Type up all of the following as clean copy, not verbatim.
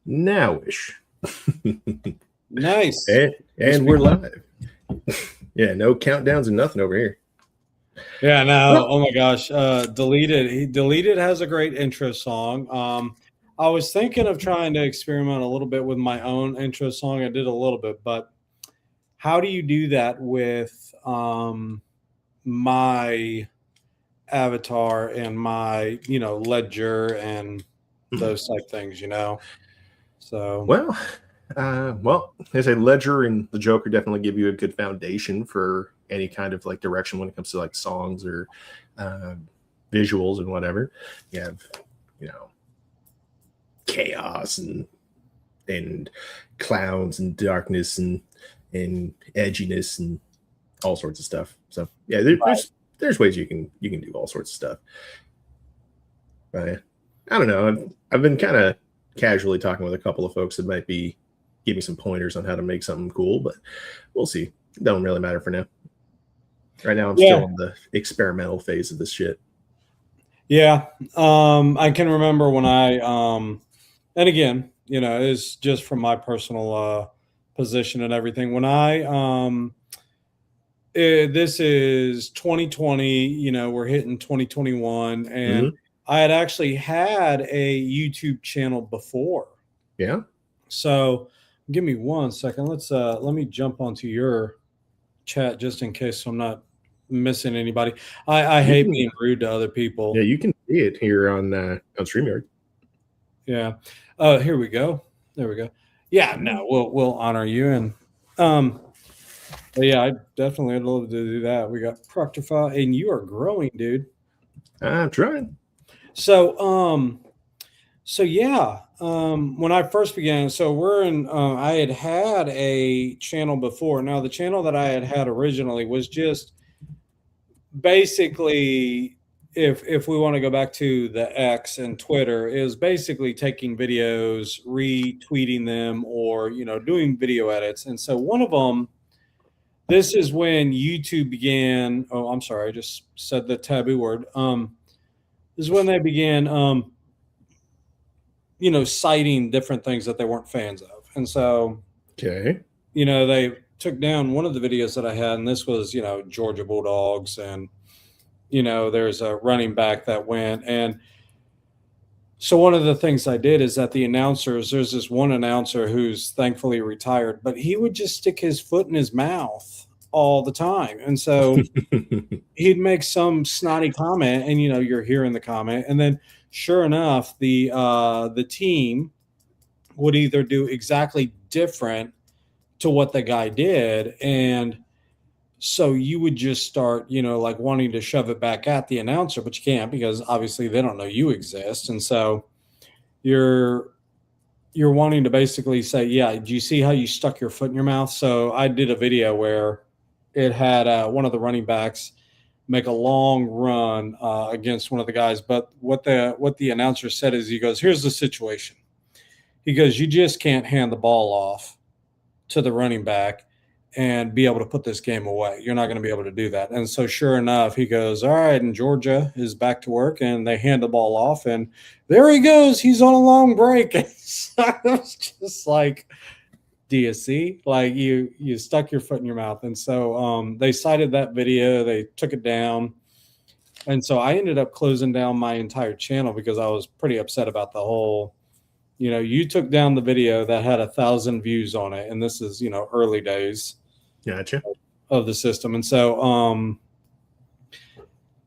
Nowish. Nice. And we're live. Yeah, no countdowns and nothing over here. Yeah, no. Oh my gosh. Deleted has a great intro song. I was thinking of trying to experiment a little bit with my own intro song. I did a little bit, but how do you do that with my avatar and my, ledger and those type things, So well, as a Ledger and the Joker definitely give you a good foundation for any kind of like direction when it comes to like songs or visuals and whatever. You have, chaos and clouds and darkness and edginess and all sorts of stuff. So yeah, there's ways you can do all sorts of stuff. But I don't know. I've been kind of casually talking with a couple of folks that might be giving some pointers on how to make something cool, but we'll see. It don't really matter for now. Right now, I'm still in the experimental phase of this shit. Yeah. I can remember when and again, it's just from my personal position and everything. When this is 2020, we're hitting 2021, and I had actually had a YouTube channel before. Yeah. So give me 1 second. Let me jump onto your chat just in case I'm not missing anybody. I hate being rude to other people. Yeah, you can see it here on StreamYard. Yeah. Here we go. There we go. Yeah, no, we'll honor you. And but yeah, I definitely would love to do that. We got Proctify, and you are growing, dude. I'm trying. So yeah, when I first began, so we're in, I had a channel before. Now the channel that I had originally was just basically, if we want to go back to the X and Twitter, is basically taking videos, retweeting them, or, doing video edits. And so one of them, this is when YouTube began. Oh, I'm sorry. I just said the taboo word. This is when they began, citing different things that they weren't fans of. And so, okay, they took down one of the videos that I had, and this was, Georgia Bulldogs, and, there's a running back that went. And so one of the things I did is that the announcers, there's this one announcer who's thankfully retired, but he would just stick his foot in his mouth all the time. And so he'd make some snotty comment, and, you're hearing the comment. And then sure enough, the team would either do exactly different to what the guy did. And so you would just start, like wanting to shove it back at the announcer, but you can't, because obviously they don't know you exist. And so you're wanting to basically say, yeah, do you see how you stuck your foot in your mouth? So I did a video where it had one of the running backs make a long run against one of the guys. But what the announcer said is, he goes, here's the situation. He goes, you just can't hand the ball off to the running back and be able to put this game away. You're not going to be able to do that. And so sure enough, he goes, all right, and Georgia is back to work, and they hand the ball off, and there he goes. He's on a long break. And so I was just like, do you see? Like you stuck your foot in your mouth. And so they cited that video. They took it down. And so I ended up closing down my entire channel because I was pretty upset about the whole, you took down the video that had 1,000 views on it. And this is, early days gotcha. of the system. And so,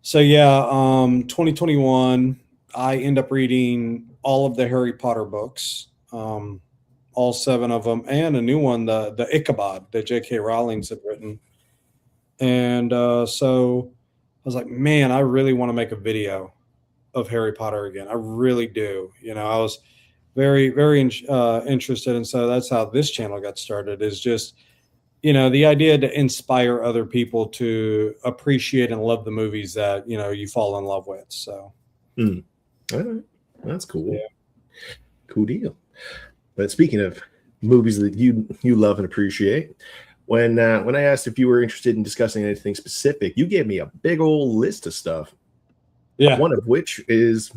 2021, I end up reading all of the Harry Potter books, all 7 of them, and a new one, the Ichabod that J.K. Rowling had written. And so I was like, man, I really want to make a video of Harry Potter again. I really do. I was very, very interested. And so that's how this channel got started, is just, the idea to inspire other people to appreciate and love the movies that, you fall in love with. So. All right. That's cool. Yeah. Cool deal. But speaking of movies that you love and appreciate, when I asked if you were interested in discussing anything specific, you gave me a big old list of stuff. Yeah. One of which is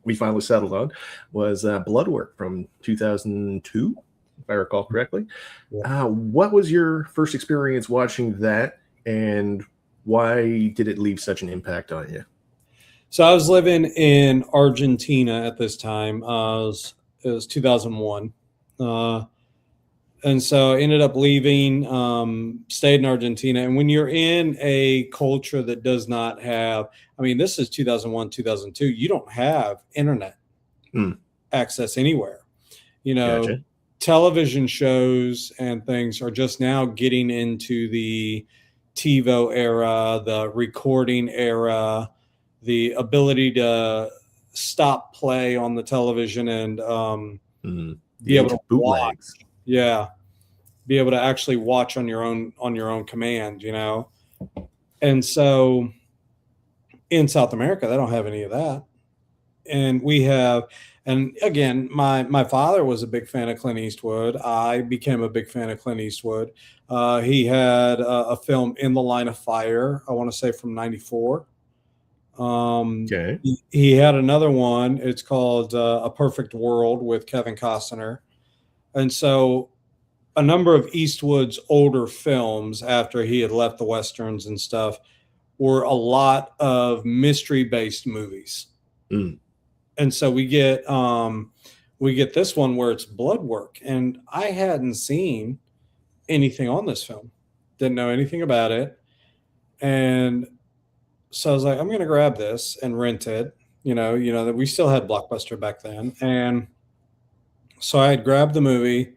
we finally settled on was Bloodwork from 2002, if I recall correctly. Yeah. What was your first experience watching that, and why did it leave such an impact on you? So I was living in Argentina at this time. It was 2001. And so I ended up leaving, stayed in Argentina. And when you're in a culture that does not have, I mean, this is 2001, 2002, you don't have internet access anywhere. You know, Gotcha. television shows and things are just now getting into the TiVo era, the recording era, the ability to stop play on the television and The be able age to of watch. bootlegs. Yeah, be able to actually watch on your own command, And so in South America, they don't have any of that. And we have, and again, my father was a big fan of Clint Eastwood. I became a big fan of Clint Eastwood. He had a film, In the Line of Fire, I want to say from '94. Okay. He had another one. It's called A Perfect World with Kevin Costner. And so a number of Eastwood's older films after he had left the Westerns and stuff were a lot of mystery based movies. And so we get this one where it's blood work. And I hadn't seen anything on this film. Didn't know anything about it. And so I was like, I'm going to grab this and rent it. That we still had Blockbuster back then. And so I had grabbed the movie,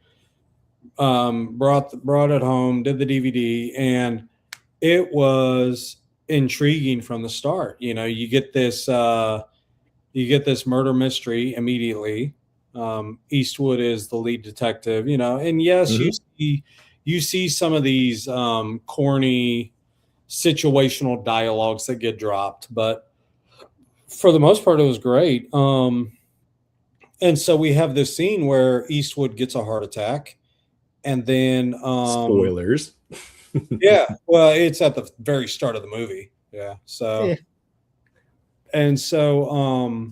brought it home, did the DVD, and it was intriguing from the start. You get this murder mystery immediately. Eastwood is the lead detective, and yes, you see some of these corny situational dialogues that get dropped, but for the most part, it was great. And so we have this scene where Eastwood gets a heart attack, and then Spoilers. yeah, well, it's at the very start of the movie. Yeah, so Yeah. and so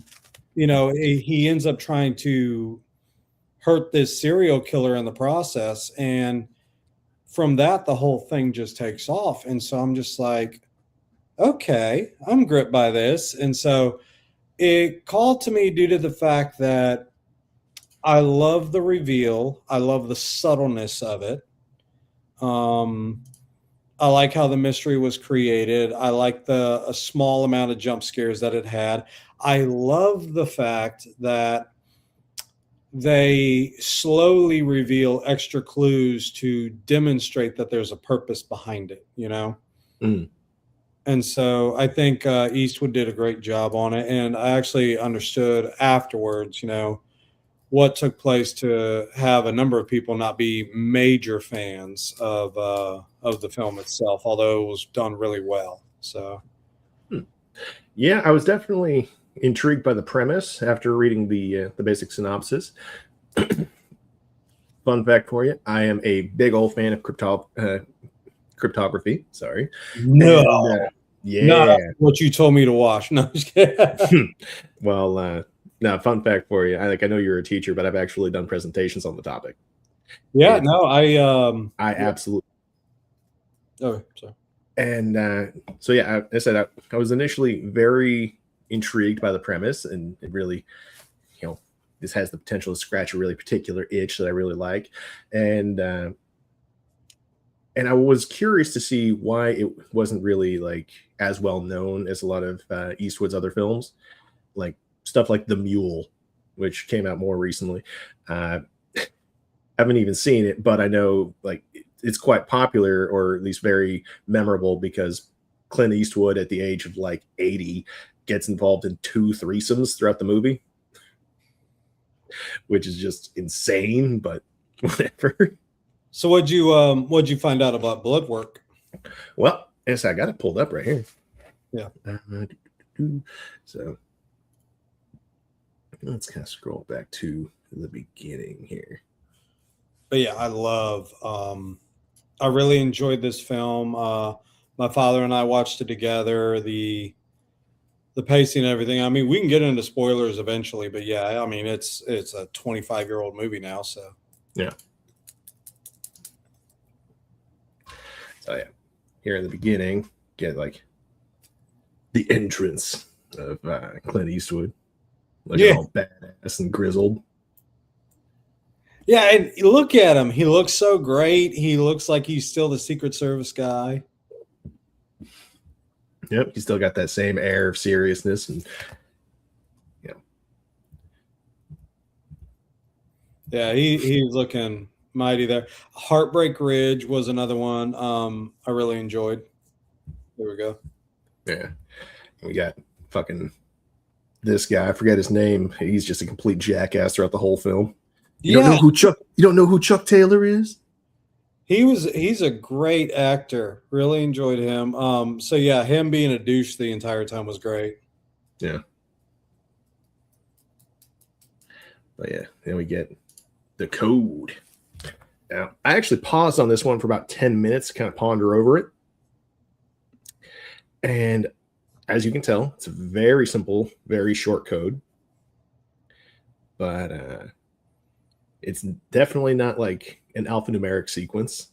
he ends up trying to hurt this serial killer in the process, and from that the whole thing just takes off. And so I'm just like, okay, I'm gripped by this. And so it called to me due to the fact that I love the reveal. I love the subtleness of it. I like how the mystery was created. I like a small amount of jump scares that it had. I love the fact that they slowly reveal extra clues to demonstrate that there's a purpose behind it, And so I think Eastwood did a great job on it. And I actually understood afterwards, what took place to have a number of people not be major fans of the film itself, although it was done really well. So, Yeah, I was definitely intrigued by the premise after reading the basic synopsis. Fun fact for you: I am a big old fan of cryptography. Sorry. no, And, yeah. not what you told me to watch. No, just kidding. Well, no, fun fact for you. I know you're a teacher, but I've actually done presentations on the topic. Yeah, And no, I yeah. absolutely. Oh, sorry. And so yeah, I said I was initially very intrigued by the premise, and it really, this has the potential to scratch a really particular itch that I really like, and I was curious to see why it wasn't really like as well known as a lot of Eastwood's other films, like stuff like The Mule, which came out more recently. I haven't even seen it, but I know like it's quite popular, or at least very memorable, because Clint Eastwood at the age of like 80 gets involved in 2 threesomes throughout the movie, which is just insane, but whatever. So what'd you find out about blood work? Well, yes, I got it pulled up right here. Yeah. So let's kind of scroll back to the beginning here. But yeah, I really enjoyed this film. My father and I watched it together. the pacing and everything. I mean, we can get into spoilers eventually, but yeah, I mean, it's a 25-year-old movie now, so Yeah. So yeah, here in the beginning, get like the entrance of Clint Eastwood, looking yeah, all badass and grizzled. yeah. And look at him; he looks so great. He looks like he's still the Secret Service guy. Yep, he's still got that same air of seriousness, and you know, Yeah, he's looking mighty there. Heartbreak Ridge was another one I really enjoyed. There we go. yeah, we got fucking this guy. I forget his name. He's just a complete jackass throughout the whole film. You don't Yeah, know who Chuck. You don't know who Chuck Taylor is. he's a great actor. Really enjoyed him. So yeah, him being a douche the entire time was great. Yeah. But yeah, then we get the code. Now, I actually paused on this one for about 10 minutes to kind of ponder over it. And as you can tell, it's a very simple, very short code. But it's definitely not like an alphanumeric sequence.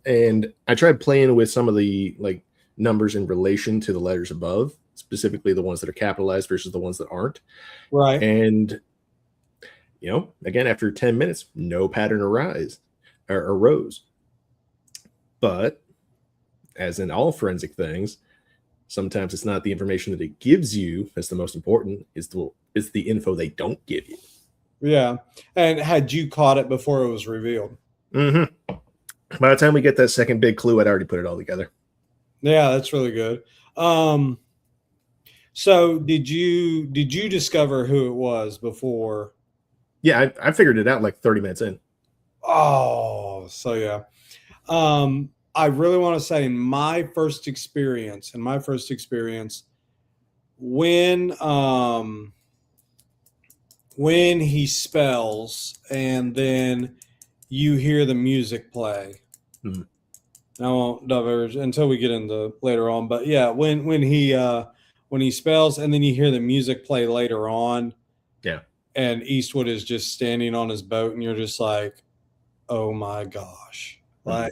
And I tried playing with some of the like numbers in relation to the letters above, specifically the ones that are capitalized versus the ones that aren't. Right. And again, after 10 minutes, no pattern arose. But as in all forensic things, sometimes it's not the information that it gives you that's the most important. It's the info they don't give you. Yeah. And had you caught it before it was revealed? Mm-hmm. By the time we get that second big clue, I'd already put it all together. Yeah, that's really good. So did you discover who it was before? Yeah, I figured it out like 30 minutes in. Oh, so yeah. I really want to say in my first experience, when he spells and then you hear the music play. Hmm. I won't diverge until we get into later on, but yeah, when he spells and then you hear the music play later on, Yeah, and Eastwood is just standing on his boat, and you're just like, oh my gosh, like,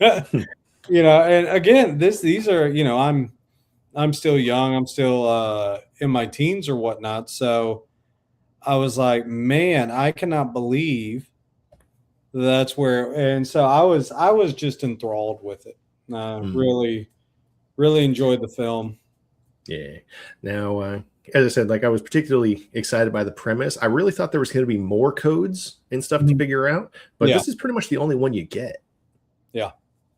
and again, these are, I'm still young, I'm still in my teens or whatnot, so I was like, man, I cannot believe that's where, and so I was just enthralled with it. Really, really enjoyed the film. Yeah. Now, as I said, like I was particularly excited by the premise. I really thought there was going to be more codes and stuff to figure out, but Yeah. this is pretty much the only one you get. Yeah.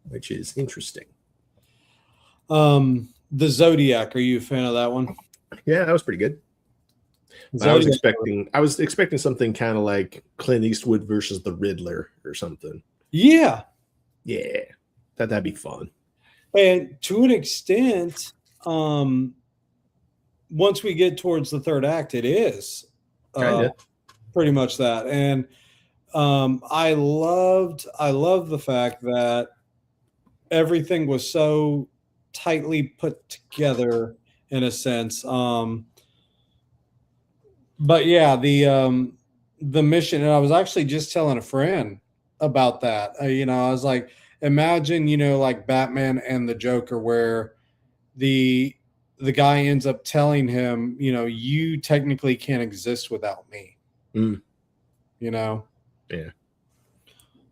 Which is interesting. The Zodiac. Are you a fan of that one? Yeah, that was pretty good. I was expecting something kind of like Clint Eastwood versus the Riddler or something. Yeah. Yeah. That'd be fun. And to an extent, once we get towards the third act, it is pretty much that. And I loved the fact that everything was so tightly put together in a sense. But yeah, the mission, and I was actually just telling a friend about that. I was like, imagine, like Batman and the Joker, where the guy ends up telling him, you technically can't exist without me. Yeah.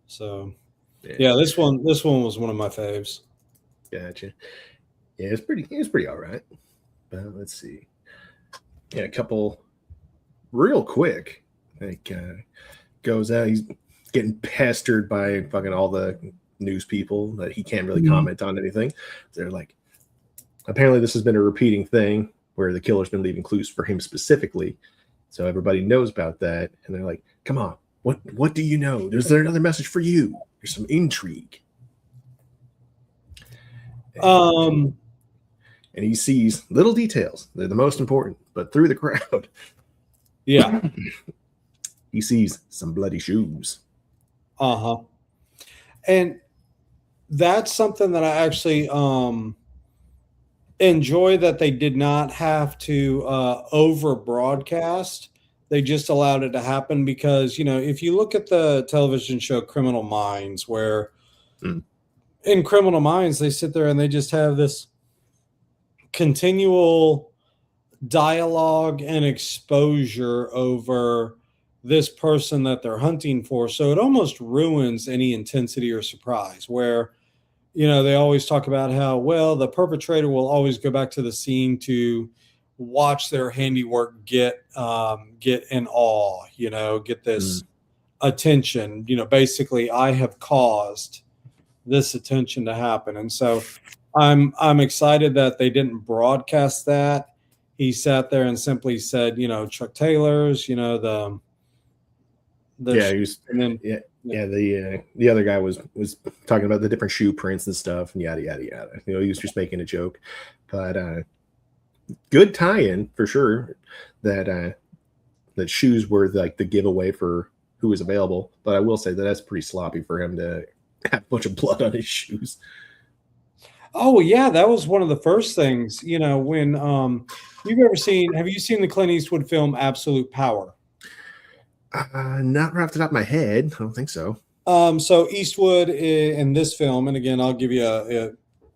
So yeah, this one was one of my faves. Gotcha. Yeah, it's pretty all right. But let's see. Yeah, a couple real quick. Like goes out, he's getting pestered by fucking all the news people that he can't really comment on anything. They're like, apparently this has been a repeating thing where the killer's been leaving clues for him specifically. So everybody knows about that. And they're like, come on, what do you know? There's another message for you. There's some intrigue. And he sees little details. They're the most important, but through the crowd. Yeah. He sees some bloody shoes. And that's something that I actually enjoy that they did not have to over broadcast. They just allowed it to happen because, you know, if you look at the television show Criminal Minds, where Mm. in Criminal Minds, they sit there and they just have this continual dialogue and exposure over this person that they're hunting for. So it almost ruins any intensity or surprise where, you know, they always talk about how, well, the perpetrator will always go back to the scene to watch their handiwork get in awe, you know, get this Mm. attention. You know, basically, I have caused this attention to happen, and so I'm excited that they didn't broadcast that. He sat there and simply said, you know, Chuck Taylor's, you know, Yeah, he was, and then yeah, yeah. The other guy was talking about the different shoe prints and stuff, and yada yada yada. You know, he was just making a joke, but good tie-in for sure. That shoes were like the giveaway for who was available. But I will say that that's pretty sloppy for him to have a bunch of blood on his shoes. oh yeah, that was one of the first things, you know, when have you seen the Clint Eastwood film Absolute Power? Not right off the top of my head. I don't think so. So Eastwood in this film, and again, I'll give you a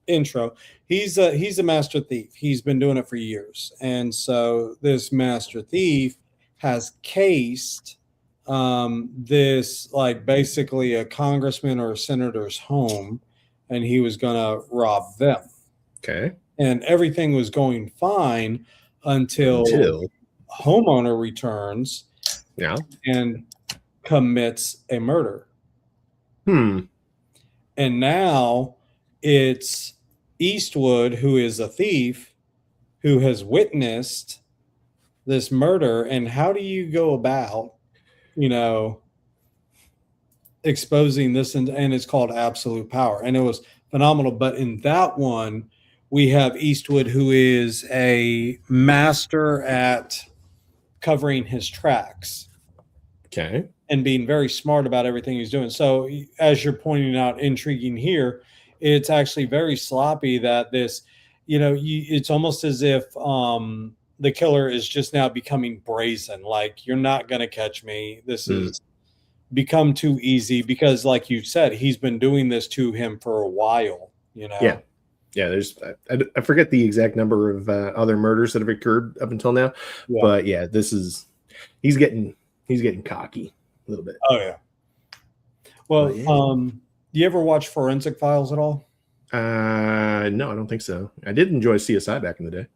intro. He's a master thief. He's been doing it for years, and so this master thief has cased this, like, basically a congressman or a senator's home, and he was going to rob them. Okay. And everything was going fine until homeowner returns, yeah, and commits a murder. And now it's Eastwood, who is a thief, who has witnessed this murder. And how do you go about, you know, exposing this? And it's called Absolute Power. And it was phenomenal. But in that one, we have Eastwood, who is a master at covering his tracks. Okay. And being very smart about everything he's doing. So, as you're pointing out, intriguing here, it's actually very sloppy that this, you know, it's almost as if the killer is just now becoming brazen. Like, you're not going to catch me. This has become too easy because, like you said, he's been doing this to him for a while, you know? Yeah. Yeah, there's I forget the exact number of other murders that have occurred up until now, but yeah, he's getting cocky a little bit. Oh yeah. Well, do you ever watch Forensic Files at all? No, I don't think so. I did enjoy CSI back in the day.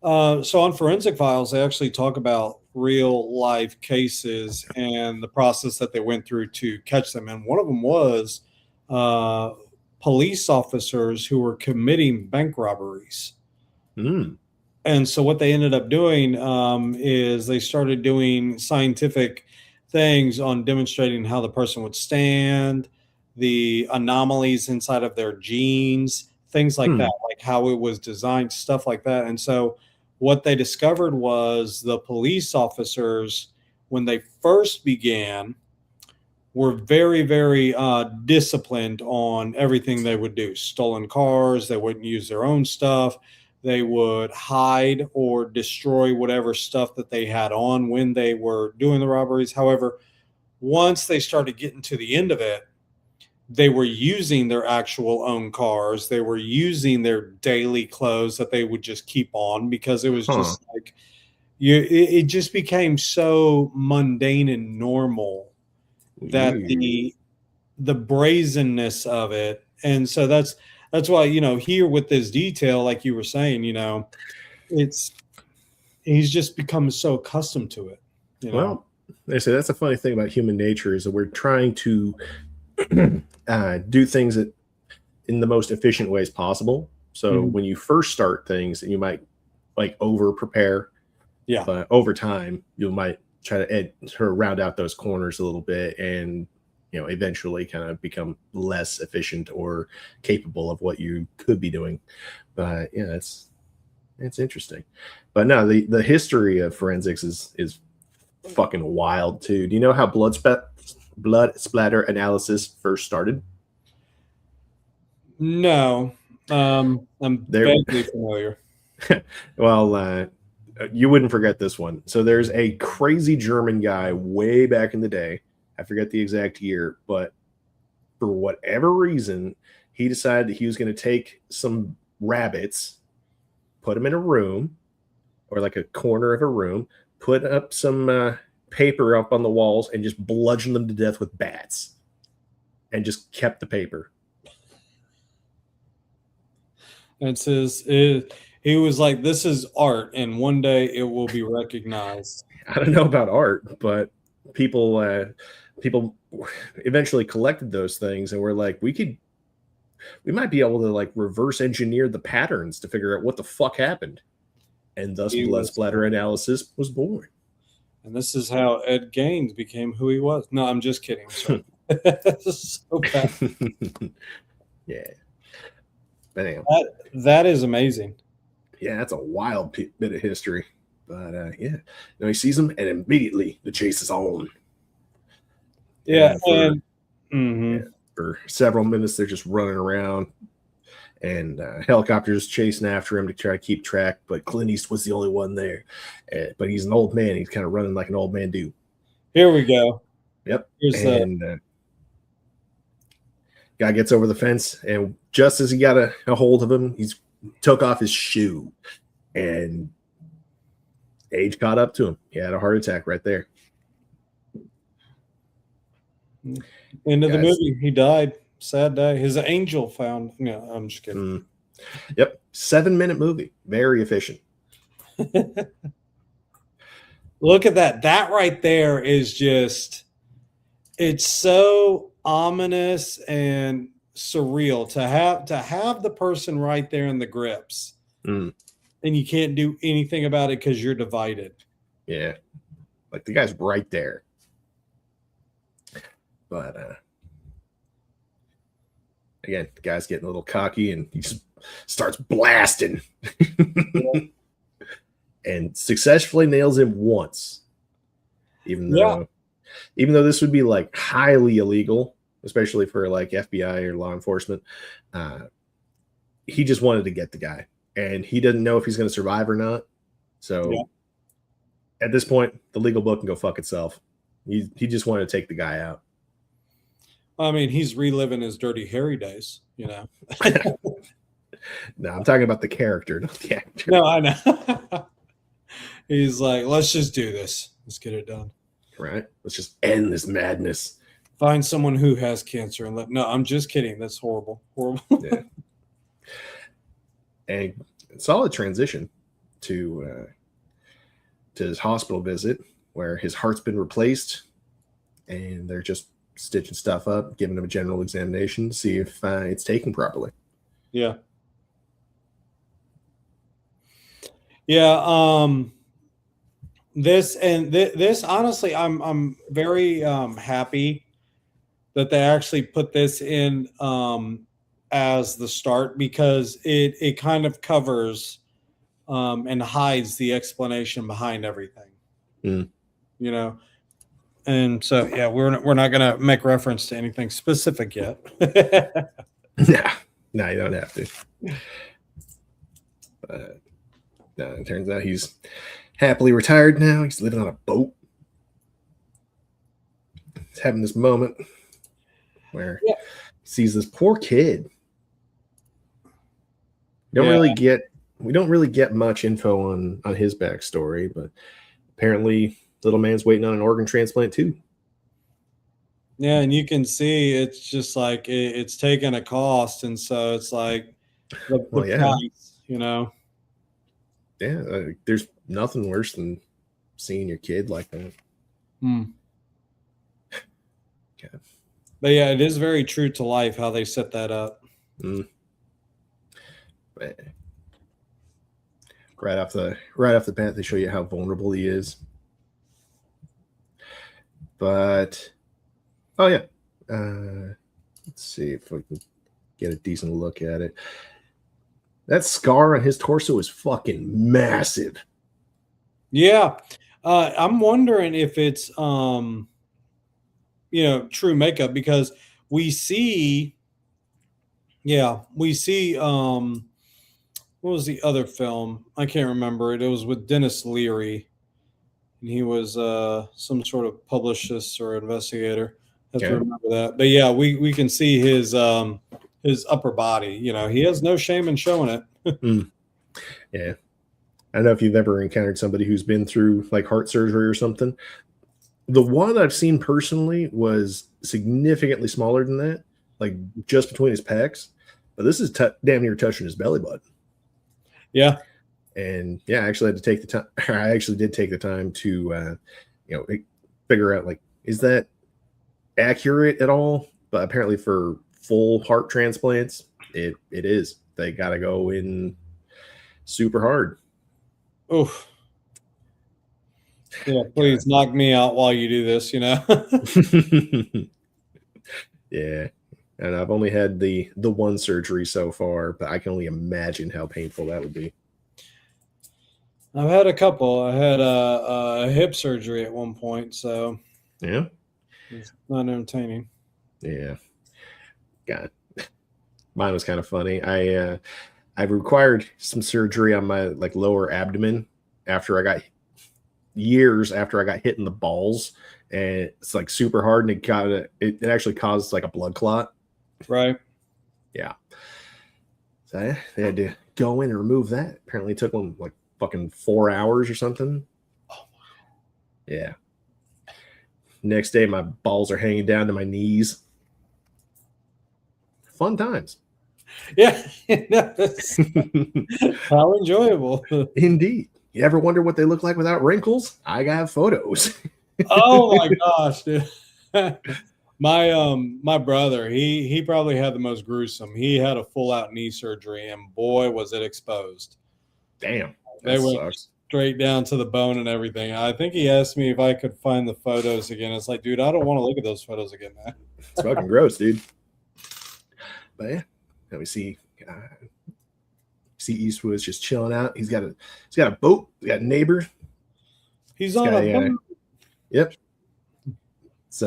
So on Forensic Files, they actually talk about real life cases and the process that they went through to catch them. And one of them was police officers who were committing bank robberies. And so what they ended up doing is they started doing scientific things on demonstrating how the person would stand, the anomalies inside of their genes, things like that, like how it was designed, stuff like that. And so what they discovered was the police officers, when they first began, were very, very disciplined on everything they would do. Stolen cars, they wouldn't use their own stuff. They would hide or destroy whatever stuff that they had on when they were doing the robberies. However, once they started getting to the end of it, they were using their actual own cars. They were using their daily clothes that they would just keep on because it was just like it just became so mundane and normal that the brazenness of it. And so that's why, you know, here with this detail, like you were saying, you know, he's just become so accustomed to it. You know? Well, they say that's a funny thing about human nature is that we're trying to do things in the most efficient ways possible. So when you first start things, you might like over prepare. Yeah. But over time, you might try to round out those corners a little bit and, you know, eventually kind of become less efficient or capable of what you could be doing. But yeah, it's interesting. But no, the history of forensics is fucking wild too. Do you know how blood splatter analysis first started? No. I'm vaguely familiar. Well, you wouldn't forget this one. So there's a crazy German guy way back in the day. I forget the exact year, but for whatever reason, he decided that he was going to take some rabbits, put them in a room or like a corner of a room, put up some paper up on the walls, and just bludgeon them to death with bats, and just kept the paper. It says he was like, "This is art, and one day it will be recognized." I don't know about art, but people eventually collected those things and were like, we might be able to like reverse engineer the patterns to figure out what the fuck happened, and thus blood splatter analysis was born. And this is how Ed Gaines became who he was. No, I'm just kidding. So bad. Yeah. But anyway, that is amazing. Yeah, that's a wild bit of history. But yeah, he sees him, and immediately the chase is on. Yeah, for several minutes they're just running around, and helicopters chasing after him to try to keep track. But Clint Eastwood's the only one there. But he's an old man. He's kind of running like an old man do. Here we go. Yep. Guy gets over the fence, and just as he got a hold of him, he's took off his shoe, and age caught up to him. He had a heart attack right there. End of the movie. He died. Sad day. His angel found. No, I'm just kidding. Yep. 7-minute movie. Very efficient. Look at that. That right there is just, it's so ominous and surreal to have the person right there in the grips, and you can't do anything about it because you're divided. Yeah, like the guy's right there. But again, the guy's getting a little cocky, and he just starts blasting. And successfully nails him once, even though this would be like highly illegal, especially for like FBI or law enforcement. He just wanted to get the guy, and he didn't know if he's going to survive or not. So at this point, the legal book can go fuck itself. He just wanted to take the guy out. I mean, he's reliving his Dirty Harry days, you know. No, I'm talking about the character, not the actor. No, I know. He's like, let's just do this. Let's get it done. Right. Let's just end this madness. Find someone who has cancer and let. No, I'm just kidding. That's horrible. Horrible. Yeah. And solid transition to his hospital visit, where his heart's been replaced, and they're just stitching stuff up, giving him a general examination to see if it's taken properly. Yeah. Yeah. This honestly, I'm very happy that they actually put this in as the start, because it kind of covers and hides the explanation behind everything. You know, and so yeah, we're not going to make reference to anything specific yet. No, you don't have to. No, it turns out he's happily retired now. He's living on a boat. He's having this moment where he sees this poor kid. We don't really get much info on his backstory, but apparently little man's waiting on an organ transplant too. Yeah, and you can see it's just like it's taken a cost, and so it's like the price, you know. Yeah, there's nothing worse than seeing your kid like that. Okay. But yeah, it is very true to life how they set that up. Right off the bat, they show you how vulnerable he is. But let's see if we can get a decent look at it. That scar on his torso is fucking massive. Yeah. I'm wondering if it's, true makeup, because we see, what what was the other film? I can't remember it. It was with Dennis Leary, and he was some sort of publicist or investigator. I have to Okay. remember that. But yeah, we can see his upper body. You know, he has no shame in showing it. Mm. Yeah. I don't know if you've ever encountered somebody who's been through like heart surgery or something. The one I've seen personally was significantly smaller than that, like just between his pecs. But this is damn near touching his belly button. Yeah. And yeah, I actually had to take the time. I actually did take the time to, figure out like, is that accurate at all? But apparently, for full heart transplants, it is. They got to go in super hard. Oof. Yeah, God. please knock me out while you do this, you know. Yeah. And I've only had the one surgery so far, but I can only imagine how painful that would be. I've had a couple. I had a hip surgery at one point, so Yeah. it's not entertaining. Yeah. God. Mine was kind of funny. I required some surgery on my like lower abdomen after I got years after I got hit in the balls, and it's like super hard, and it actually caused like a blood clot. Right. Yeah. So they had to go in and remove that. Apparently it took them like fucking 4 hours or something. Yeah. Next day my balls are hanging down to my knees. Fun times. Yeah. How enjoyable. Indeed. You ever wonder what they look like without wrinkles? I got photos. Oh my gosh, dude. My brother, he probably had the most gruesome. He had a full out knee surgery, and boy was it exposed. Damn. They That went sucks. straight down to the bone and everything. I think he asked me if I could find the photos again. It's like, dude, I don't want to look at those photos again, man. It's fucking gross, dude. But yeah, let me see. See Eastwood's just chilling out. He's got a boat. He's got neighbors. He's on a boat. Yep. It's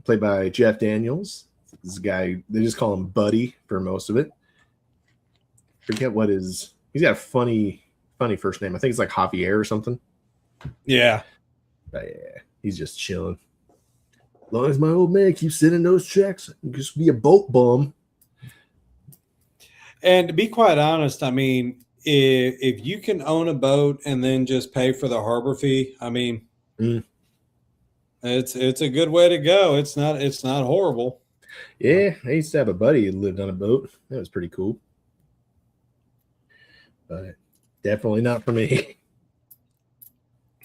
played by Jeff Daniels. This guy, they just call him Buddy for most of it. Forget what he's got a funny first name. I think it's like Javier or something. Yeah. But yeah, he's just chilling. As long as my old man keeps sending those checks, I'll just be a boat bum. And to be quite honest, I mean, if you can own a boat and then just pay for the harbor fee, I mean, it's a good way to go. It's not horrible. Yeah, I used to have a buddy who lived on a boat. That was pretty cool. But definitely not for me.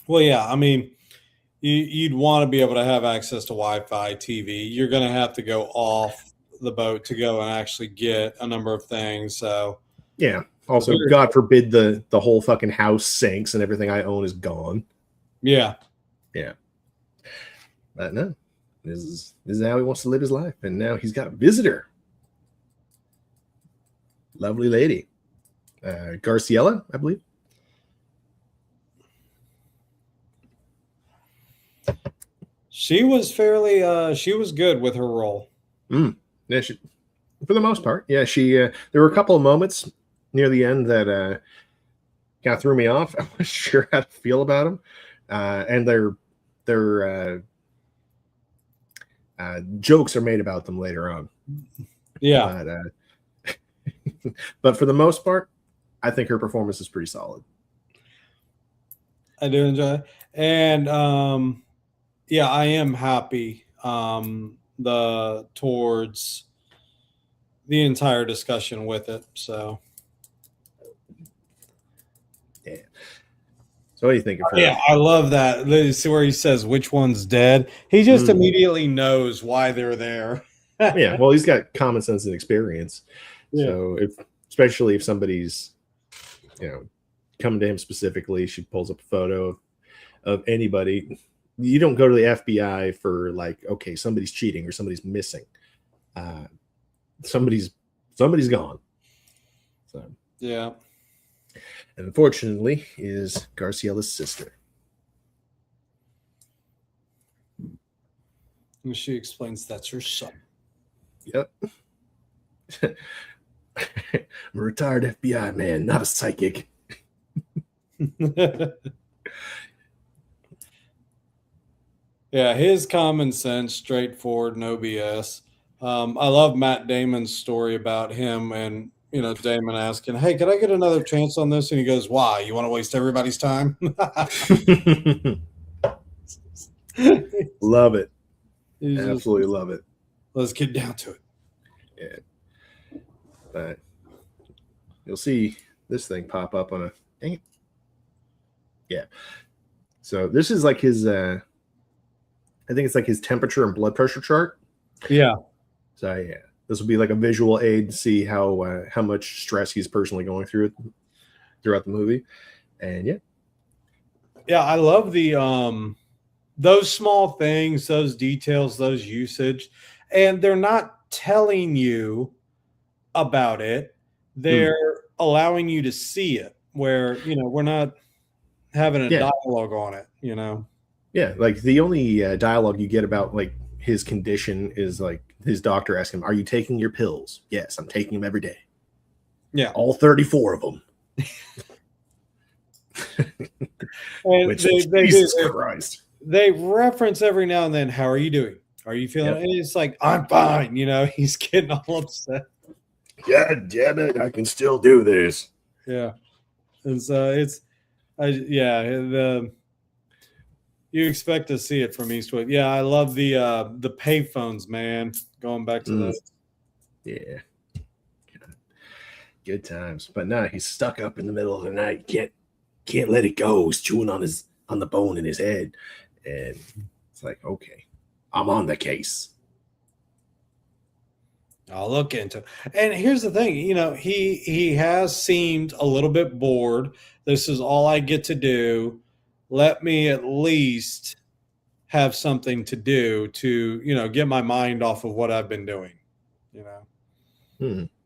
Well, yeah, I mean, you'd want to be able to have access to Wi-Fi, TV. You're going to have to go off the boat to go and actually get a number of things. So Yeah. Also, God forbid the whole fucking house sinks and everything I own is gone. Yeah. Yeah. But no, this is how he wants to live his life, and now he's got a visitor. Lovely lady, Garciella, I believe. She was fairly. She was good with her role. Yeah, for the most part. Yeah, she. There were a couple of moments near the end that kind of threw me off. I wasn't sure how to feel about them, and their jokes are made about them later on. Yeah. But for the most part, I think her performance is pretty solid. I do enjoy it. And yeah, I am happy towards the entire discussion with it. So yeah. So what do you think of her? Yeah, I love that. See where he says which one's dead. He just immediately knows why they're there. Yeah, well, he's got common sense and experience. Yeah. So especially if somebody's, coming to him specifically, she pulls up a photo of anybody. You don't go to the FBI for like, okay, somebody's cheating or somebody's missing. Somebody's gone. So yeah. And unfortunately is Garciella's sister. And she explains that's her son. Yep. I'm a retired FBI man, not a psychic. Yeah, his common sense, straightforward, no BS. I love Matt Damon's story about him and Damon asking, "Hey, could I get another chance on this?" And he goes, "Why? You want to waste everybody's time?" Love it. He's just, Absolutely love it. let's get down to it. Yeah. But you'll see this thing pop up on a dang it. Yeah. So this is like his I think it's like his temperature and blood pressure chart. Yeah. So yeah, this will be like a visual aid to see how much stress he's personally going through throughout the movie. And yeah, I love the those small things, those details, those usage, and they're not telling you about it. They're allowing you to see it where, we're not having a dialogue on it, Yeah, like the only dialogue you get about like his condition is like his doctor asking him, "Are you taking your pills?" "Yes, I'm taking them every day." Yeah. All 34 of them. And Which, Jesus Christ. They reference every now and then, "How are you doing? Are you feeling?" Yep. And it's like, "I'm fine." He's getting all upset. God damn it, I can still do this. Yeah. And so you expect to see it from Eastwood. Yeah, I love the payphones, man. Going back to those. Yeah. Good times. But nah, he's stuck up in the middle of the night. Can't let it go. He's chewing on the bone in his head. And it's like, okay, I'm on the case. I'll look into it. And here's the thing, he has seemed a little bit bored. This is all I get to do. Let me at least have something to do to, get my mind off of what I've been doing.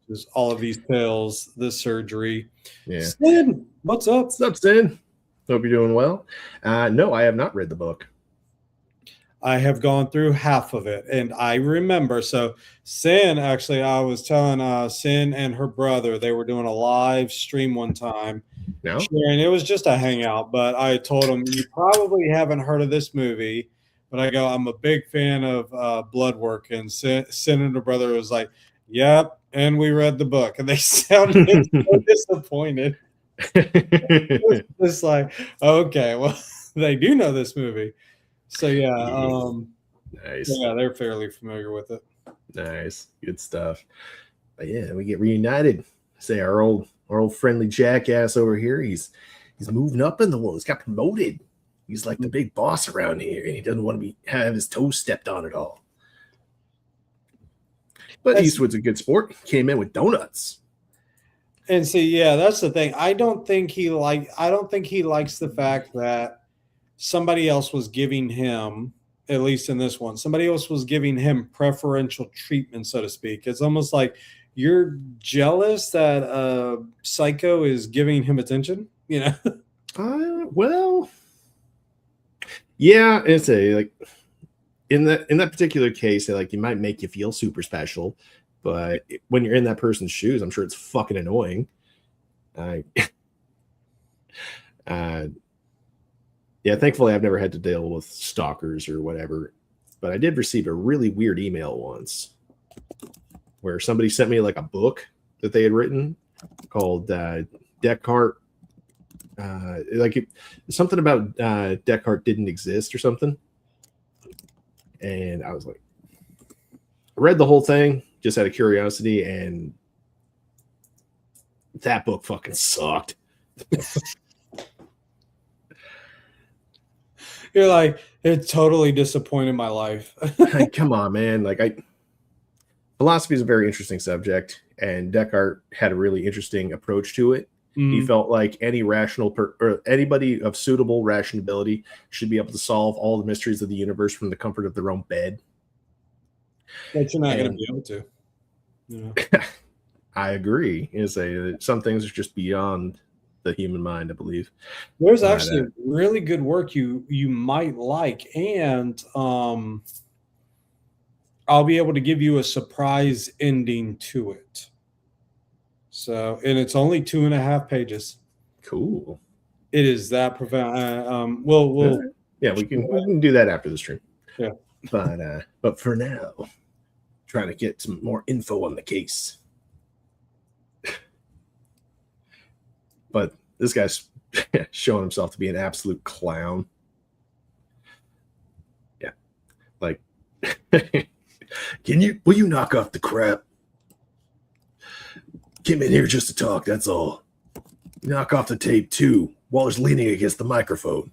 Just all of these pills, this surgery. Yeah. Sin, what's up? What's up, Sin? Hope you're doing well. No, I have not read the book. I have gone through half of it, and I remember. So Sin, actually, I was telling Sin and her brother, they were doing a live stream one time. No? And it was just a hangout, but I told them, "You probably haven't heard of this movie." But I go, "I'm a big fan of blood work." And Sin and her brother was like, "Yep." And we read the book, and they sounded so disappointed. It's like, okay, well, they do know this movie. So nice. Yeah, they're fairly familiar with it. Nice, good stuff. But yeah, we get reunited. Say our old friendly jackass over here. He's moving up in the world. He's got promoted. He's like the big boss around here, and he doesn't want to have his toes stepped on at all. But Eastwood's a good sport. Came in with donuts. And see, yeah, that's the thing. I don't think he likes the fact that somebody else was giving him, at least in this one, somebody else was giving him preferential treatment, so to speak. It's almost like you're jealous that Psycho is giving him attention, Well, yeah, it's like in that particular case, like, it might make you feel super special, but when you're in that person's shoes, I'm sure it's fucking annoying. Yeah, thankfully I've never had to deal with stalkers or whatever, but I did receive a really weird email once where somebody sent me like a book that they had written called Descartes. Something about Descartes didn't exist or something. And I was like, I read the whole thing just out of curiosity, and that book fucking sucked. You're like, it totally disappointed my life. Like, come on, man. Philosophy is a very interesting subject, and Descartes had a really interesting approach to it. He felt like any rational or anybody of suitable rationality should be able to solve all the mysteries of the universe from the comfort of their own bed. But you're not going to be able to. I agree. Some things are just beyond the human mind, I believe. There's actually really good work you might like, and I'll be able to give you a surprise ending to it. So, and it's only 2.5 pages. Cool. It is that profound. Yeah, we can do that after the stream. Yeah. But for now, trying to get some more info on the case. But this guy's showing himself to be an absolute clown. Yeah. Like, will you knock off the crap? Came in here just to talk, that's all. Knock off the tape too. Waller's leaning against the microphone.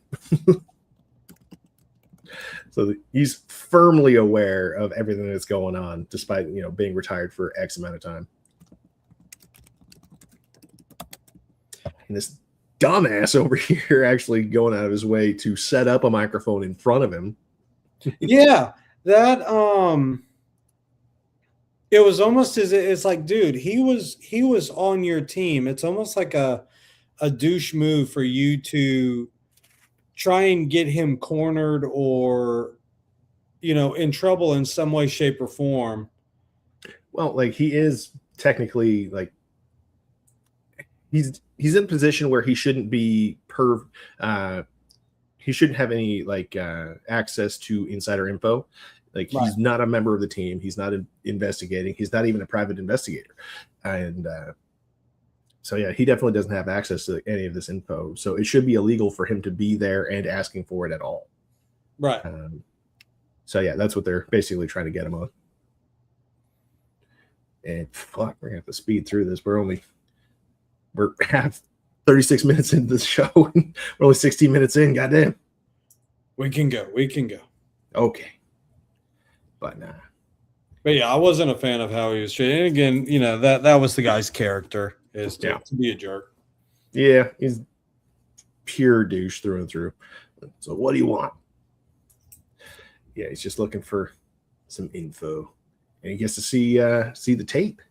So he's firmly aware of everything that's going on, despite being retired for X amount of time. And this dumbass over here actually going out of his way to set up a microphone in front of him. Yeah, that it was almost as it's like, dude, he was on your team. It's almost like a douche move for you to try and get him cornered or in trouble in some way, shape, or form. Well, like, he is technically, like, he's in a position where he shouldn't be he shouldn't have any access to insider info. Like, right. He's not a member of the team. He's not investigating. He's not even a private investigator. And so, yeah, he definitely doesn't have access to any of this info. So it should be illegal for him to be there and asking for it at all. Right. So, yeah, that's what they're basically trying to get him on. And fuck, we're going to have to speed through this. We're half 36 minutes into the show. We're only 16 minutes in. Goddamn. We can go. Okay. But yeah, I wasn't a fan of how he was treated. And again, that was the guy's character, is to be a jerk. Yeah, he's pure douche through and through. So what do you want? Yeah, he's just looking for some info. And he gets to see the tape.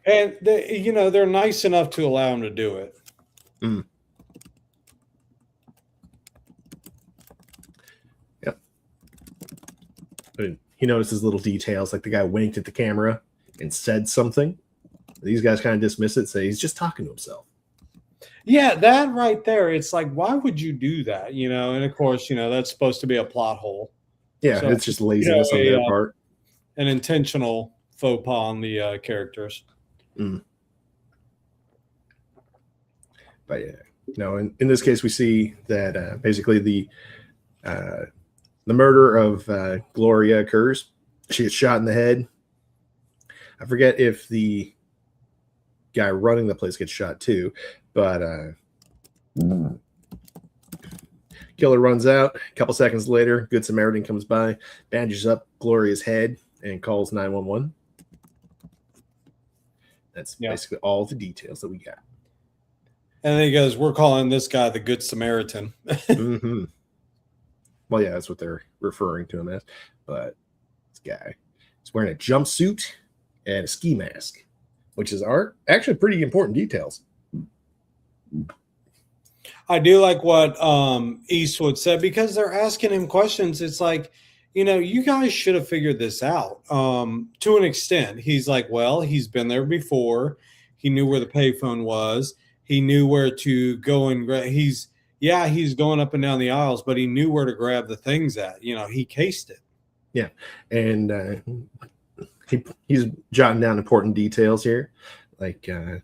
And they're nice enough to allow him to do it. Mm. Yep. But he notices little details, like the guy winked at the camera and said something. These guys kind of dismiss it, say he's just talking to himself. Yeah, that right there. It's like, why would you do that? And of course, that's supposed to be a plot hole. Yeah, so, it's just laziness on their part. An intentional faux pas on the characters. Mm. But yeah, in this case, we see that basically the murder of Gloria occurs. She gets shot in the head. I forget if the guy running the place gets shot too, but killer runs out. A couple seconds later, Good Samaritan comes by, bandages up Gloria's head, and calls 911. That's basically all the details that we got. And then he goes, "We're calling this guy the Good Samaritan." Mm-hmm. Well, yeah, that's what they're referring to him as. But this guy is wearing a jumpsuit and a ski mask, which are actually pretty important details. I do like what Eastwood said, because they're asking him questions. It's like, you guys should have figured this out to an extent. He's like, well, he's been there before. He knew where the payphone was. He knew where to go and grab. He's going up and down the aisles, but he knew where to grab the things at. He cased it. Yeah. And he's jotting down important details here, like the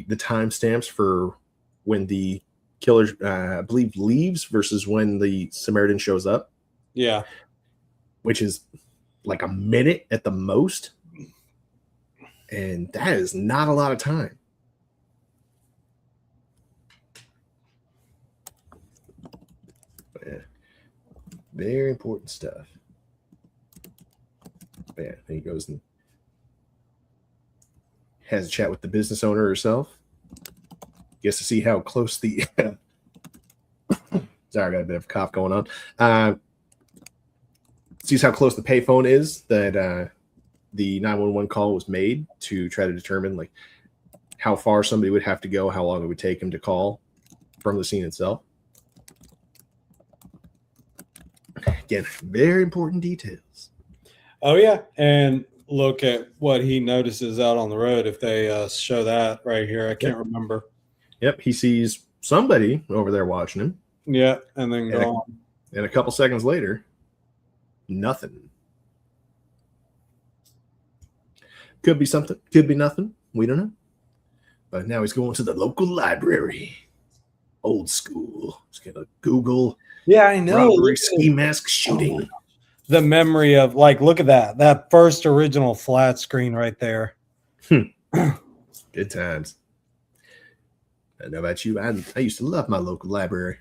timestamps for when the killer, I believe, leaves versus when the Samaritan shows up. Yeah. Which is like a minute at the most. And that is not a lot of time. But yeah, very important stuff. But yeah, then he goes and has a chat with the business owner herself. Gets to see how close the sorry, I got a bit of a cough going on. Sees how close the payphone is that the 911 call was made, to try to determine like how far somebody would have to go, how long it would take him to call from the scene itself. Again, very important details. Oh yeah, and look at what he notices out on the road. If they show that right here, I can't remember. Yep, he sees somebody over there watching him. Yeah, and then And gone. and a couple seconds later, nothing. Could be something, could be nothing. We don't know. But now he's going to the local library. Old school. He's going to Google Yeah, I know. robbery ski mask shooting. The memory of, like, look at that first original flat screen right there. Good times. I don't know about you. I used to love my local library.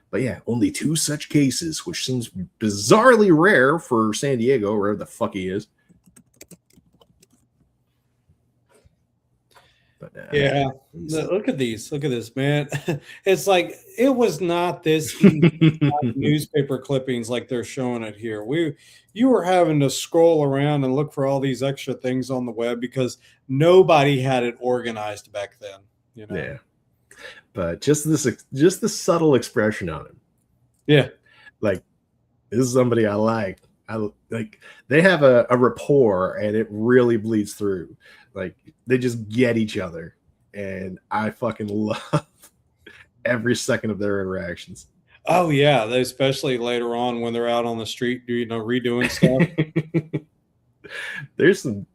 But yeah, only 2 such cases, which seems bizarrely rare for San Diego, wherever the fuck he is. But yeah, look at these. Look at this, man. It's like it was not this easy newspaper clippings like they're showing it here. You were having to scroll around and look for all these extra things on the web because nobody had it organized back then. You know? Yeah. But just the subtle expression on him. Yeah. Like, this is somebody I like. I like, they have a rapport and it really bleeds through. Like, they just get each other. And I fucking love every second of their interactions. Oh yeah, especially later on when they're out on the street, redoing stuff. There's some,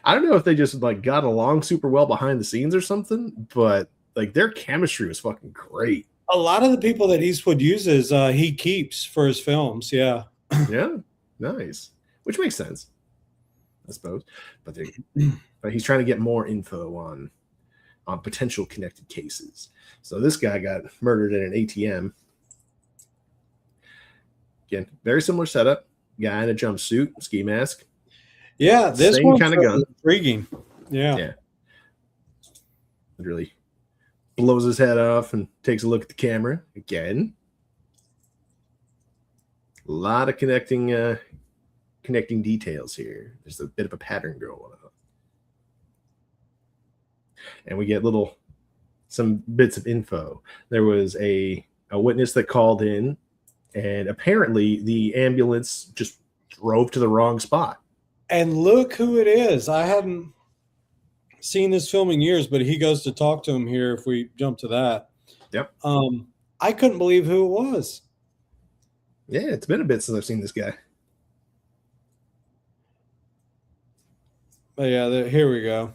I don't know if they just like got along super well behind the scenes or something, but like their chemistry was fucking great. A lot of the people that Eastwood uses, he keeps for his films. Yeah. Yeah. Nice. Which makes sense, I suppose. But he's trying to get more info on potential connected cases. So this guy got murdered in an ATM. Again, very similar setup. Guy in a jumpsuit, ski mask. Yeah, this same kind of gun. Intriguing. Yeah. Yeah. Literally blows his head off and takes a look at the camera again. A lot of connecting details here. There's a bit of a pattern going on. And we get some bits of info. There was a witness that called in, and apparently the ambulance just drove to the wrong spot. And look who it is. I hadn't seen this film in years, but he goes to talk to him here if we jump to that. Yep. I couldn't believe who it was. Yeah, it's been a bit since I've seen this guy. But yeah, here we go.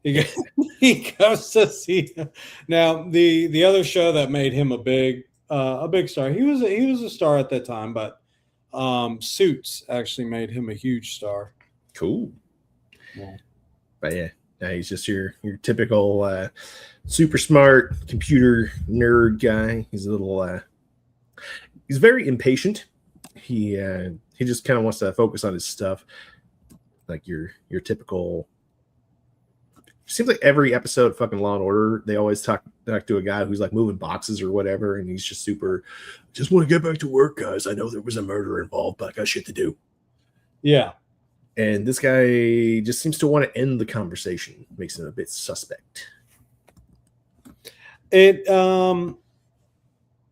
He goes to see him. Now the other show that made him a big star. He was a star at that time, but Suits actually made him a huge star. Cool. Yeah. But yeah, he's just your typical super smart computer nerd guy. He's a little he's very impatient. He just kind of wants to focus on his stuff. Like your typical. Seems like every episode of fucking Law and Order, they always talk to a guy who's like moving boxes or whatever, and he's just just want to get back to work, guys. I know there was a murder involved, but I got shit to do. Yeah. And this guy just seems to want to end the conversation. Makes him a bit suspect. It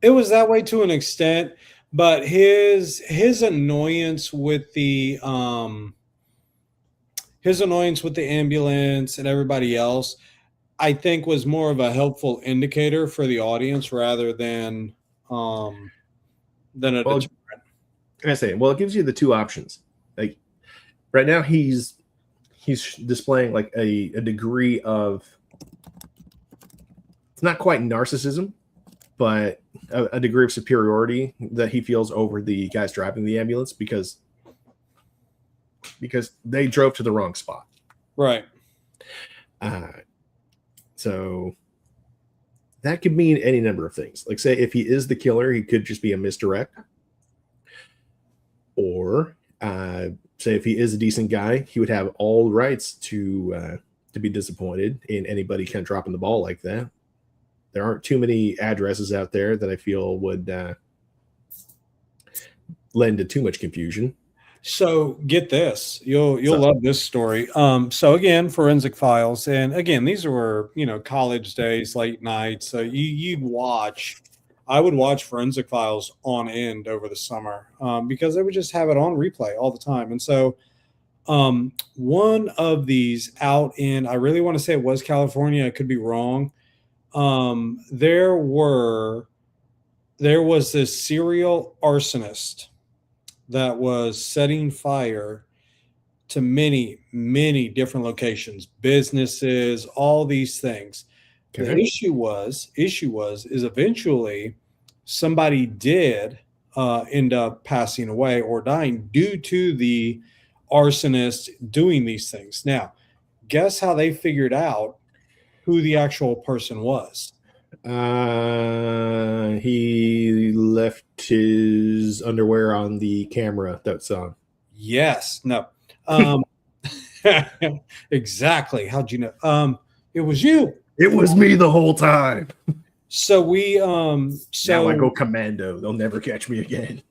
was that way to an extent, but his annoyance with the ambulance and everybody else, I think, was more of a helpful indicator for the audience rather than a deterrent. I say, well, it gives you the 2 options. Like right now, he's displaying like a degree of, it's not quite narcissism, but a degree of superiority that he feels over the guys driving the ambulance because they drove to the wrong spot. Right. So that could mean any number of things. Like, say, if he is the killer, he could just be a misdirect. Or say if he is a decent guy, he would have all rights to be disappointed in anybody kind of dropping the ball like that. There aren't too many addresses out there that I feel would lend to too much confusion. So get this, you'll love this story. So again, forensic files, and again, these were college days, late nights. So you'd watch I would watch Forensic Files on end over the summer because they would just have it on replay all the time. And so one of these out in, I really want to say it was California. I could be wrong. There was this serial arsonist that was setting fire to many, many different locations, businesses, all these things. Okay. The issue was eventually somebody did end up passing away or dying due to the arsonist doing these things. Now, guess how they figured out who the actual person was? He left his underwear on the camera that's on. Yes. No. Exactly. How'd you know? It was you. It was me the whole time. So we now I go commando. They'll never catch me again.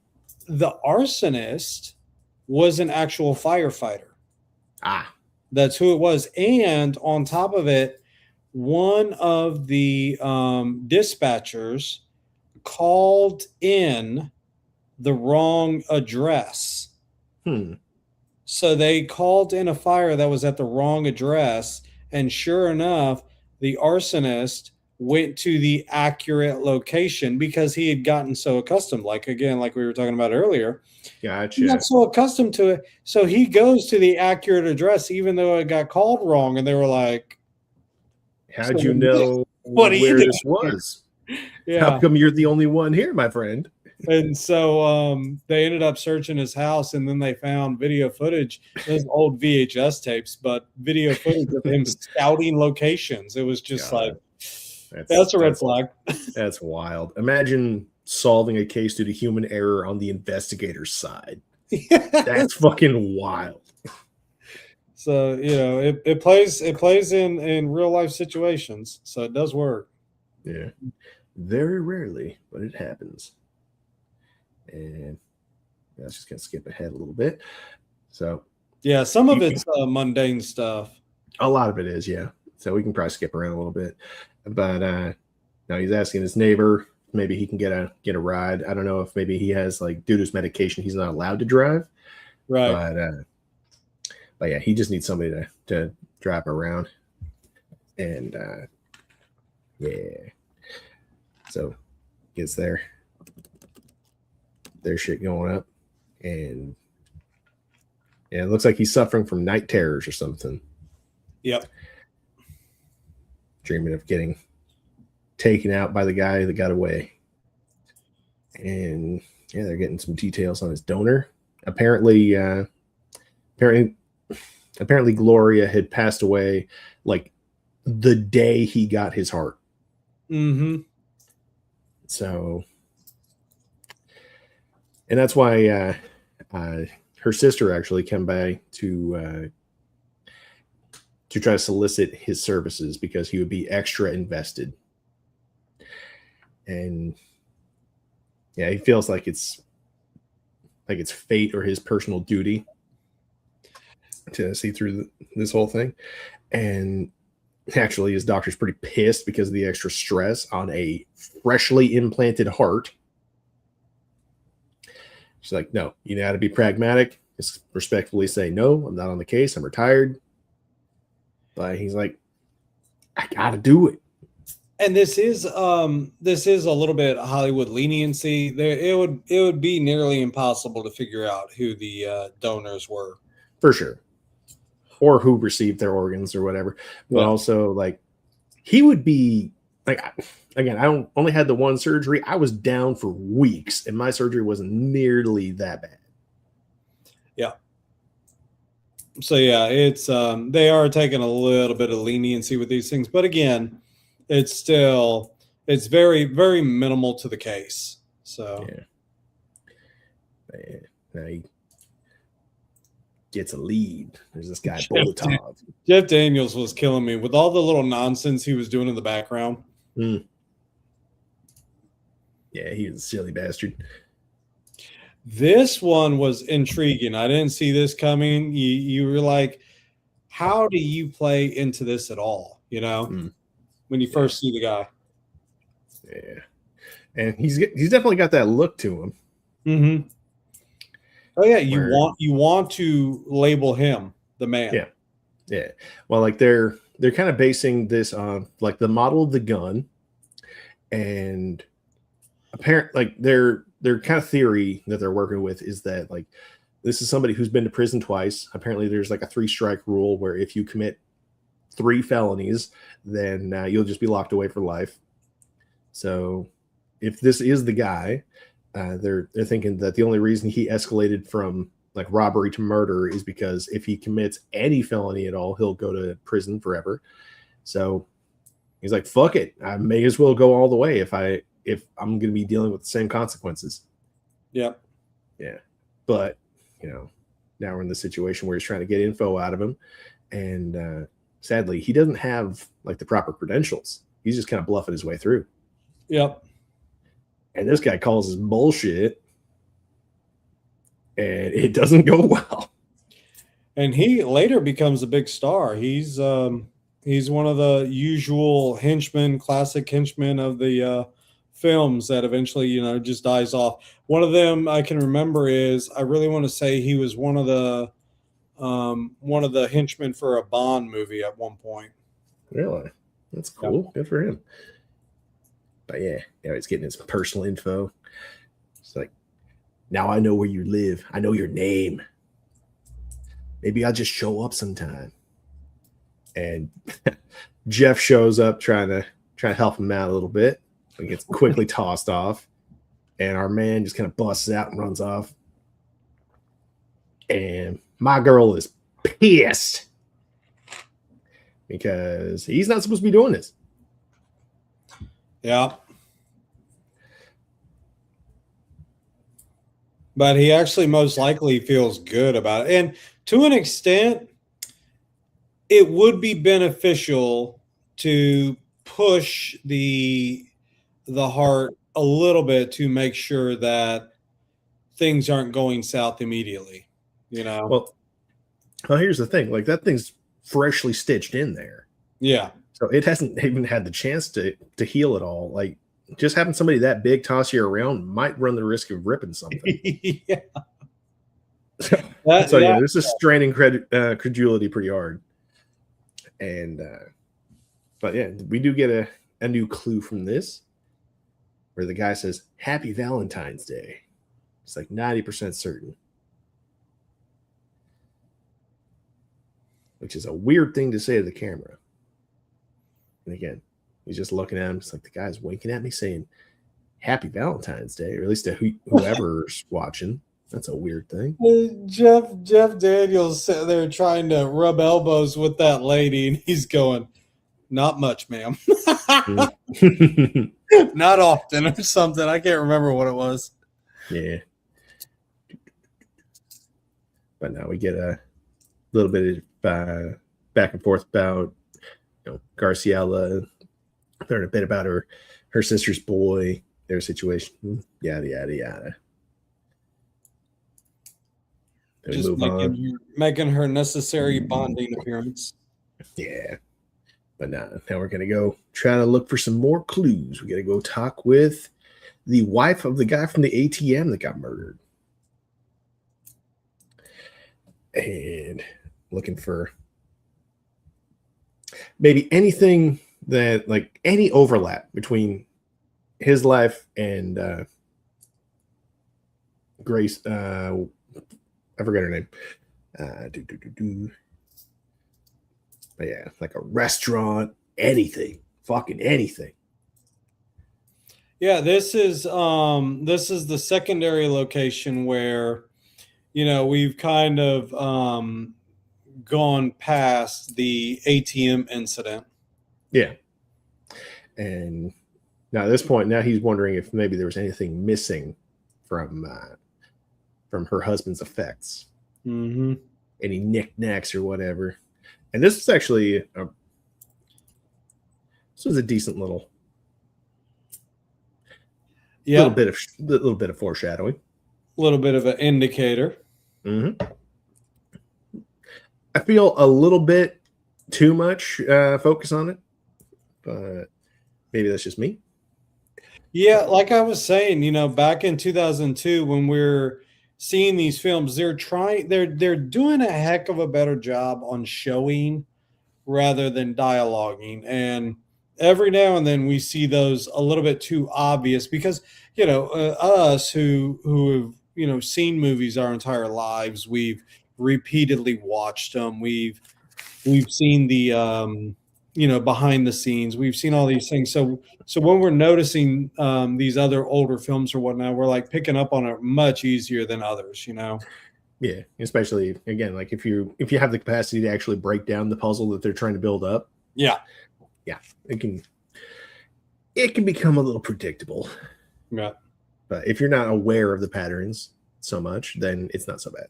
The arsonist was an actual firefighter. That's who it was. And on top of it, one of the dispatchers called in the wrong address. So they called in a fire that was at the wrong address, and sure enough, the arsonist went to the accurate location because he had gotten so accustomed, like we were talking about earlier. Gotcha. He got so accustomed to it. So he goes to the accurate address, even though it got called wrong. And they were like, how'd you know where this was? Yeah. How come you're the only one here, my friend? And so they ended up searching his house, and then they found video footage. Those old VHS tapes, but video footage of him scouting locations. It was just that's a red flag. That's wild. Imagine solving a case due to human error on the investigator's side. That's fucking wild. So, it plays in real life situations. So it does work. Yeah. Very rarely, but it happens. And that's just gonna skip ahead a little bit. So yeah, some of it's mundane stuff. A lot of it is, yeah. So we can probably skip around a little bit. But now he's asking his neighbor, maybe he can get a ride. I don't know if maybe he has, due to his medication, he's not allowed to drive. Right. But yeah, he just needs somebody to drive around. And yeah. So gets there. There's shit going up. And yeah, it looks like he's suffering from night terrors or something. Yep. Dreaming of getting taken out by the guy that got away. And yeah, they're getting some details on his donor. Apparently Gloria had passed away the day he got his heart. Mm-hmm. So, and that's why her sister actually came by to try to solicit his services because he would be extra invested. And yeah, he feels like it's fate or his personal duty to see through this whole thing. And actually his doctor's pretty pissed because of the extra stress on a freshly implanted heart. She's like, no, you know how to be pragmatic. Just respectfully say, no, I'm not on the case. I'm retired. But he's like, I gotta do it. And this is a little bit Hollywood leniency. It would be nearly impossible to figure out who the donors were. For sure. Or who received their organs or whatever. But also, he would be again, I only had the one surgery. I was down for weeks, and my surgery wasn't nearly that bad. Yeah. So yeah, it's they are taking a little bit of leniency with these things, but again, it's very, very minimal to the case. So yeah. Now he gets a lead. There's this guy Bolotov. Jeff Daniels was killing me with all the little nonsense he was doing in the background. Yeah, he was a silly bastard. This one was intriguing. I didn't see this coming. You were like, how do you play into this at all? When you first see the guy. Yeah. and he's definitely got that look to him. Mm-hmm. Oh yeah, you where, want to label him the man. yeah, yeah. Well, like they're kind of basing this on like the model of the gun, and apparent like their kind of theory that they're working with is that like this is somebody who's been to prison twice. Apparently, there's like a 3-strike rule where if you commit 3 felonies, then you'll just be locked away for life. So, if this is the guy, they're thinking that the only reason he escalated from like robbery to murder is because if he commits any felony at all, he'll go to prison forever. So he's like, "Fuck it, I may as well go all the way if I'm going to be dealing with the same consequences." Yeah, yeah. But now we're in the situation where he's trying to get info out of him, and sadly, he doesn't have like the proper credentials. He's just kind of bluffing his way through. Yep. And this guy calls his bullshit, and it doesn't go well. And he later becomes a big star. He's one of the usual henchmen, classic henchmen of the films that eventually, just dies off. One of them I can remember is, I really want to say he was one of the henchmen for a Bond movie at one point. Really? That's cool. Yep. Good for him. But yeah, he's getting his personal info. It's like, now I know where you live. I know your name. Maybe I'll just show up sometime. And Jeff shows up trying to help him out a little bit. He gets quickly tossed off. And our man just kind of busts out and runs off. And my girl is pissed because he's not supposed to be doing this. Yeah. But he actually most likely feels good about it. And to an extent, it would be beneficial to push the heart a little bit to make sure that things aren't going south immediately. Well, here's the thing. Like, that thing's freshly stitched in there. Yeah. So it hasn't even had the chance to heal at all. Like, just having somebody that big toss you around might run the risk of ripping something. Yeah. This is straining credulity pretty hard. And but yeah, we do get a new clue from this where the guy says, "Happy Valentine's Day." It's like 90% certain. Which is a weird thing to say to the camera. And again, he's just looking at him. It's like the guy's winking at me saying, "Happy Valentine's Day," or at least to whoever's watching. That's a weird thing. Jeff Daniels sitting there trying to rub elbows with that lady, and he's going, "Not much, ma'am." Not often or something. I can't remember what it was. Yeah. But now we get a little bit of back and forth about Garciela, learn a bit about her sister's boy, their situation, yada yada yada. Just making her necessary bonding appearance. Yeah. But now we're gonna go try to look for some more clues. We gotta go talk with the wife of the guy from the ATM that got murdered. And looking for maybe anything that, like, any overlap between his life and Grace. I forgot her name. But yeah, like a restaurant, anything, fucking anything. Yeah, this is the secondary location where we've kind of gone past the ATM incident. Yeah. And now at this point, now he's wondering if maybe there was anything missing from her husband's effects. Mm-hmm. Any knickknacks or whatever. And this is actually this was a decent little little bit of foreshadowing. A little bit of an indicator. Mm-hmm. I feel a little bit too much focus on it, but maybe that's just me. Yeah, like I was saying, back in 2002 when we're seeing these films, they're doing a heck of a better job on showing rather than dialoguing. And every now and then we see those a little bit too obvious because, us who have, seen movies our entire lives, we've repeatedly watched them. We've seen the behind the scenes. We've seen all these things. So when we're noticing these other older films or whatnot, we're like picking up on it much easier than others. Yeah, especially again, like if you have the capacity to actually break down the puzzle that they're trying to build up, Yeah. yeah, it can become a little predictable. Yeah. But if you're not aware of the patterns so much, then it's not so bad.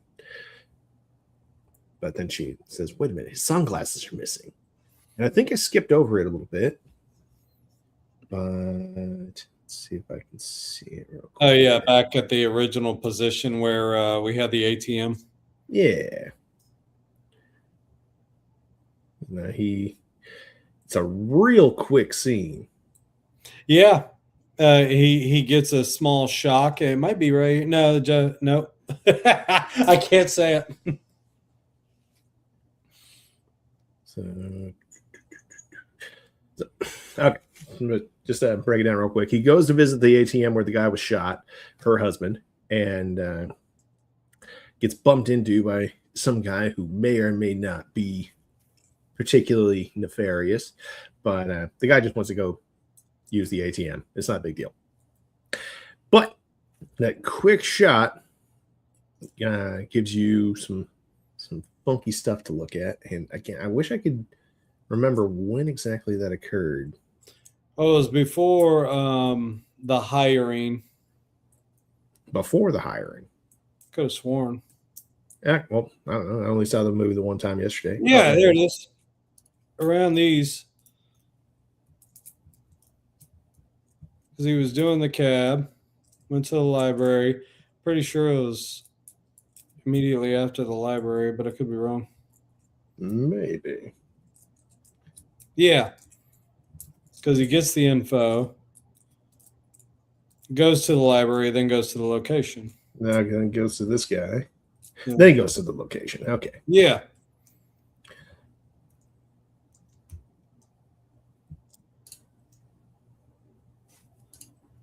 But then she says, "Wait a minute, his sunglasses are missing," and I think I skipped over it a little bit. But let's see if I can see it real quick. Oh yeah, back at the original position where we had the ATM. Yeah. Now it's a real quick scene. Yeah. He gets a small shock. It might be right. No, no. I can't say it. So okay. Just break it down real quick. He goes to visit the ATM where the guy was shot, her husband, and gets bumped into by some guy who may or may not be particularly nefarious, but the guy just wants to go use the ATM. It's not a big deal. But that quick shot gives you some funky stuff to look at. And again, I wish I could remember when exactly that occurred. Oh, it was before the hiring. Before the hiring. Could have sworn. Yeah, well, I don't know. I only saw the movie the one time yesterday. Yeah, there it is. Around these. Because he was doing the cab, went to the library. Pretty sure it was immediately after the library, but I could be wrong. Maybe. Yeah. Because he gets the info, goes to the library, then goes to the location. Then goes to this guy. Yeah. Then he goes to the location. Okay. Yeah.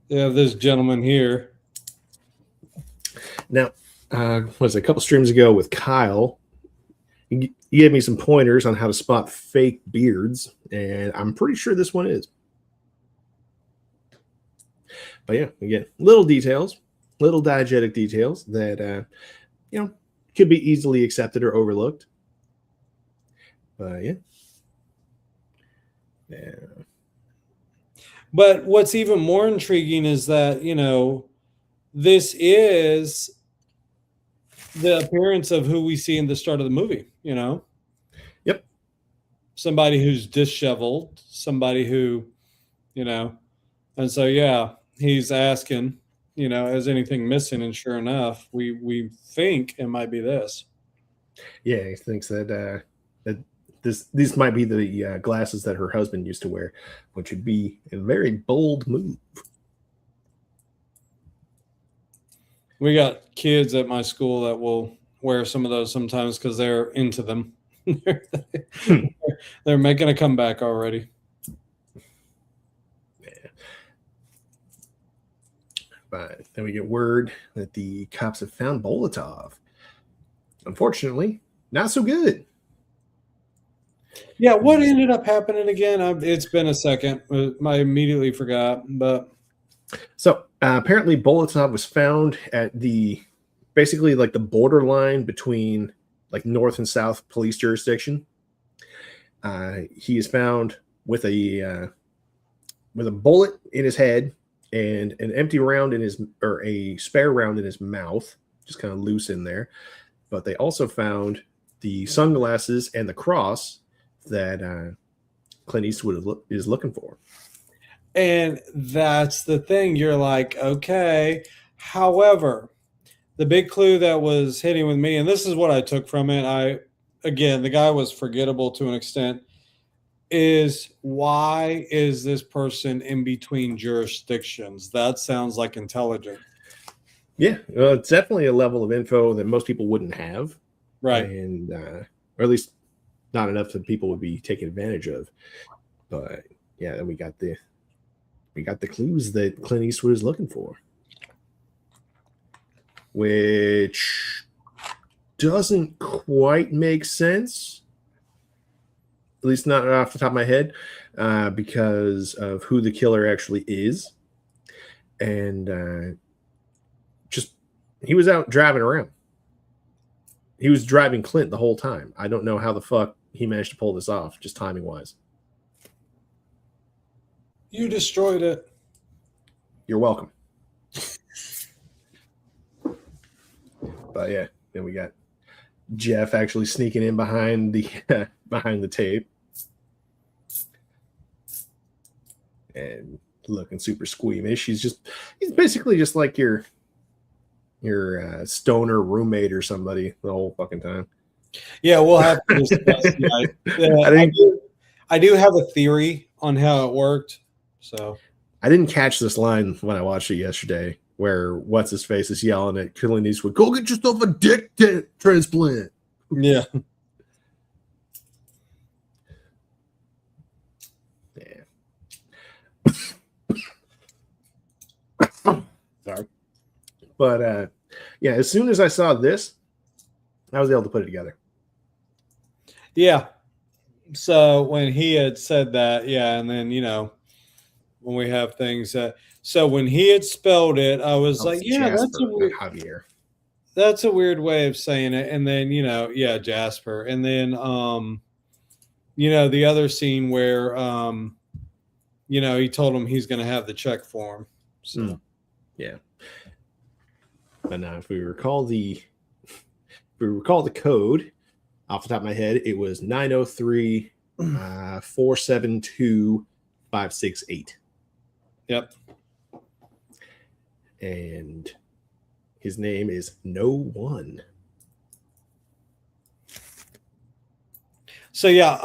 Yeah, this gentleman here. Now, was a couple streams ago with Kyle. He gave me some pointers on how to spot fake beards, and I'm pretty sure this one is. But yeah, again, little details, little diegetic details that could be easily accepted or overlooked. But yeah. But what's even more intriguing is that, this is the appearance of who we see in the start of the movie, Yep. Somebody who's disheveled, somebody who, and so, yeah, he's asking, is anything missing? And sure enough, we think it might be this. Yeah, he thinks that this might be the glasses that her husband used to wear, which would be a very bold move. We got kids at my school that will wear some of those sometimes because they're into them. They're making a comeback already. Yeah. But then we get word that the cops have found Bolotov. Unfortunately, not so good. Yeah, what ended up happening again? It's been a second. I immediately forgot, but so apparently Bolotov was found at basically like the borderline between like North and South police jurisdiction. He is found with a bullet in his head and an empty round or a spare round in his mouth, just kind of loose in there. But they also found the sunglasses and the cross that Clint Eastwood is looking for. And that's the thing. You're like, okay. However, the big clue that was hitting with me, and this is what I took from it. The guy was forgettable to an extent. is why is this person in between jurisdictions? That sounds like intelligent. Yeah, well, it's definitely a level of info that most people wouldn't have, Right. and or at least not enough that people would be taking advantage of. But yeah, then we got the clues that Clint Eastwood is looking for, which doesn't quite make sense, at least not off the top of my head, because of who the killer actually is, and just he was out driving around. He was driving Clint the whole time. I don't know how the fuck he managed to pull this off, just timing wise. You destroyed it. You're welcome. But yeah, then we got Jeff actually sneaking in behind the behind the tape and looking super squeamish. He's basically just like your stoner roommate or somebody the whole fucking time. Yeah, we'll have to discuss. I do have a theory on how it worked. So I didn't catch this line when I watched it yesterday, where what's his face is yelling at Clint Eastwood, "Go get yourself a dick transplant." Yeah. Yeah. Sorry. But yeah, as soon as I saw this, I was able to put it together. Yeah. So when he had said that, yeah, and then when we have things so when he had spelled it, I was like, yeah, Jasper, Javier. That's a weird way of saying it. And then, yeah, Jasper. And then the other scene where he told him he's gonna have the check for him. So yeah. But now if we recall the code off the top of my head, it was 903 472 568. Yep. And his name is No One. So yeah,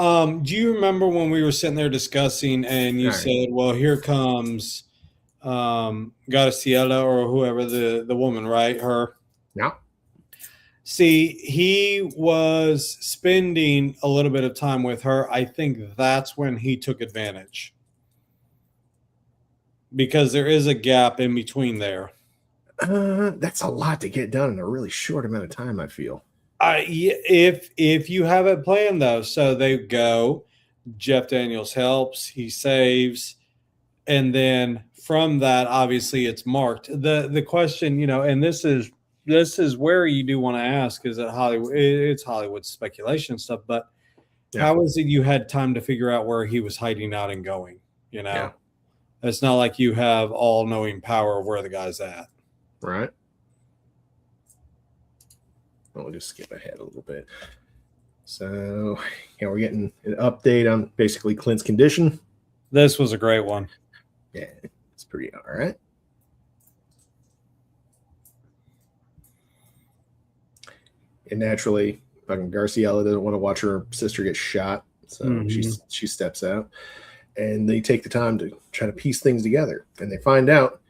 do you remember when we were sitting there discussing and you said, well, here comes Graciela or whoever the woman, right? Her. Yeah. See, he was spending a little bit of time with her. I think that's when he took advantage. Because there is a gap in between there. That's a lot to get done in a really short amount of time, I feel. If you have it planned though, so they go, Jeff Daniels helps, he saves, and then from that, obviously it's marked. The question, and this is where you do want to ask, is that Hollywood? It's Hollywood speculation stuff, but how is it you had time to figure out where he was hiding out and going? It's not like you have all-knowing power of where the guy's at. Right. I'll just skip ahead a little bit. So, we're getting an update on basically Clint's condition. This was a great one. Yeah, it's pretty all right. And naturally, fucking Garciela doesn't want to watch her sister get shot, so she steps out. And they take the time to try to piece things together. And they find out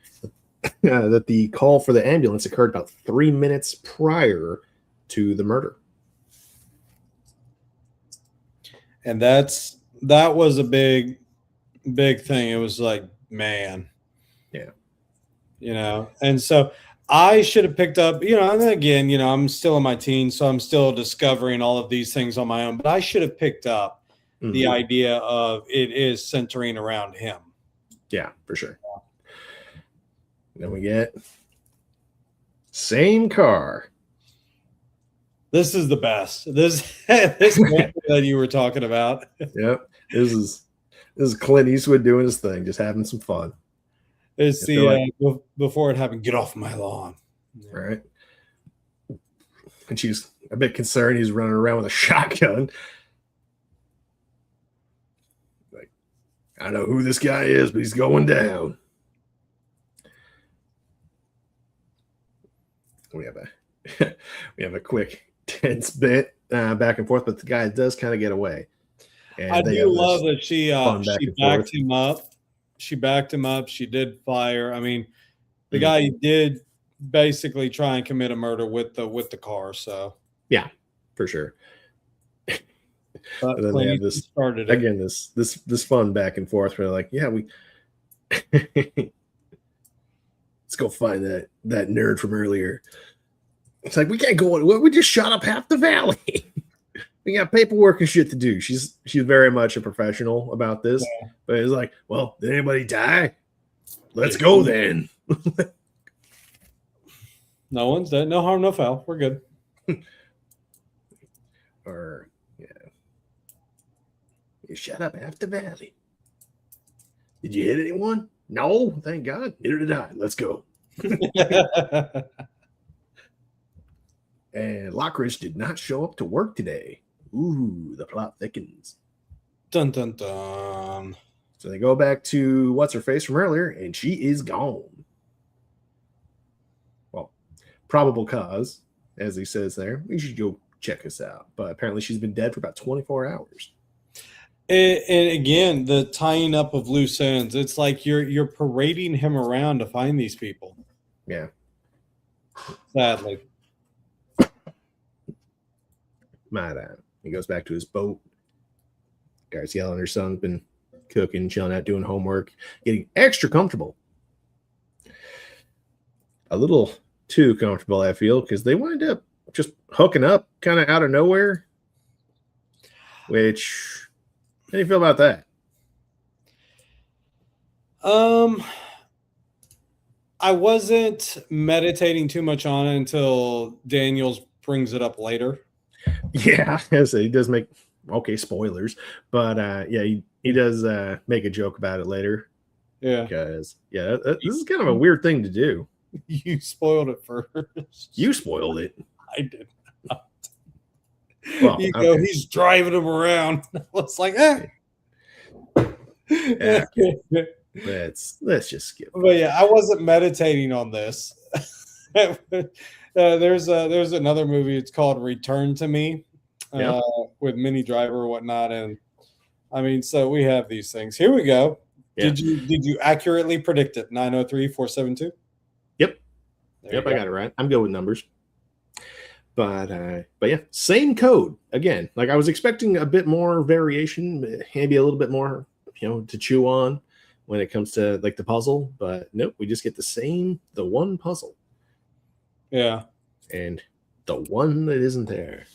that the call for the ambulance occurred about 3 minutes prior to the murder. And that was a big thing. It was like, man. Yeah. And so I should have picked up, and then again, I'm still in my teens, so I'm still discovering all of these things on my own, but I should have picked up the idea of it is centering around him. Yeah, for sure. Then we get same car. This is the best. This that you were talking about. Yep. This is Clint Eastwood doing his thing, just having some fun. It's before it happened, get off my lawn. Right. And she's a bit concerned he's running around with a shotgun. I know who this guy is, but he's going down. We have a quick tense bit back and forth, but the guy does kind of get away. I and they do have love this that she fun back she and forth. backed him up. She backed him up. She did fire. I mean, the Mhm. guy did basically try and commit a murder with the car. So Yeah, for sure. And but then they Clint have Eastwood this started it. again, this fun back and forth where they're like, yeah, we let's go find that nerd from earlier. It's like we can't go on. We just shot up half the valley. We got paperwork and shit to do. She's very much a professional about this, but it's like, well, did anybody die? Let's go then. No one's dead. No harm, no foul. We're good. Or yeah, you shut up half the valley. Did you hit anyone? No, thank God. Neither did I. Let's go. And Lockridge did not show up to work today. Ooh, the plot thickens. Dun dun dun. So they go back to what's her face from earlier, and she is gone. Well, probable cause, as he says there. We should go check us out. But apparently she's been dead for about 24 hours. And again, the tying up of loose ends. It's like you're parading him around to find these people. Yeah. Sadly. He goes back to his boat. Garcia and her son's been cooking, chilling out, doing homework, getting extra comfortable. A little too comfortable, I feel, because they wind up just hooking up kind of out of nowhere. Which, how do you feel about that? I wasn't meditating too much on it until Daniels brings it up later. Yeah, so he does make spoilers, but yeah, he does make a joke about it later. Yeah, because this is kind of a weird thing to do. You spoiled it first. You spoiled it. I did not. Well, he's driving him around. It's like, yeah, okay. Let's just skip. But yeah, I wasn't meditating on this. There's another movie. It's called Return to Me, with Minnie Driver or whatnot. And I mean, so we have these things. Here we go. Yeah. Did you accurately predict it? 903-472? Yep. Yep, I got it right. I'm good with numbers. But yeah, same code again. Like I was expecting a bit more variation, maybe a little bit more, to chew on when it comes to like the puzzle. But nope, we just get the one puzzle. Yeah. And the one that isn't there.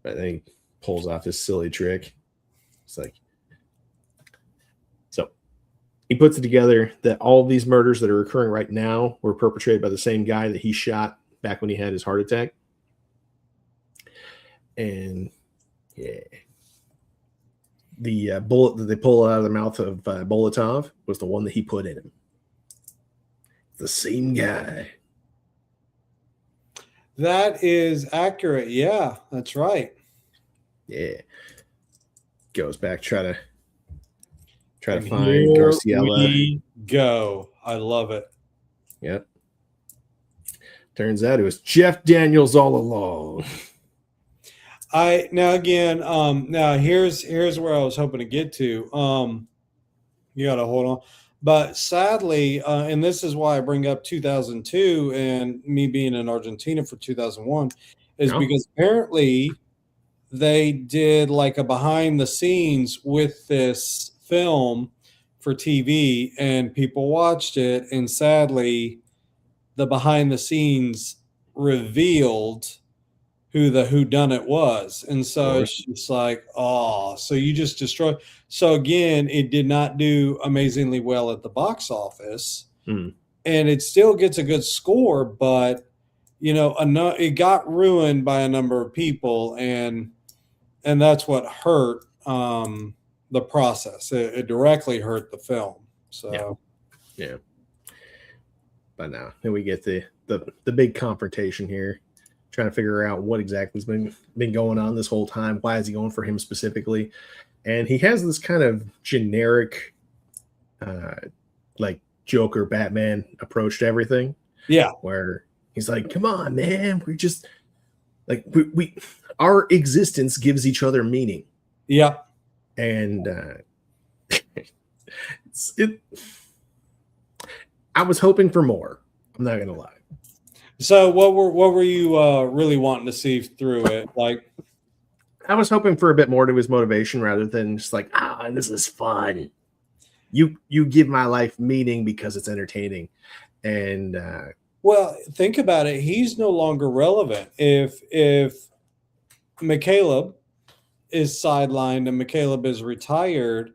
But then he pulls off this silly trick. It's like, so he puts it together that all of these murders that are occurring right now were perpetrated by the same guy that he shot back when he had his heart attack. And yeah, the bullet that they pull out of the mouth of Bolotov was the one that he put in him. The same guy. That is accurate. Yeah, that's right. Yeah. Goes back, try to find Garciella. We go. I love it. Yep. Turns out it was Jeff Daniels all along. Now here's where I was hoping to get to. You gotta hold on. But sadly, and this is why I bring up 2002 and me being in Argentina for 2001, is because apparently they did like a behind the scenes with this film for TV and people watched it. And sadly, the behind the scenes revealed who the whodunit was. And so it's just like, oh, so you just destroyed. So again, it did not do amazingly well at the box office. And it still gets a good score, but it got ruined by a number of people, and that's what hurt the process. It directly hurt the film. So yeah. But now then we get the big confrontation here. Trying to figure out what exactly has been going on this whole time. Why is he going for him specifically? And he has this kind of generic, like Joker, Batman approach to everything. Yeah, where He's like, come on, man. We're just like we our existence gives each other meaning. Yeah. And it I was hoping for more. I'm not gonna lie. So what were you really wanting to see through it? Like, I was hoping for a bit more to his motivation rather than just like, this is fun. You give my life meaning because it's entertaining. And well, think about it. He's no longer relevant. If McCaleb is sidelined and McCaleb is retired,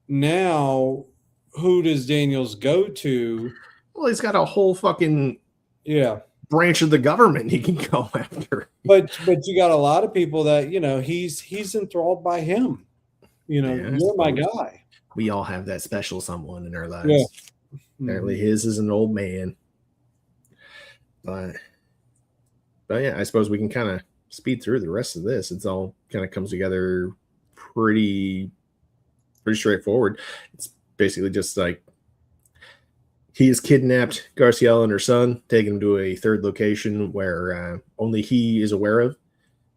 now who does Daniels go to? well, he's got a whole fucking Yeah. branch of the government he can go after. But you got a lot of people that, he's enthralled by him. Yeah, you're my guy. We all have that special someone in our lives. Yeah. Apparently his is an old man. But yeah, I suppose we can kind of speed through the rest of this. It's all kind of comes together pretty straightforward. It's basically just like he has kidnapped Garciela and her son, taken him to a third location where only he is aware of.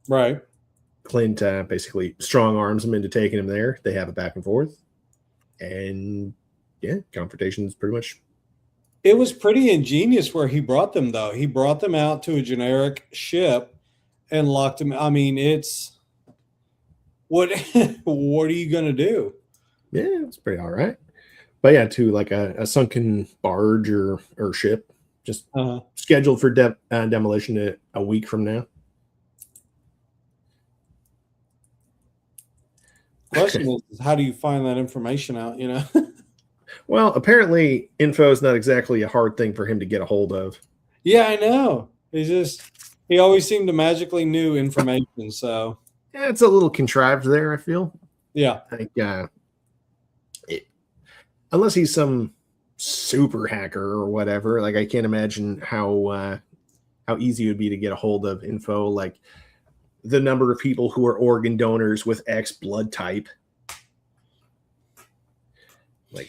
Right. Clint basically strong arms him into taking him there. They have a back and forth. And yeah, confrontation is pretty much. It was pretty ingenious where he brought them, though. He brought them out to a generic ship and locked them. I mean, it's what are you going to do? Yeah, it's pretty all right. But yeah, to like a sunken barge or ship, just scheduled for demolition a week from now. Question is, how do you find that information out? Well, apparently, info is not exactly a hard thing for him to get a hold of. Yeah, I know. He always seemed to magically knew information. So yeah, it's a little contrived there, I feel. Yeah. Like, unless he's some super hacker or whatever, like I can't imagine how easy it would be to get a hold of info, like the number of people who are organ donors with X blood type. Like,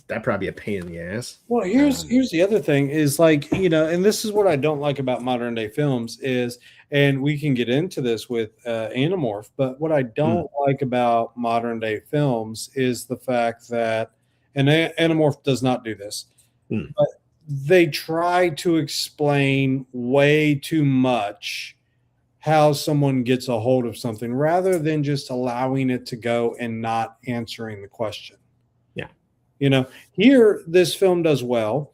that'd probably be a pain in the ass. Well, here's the other thing is like, and this is what I don't like about modern day films is, and we can get into this with Anamorph, but what I don't like about modern day films is the fact that, and Anamorph does not do this, but they try to explain way too much how someone gets a hold of something rather than just allowing it to go and not answering the question. Here, this film does well.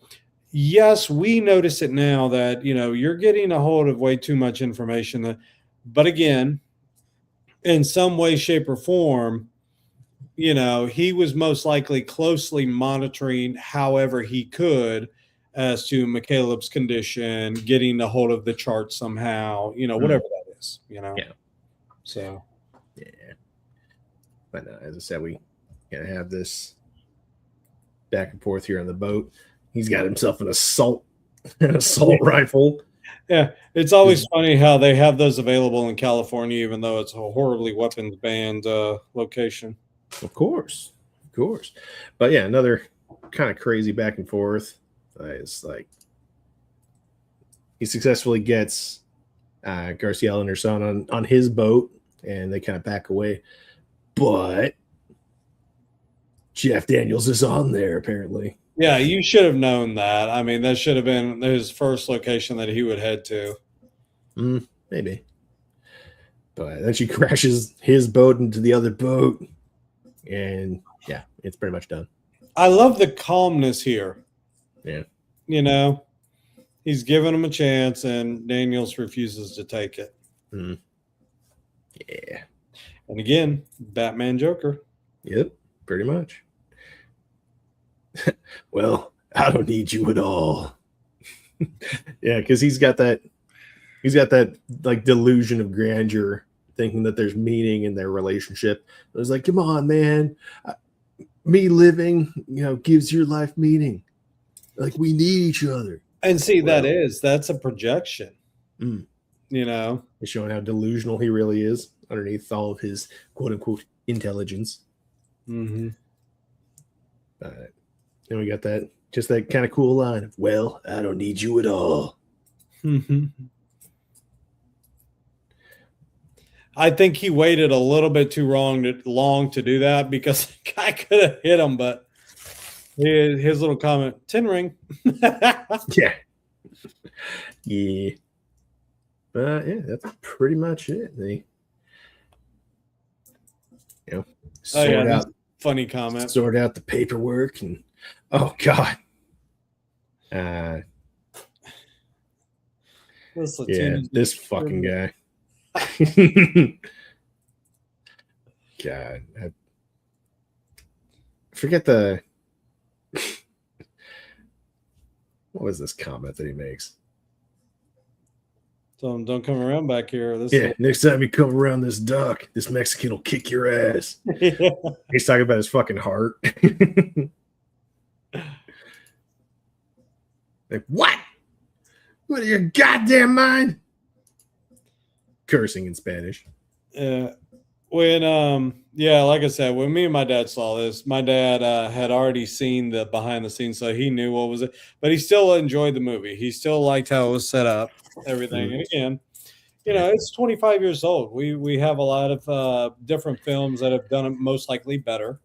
Yes, we notice it now that, you're getting a hold of way too much information. But again, in some way, shape, or form, he was most likely closely monitoring however he could as to McCaleb's condition, getting a hold of the chart somehow, whatever that is, Yeah. So. Yeah. But as I said, we gotta have this back and forth here on the boat. He's got himself an assault rifle. Yeah, it's always funny how they have those available in California, even though it's a horribly weapons banned location. Of course. But yeah, another kind of crazy back and forth. It's like he successfully gets Garciela and her son on his boat, and they kind of back away. But Jeff Daniels is on there, apparently. Yeah, you should have known that. I mean, that should have been his first location that he would head to. Maybe. But then she crashes his boat into the other boat. And yeah, it's pretty much done. I love the calmness here. Yeah. He's giving him a chance, and Daniels refuses to take it. Yeah. And again, Batman Joker. Yep, pretty much. Well, I don't need you at all. Yeah, because he's got that like delusion of grandeur, thinking that there's meaning in their relationship. It was like, come on, man. Me living, gives your life meaning. Like, we need each other. And see, that's a projection. It's showing how delusional he really is underneath all of his quote unquote intelligence. Then we got that kind of cool line of, well, I don't need you at all. I think he waited a little bit too long to do that because the guy could have hit him, but his little comment, 10 ring. Yeah. Yeah. But yeah, that's pretty much it. They, Funny comment. Sort out the paperwork and oh god. This fucking guy. God, I forget the what was this comment that he makes? So don't come around back here. Next time you come around this dock, this Mexican will kick your ass. Yeah. He's talking about his fucking heart. Like, what? What are your goddamn mind? Cursing in Spanish. Like I said, when me and my dad saw this, my dad had already seen the behind the scenes, so he knew what was it, but he still enjoyed the movie. He still liked how it was set up, everything. Mm-hmm. And again, it's 25 years old. We have a lot of different films that have done it most likely better.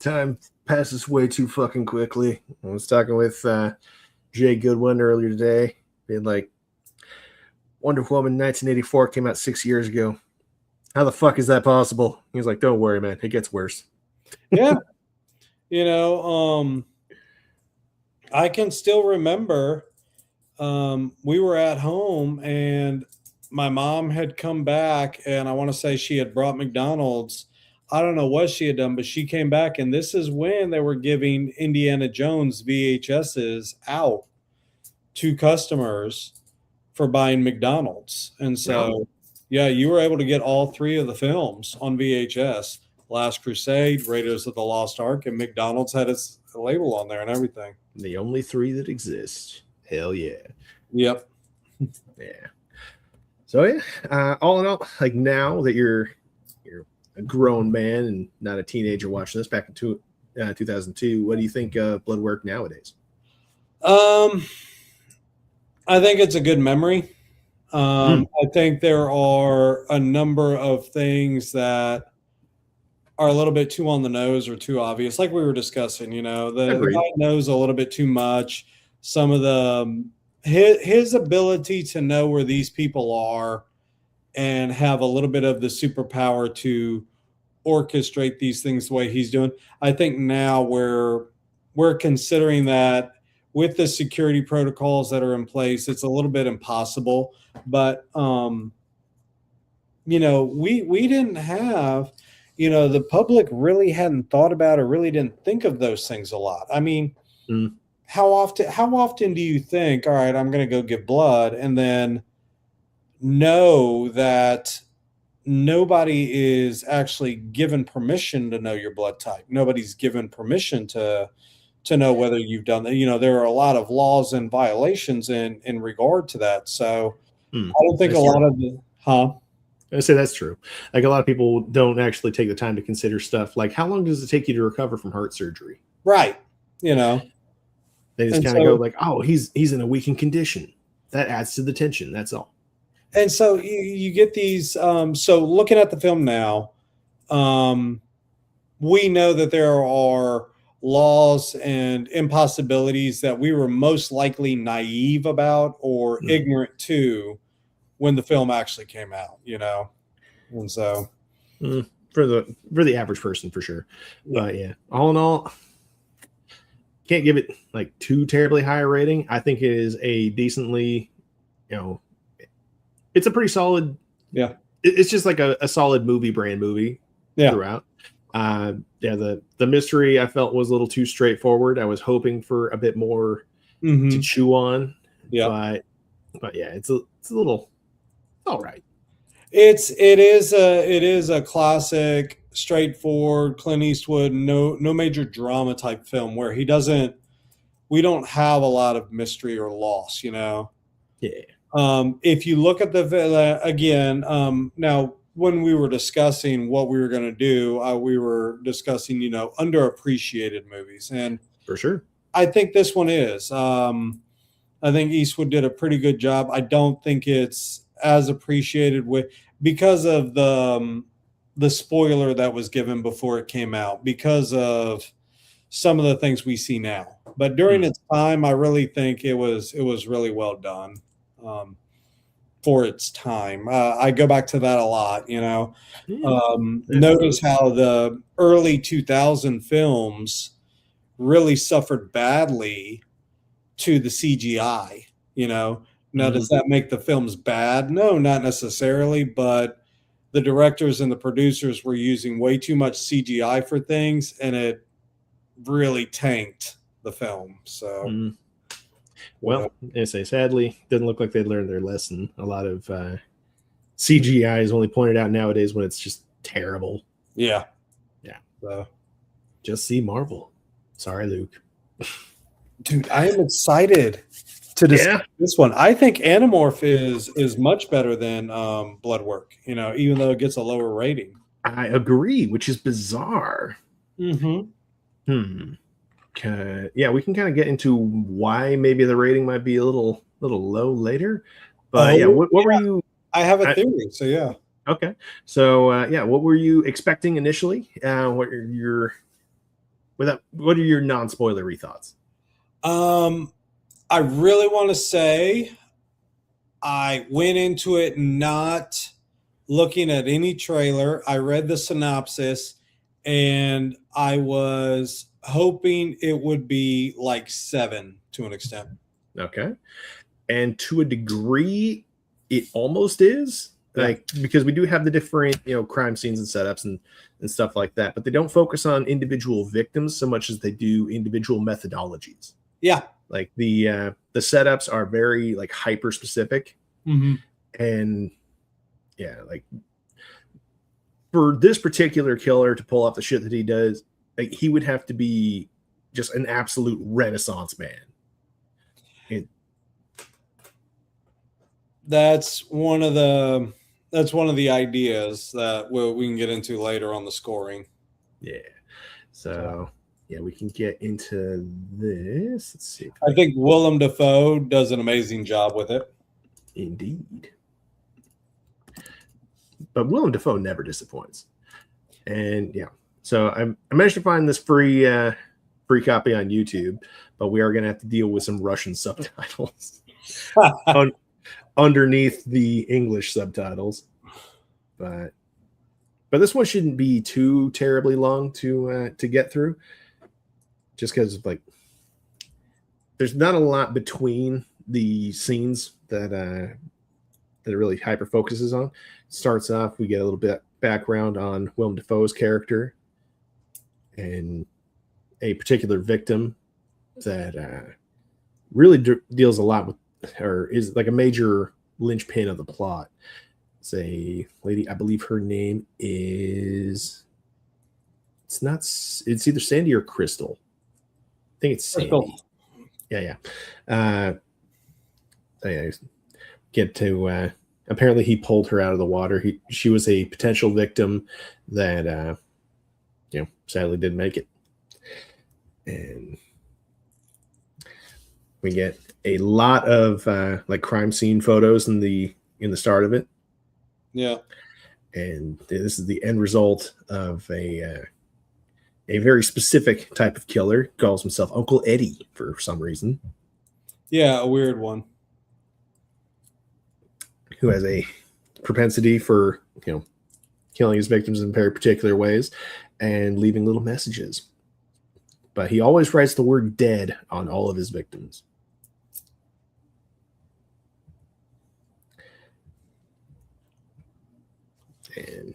Time passes way too fucking quickly. I was talking with Jay Goodwin earlier today, being like, Wonder Woman 1984 came out 6 years ago. How the fuck is that possible? He was like, don't worry, man. It gets worse. Yeah. I can still remember we were at home and my mom had come back and I want to say she had brought McDonald's. I don't know what she had done, but she came back and this is when they were giving Indiana Jones VHSs out to customers for buying McDonald's. And so, yeah, you were able to get all three of the films on VHS. Last Crusade, Raiders of the Lost Ark, and McDonald's had its label on there and everything. The only three that exist. Hell yeah. Yep. Yeah. So yeah, all in all, like now that you're a grown man and not a teenager watching this back in 2002, what do you think of blood work nowadays? I think it's a good memory. I think there are a number of things that are a little bit too on the nose or too obvious. Like we were discussing, the guy knows a little bit too much. Some of the, his ability to know where these people are and have a little bit of the superpower to orchestrate these things the way he's doing. I think now we're considering that with the security protocols that are in place, it's a little bit impossible. But we didn't have, the public really hadn't thought about or really didn't think of those things a lot. I mean, how often do you think, all right, I'm going to go give blood, and then know that nobody is actually given permission to know your blood type. Nobody's given permission to know whether you've done that. There are a lot of laws and violations in regard to that. So I don't think a lot of I say that's true. Like a lot of people don't actually take the time to consider stuff like how long does it take you to recover from heart surgery? Right. They just kind of go like, oh, he's in a weakened condition. That adds to the tension. That's all. And so you get these. So looking at the film now, we know that there are laws and impossibilities that we were most likely naive about or ignorant to when the film actually came out, and so for the average person for sure. But yeah, all in all, can't give it like too terribly high a rating. I think it is a decently, it's a pretty solid. Yeah, it's just like a solid brand movie throughout. The mystery I felt was a little too straightforward. I was hoping for a bit more to chew on. Yeah, but yeah, it's a little all right. It is a classic, straightforward Clint Eastwood, no major drama type film where we don't have a lot of mystery or loss, Yeah. If you look at the again, now when we were discussing what we were going to do, we were discussing, underappreciated movies, and for sure, I think this one is. I think Eastwood did a pretty good job. I don't think it's as appreciated because of the spoiler that was given before it came out, because of some of the things we see now. But during its time, I really think it was really well done for its time. I go back to that a lot. Notice how the early 2000 films really suffered badly to the CGI. Now, does that make the films bad? No, not necessarily, but the directors and the producers were using way too much CGI for things, and it really tanked the film. So, well, I say sadly, doesn't look like they learned their lesson. A lot of CGI is only pointed out nowadays when it's just terrible. Yeah. So, just see Marvel. Sorry, Luke. Dude, I am excited to discuss this one. I think Anamorph is much better than Bloodwork, even though it gets a lower rating. I agree, which is bizarre. Mm-hmm. Yeah, we can kind of get into why maybe the rating might be a little low later. But what were you? I have a theory, so yeah. Okay, so what were you expecting initially? What are your non-spoilery thoughts? I really want to say I went into it not looking at any trailer. I read the synopsis, and I was hoping it would be like 7 to an extent. Okay. And to a degree, it almost is. Because we do have the different, crime scenes and setups and stuff like that, but they don't focus on individual victims so much as they do individual methodologies. Yeah. Like the setups are very like hyper specific. Mm-hmm. And like for this particular killer to pull off the shit that he does, like he would have to be just an absolute Renaissance man. That's one of the ideas that we can get into later on the scoring. Yeah. So we can get into this. Let's see. I think Willem Dafoe does an amazing job with it. Indeed. But Willem Dafoe never disappoints. And so I managed to find this free copy on YouTube, but we are going to have to deal with some Russian subtitles underneath the English subtitles. But this one shouldn't be too terribly long to get through, just because like there's not a lot between the scenes that it really hyper focuses on. Starts off, we get a little bit background on Willem Dafoe's character and a particular victim that really deals a lot with, or is like a major linchpin of the plot. It's a lady, I believe her name is, it's either Sandy or Crystal. I think it's Sandy. Crystal. Yeah. Get to apparently he pulled her out of the water. She was a potential victim that sadly didn't make it. And we get a lot of like crime scene photos in the start of it. Yeah. And this is the end result of a very specific type of killer. Calls himself Uncle Eddie for some reason. Yeah, a weird one. Who has a propensity for, killing his victims in very particular ways and leaving little messages. But he always writes the word dead on all of his victims. And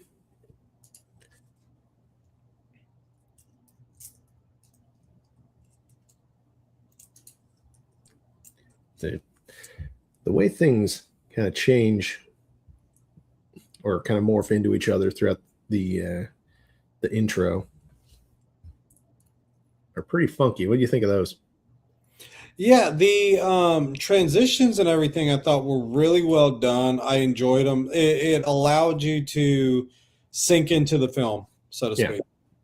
the way things kind of change or kind of morph into each other throughout the intro are pretty funky. What do you think of those? Yeah, the transitions and everything I thought were really well done. I enjoyed them. It allowed you to sink into the film, so to speak.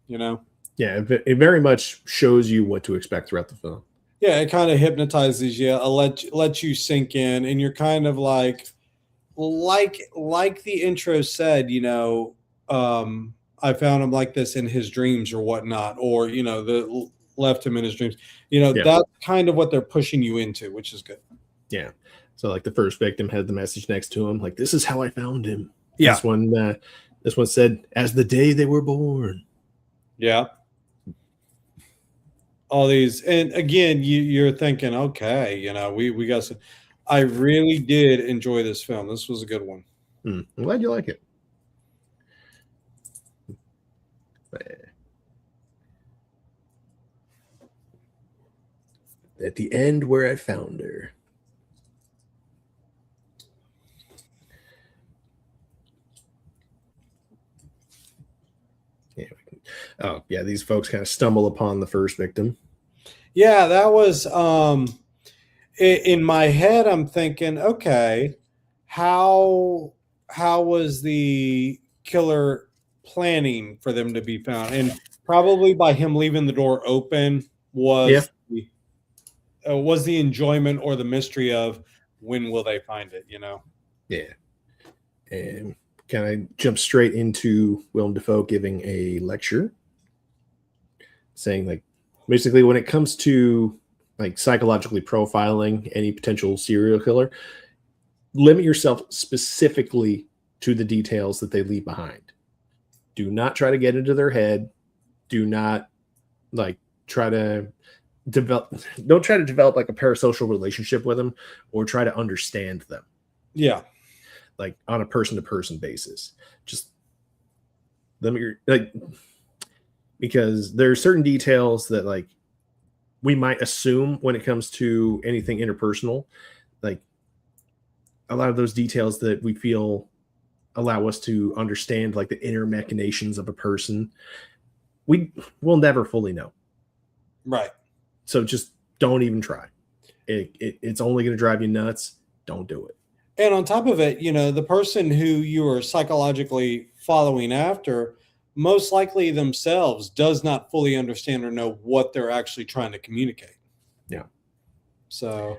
Yeah, it very much shows you what to expect throughout the film. Yeah, it kind of hypnotizes you, let you sink in, and you're kind of like the intro said, I found him like this in his dreams or whatnot, or left him in his dreams. Yeah. That's kind of what they're pushing you into, which is good. Yeah. So like the first victim had the message next to him, like, this is how I found him. Yeah. This one said, as the day they were born. Yeah. All these, and again, you're thinking, okay, we got some. I really did enjoy this film. This was a good one. I'm glad you like it. At the end where I found her. Yeah. Oh, yeah. These folks kind of stumble upon the first victim. Yeah, that was in my head. I'm thinking, okay, how was the killer planning for them to be found? And probably by him leaving the door open was the enjoyment or the mystery of when will they find it? Yeah. And can I jump straight into Willem Dafoe giving a lecture, saying like, basically when it comes to like psychologically profiling any potential serial killer, limit yourself specifically to the details that they leave behind. Do not try to get into their head. Do not like try to don't try to develop like a parasocial relationship with them or try to understand them. Yeah. Like on a person-to-person basis. Just limit your because there are certain details that like we might assume when it comes to anything interpersonal, like a lot of those details that we feel allow us to understand like the inner machinations of a person, we will never fully know. Right. So just don't even try. It's only going to drive you nuts. Don't do it. And on top of it, the person who you are psychologically following after most likely themselves does not fully understand or know what they're actually trying to communicate. Yeah. So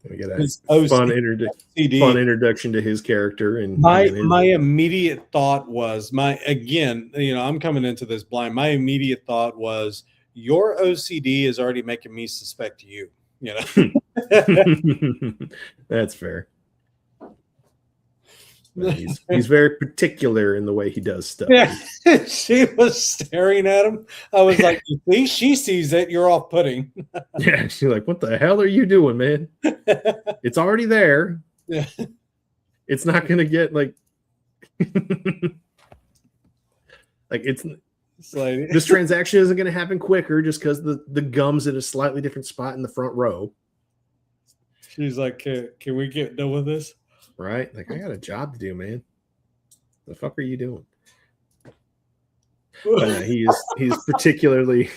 we get a fun introduction to his character. And my immediate thought was I'm coming into this blind. My immediate thought was your OCD is already making me suspect you. That's fair. He's very particular in the way he does stuff. Yeah, she was staring at him. I was like, she sees it. You're off-putting. Yeah, she's like, what the hell are you doing, man? It's already there. Yeah. It's not going to get like this transaction isn't going to happen quicker just because the gum's at a slightly different spot in the front row. She's like, can we get done with this? Right? Like, I got a job to do, man. The fuck are you doing? But he's particularly.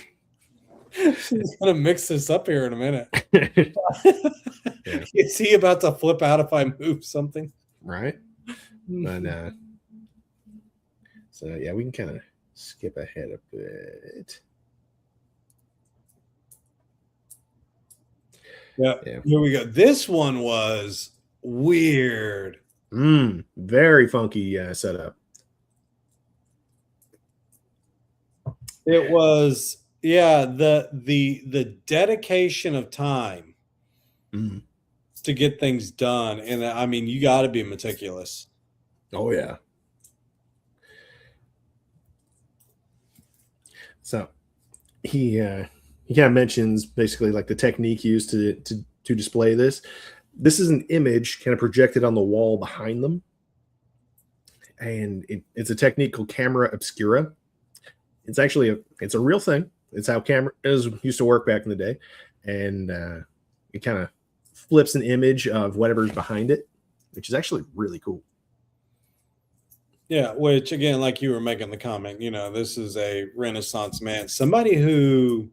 She's gonna mix this up here in a minute. Yeah. Is he about to flip out if I move something? Right. But so yeah, we can kind of skip ahead a bit. Yeah. Here we go. This one was weird. Very funky setup. It was, the dedication of time to get things done. And I mean, you got to be meticulous. Oh yeah. So he kind of mentions basically like the technique used to display this. This is an image kind of projected on the wall behind them. And it's a technique called camera obscura. It's actually it's a real thing. It's how cameras used to work back in the day. And it kind of flips an image of whatever's behind it, which is actually really cool. Yeah, which again, like you were making the comment, this is a Renaissance man, somebody who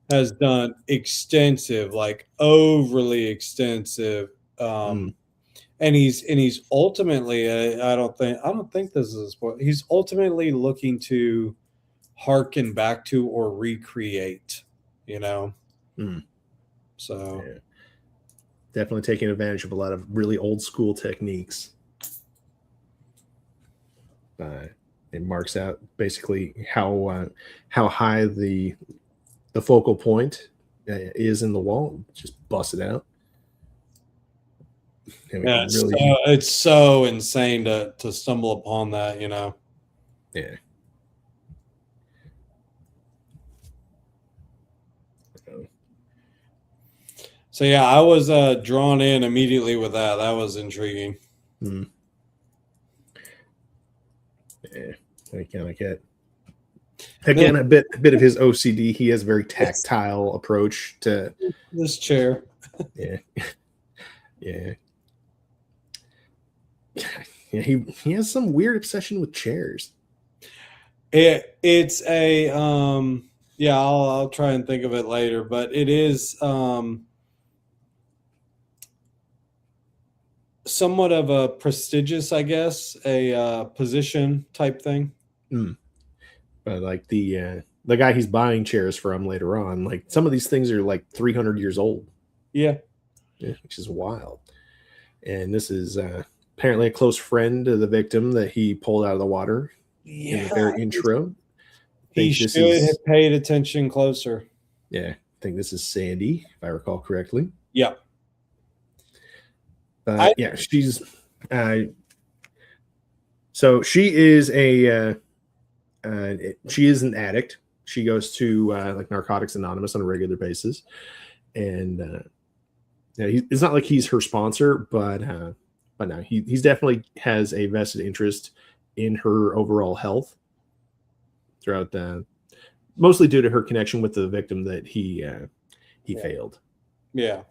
has done extensive, like overly extensive, and he's ultimately, I don't think this is a spoiler. He's ultimately looking to harken back to or recreate, you know. So yeah. Definitely taking advantage of a lot of really old school techniques. It marks out basically how high the focal point is in the wall. Just bust it out. And we yeah, can really, it's so insane to stumble upon that, you know. yeah. So yeah, I was drawn in immediately with that. That was intriguing. Yeah, I kind of get. Again, a bit of his OCD. He has a very tactile approach to this chair. Yeah, yeah, yeah. He has some weird obsession with chairs. It's a yeah, I'll try and think of it later, but it is somewhat of a prestigious, I guess, a position type thing. But like the guy he's buying chairs from later on, like some of these things are like 300 years old. Yeah, which is wild. And this is apparently a close friend of the victim that he pulled out of the water in the very intro. He should have paid attention closer. Yeah, I think this is Sandy, if I recall correctly. Yeah. Yeah, she's so she is she is an addict. She goes to like Narcotics Anonymous on a regular basis, and it's not like he's her sponsor, but no, he's definitely has a vested interest in her overall health throughout mostly due to her connection with the victim that he failed. Yeah.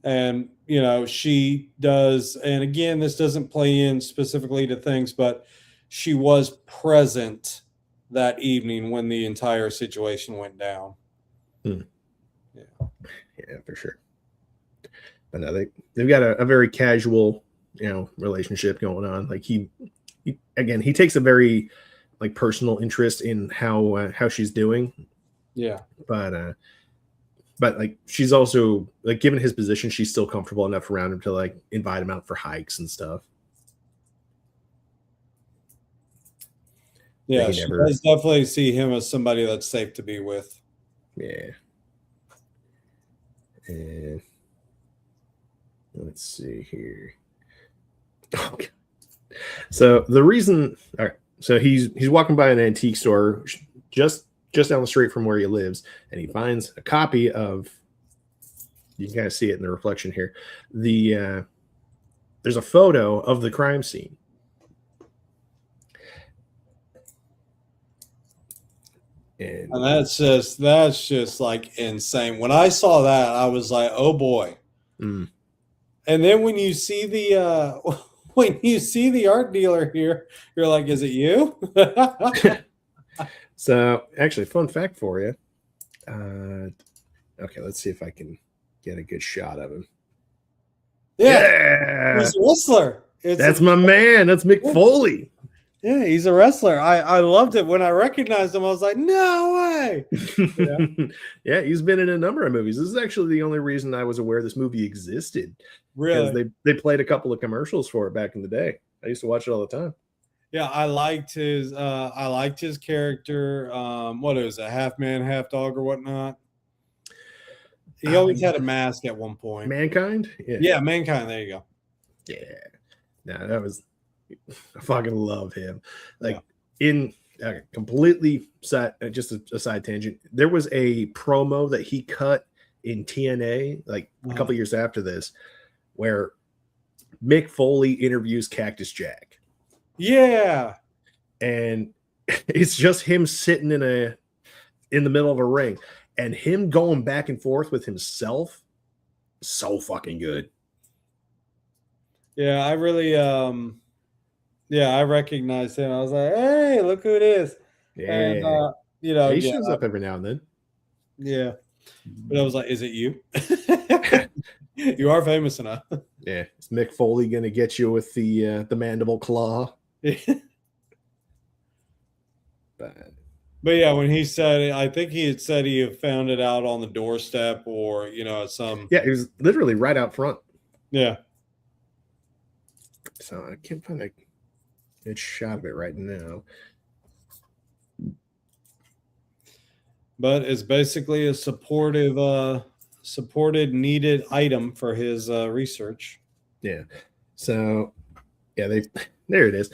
And, you know, she does, and again, this doesn't play in specifically to things, but she was present that evening when the entire situation went down. Yeah, for sure. But no, they've got a very casual, relationship going on. Like he takes a very like personal interest in how she's doing. Yeah. But like she's also like, given his position, she's still comfortable enough around him to like invite him out for hikes and stuff. Yeah, she does definitely see him as somebody that's safe to be with. Yeah. And let's see here. Okay. So the reason, all right. So he's walking by an antique store just down the street from where he lives, and he finds a copy of. You can kind of see it in the reflection here. There's a photo of the crime scene. And that's just like insane. When I saw that, I was like, "Oh boy!" And then when you see the art dealer here, you're like, "Is it you?" So, actually, fun fact for you. Okay, let's see if I can get a good shot of him. Yeah. He's a wrestler. That's my man. That's Mick Foley. Yeah, he's a wrestler. I loved it when I recognized him. I was like, no way. Yeah, he's been in a number of movies. This is actually the only reason I was aware this movie existed. Really? Because they played a couple of commercials for it back in the day. I used to watch it all the time. Yeah, I liked his character. What is it, half man, half dog or whatnot? He always had a mask at one point. Mankind? Yeah, Mankind. There you go. Yeah. No, that was I fucking love him. Like completely just a side tangent. There was a promo that he cut in TNA like a couple years after this, where Mick Foley interviews Cactus Jack. Yeah, and it's just him sitting in the middle of a ring, and him going back and forth with himself. So fucking good. Yeah, I really I recognized him. I was like, hey, look who it is. Yeah. And, he shows up every now and then. Yeah. But I was like, is it you? You are famous enough. Yeah. Is Mick Foley going to get you with the mandible claw? But yeah, when he said, I think he had said he had found it out on the doorstep or, at some. Yeah, it was literally right out front. Yeah. So I can't find a good shot of it right now. But it's basically a supported needed item for his research. Yeah. So yeah, there it is.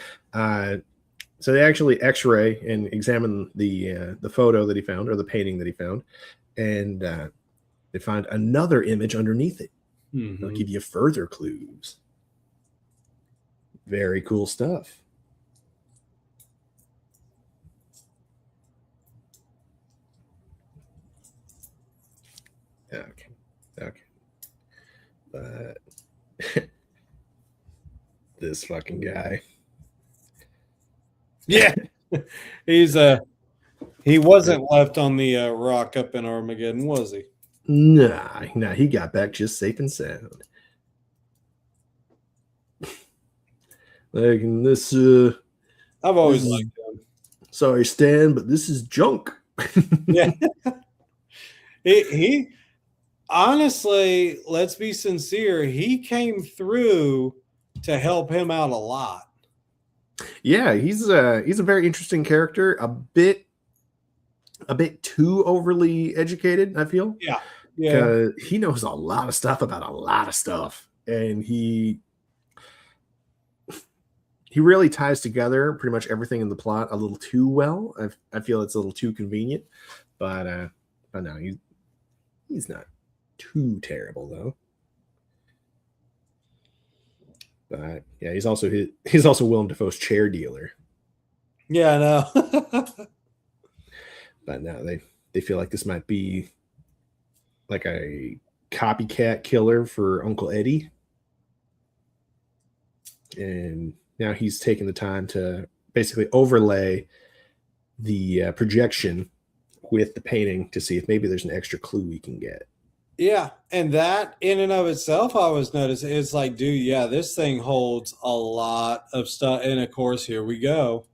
So they actually X-ray and examine the photo that he found, or the painting that he found, and they find another image underneath it. Mm-hmm. They'll give you further clues. Very cool stuff. Okay. But this fucking guy. Yeah. He wasn't left on the rock up in Armageddon, was he? Nah, he got back just safe and sound. Like this I've always liked him. Sorry, Stan, but this is junk. Yeah. He honestly, let's be sincere, he came through to help him out a lot. Yeah, he's a very interesting character, a bit too overly educated, I feel. Yeah. He knows a lot of stuff about a lot of stuff, and he really ties together pretty much everything in the plot a little too well. I feel it's a little too convenient, but no, he's not too terrible though. But yeah, he's also Willem Dafoe's chair dealer. Yeah, I know. But now they feel like this might be like a copycat killer for Uncle Eddie. And now he's taking the time to basically overlay the projection with the painting to see if maybe there's an extra clue we can get. Yeah, and that in and of itself, I was noticing, it's like, dude, yeah, this thing holds a lot of stuff. And of course, here we go.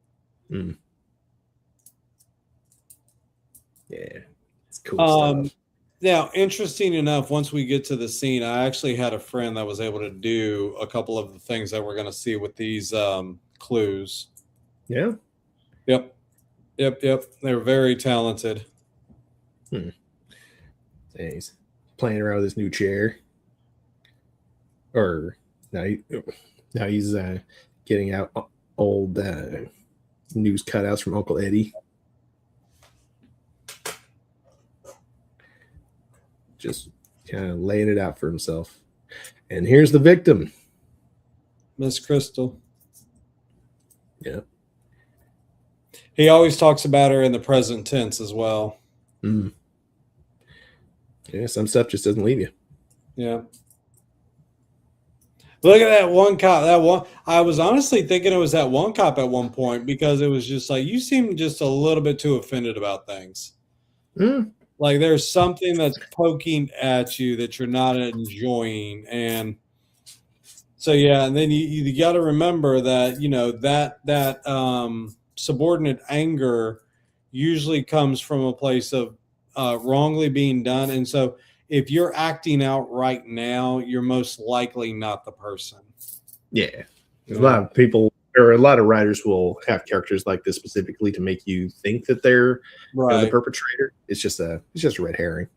Mm. Yeah, it's cool stuff. Now, interesting enough, once we get to the scene, I actually had a friend that was able to do a couple of the things that we're going to see with these clues. Yeah. Yep. They're very talented. He's playing around with his new chair. Or now he's getting out old news cutouts from Uncle Eddie. Just kind of laying it out for himself. And here's the victim. Miss Crystal. Yeah. He always talks about her in the present tense as well. Mm. Yeah, some stuff just doesn't leave you. Yeah. Look at that one cop. I was honestly thinking it was that one cop at one point, because it was just like, you seem just a little bit too offended about things. Mm. Like there's something that's poking at you that you're not enjoying. And so, yeah. And then you got to remember that, that subordinate anger usually comes from a place of wrongly being done. And so if you're acting out right now, you're most likely not the person. Yeah. There's a lot of people, or a lot of writers will have characters like this specifically to make you think that they're the perpetrator. It's just a red herring,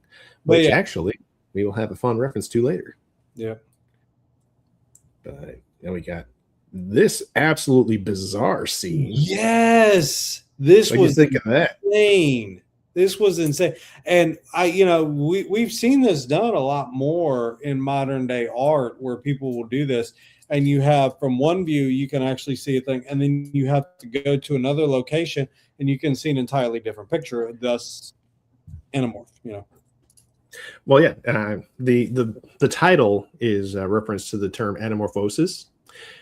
which actually we will have a fun reference to later. Yeah. But then we got this absolutely bizarre scene. Yes. This was think of that? Insane. This was insane. And we've seen this done a lot more in modern day art, where people will do this. And you have, from one view, you can actually see a thing, and then you have to go to another location and you can see an entirely different picture, thus Anamorph, Well, yeah, the title is a reference to the term anamorphosis,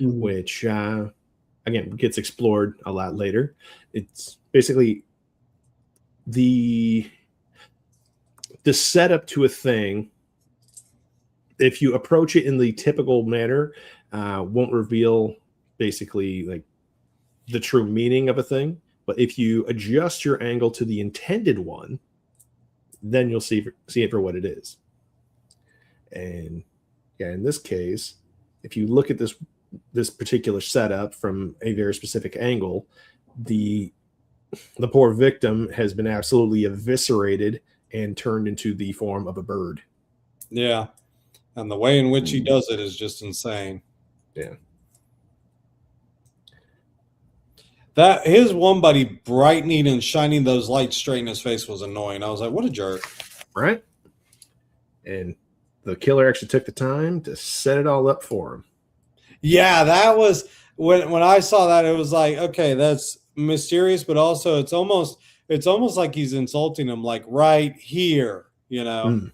which again gets explored a lot later. It's basically the setup to a thing. If you approach it in the typical manner, won't reveal basically like the true meaning of a thing, But if you adjust your angle to the intended one, then you'll see it for what it is. And yeah, in this case, if you look at this particular setup from a very specific angle, the poor victim has been absolutely eviscerated and turned into the form of a bird. Yeah. And the way in which he does it is just insane. Yeah. That his one buddy brightening and shining those lights straight in his face was annoying. I was like, what a jerk. Right? And the killer actually took the time to set it all up for him. Yeah, that was when I saw that, it was like, okay, that's mysterious, but also it's almost like he's insulting him, like right here, you know.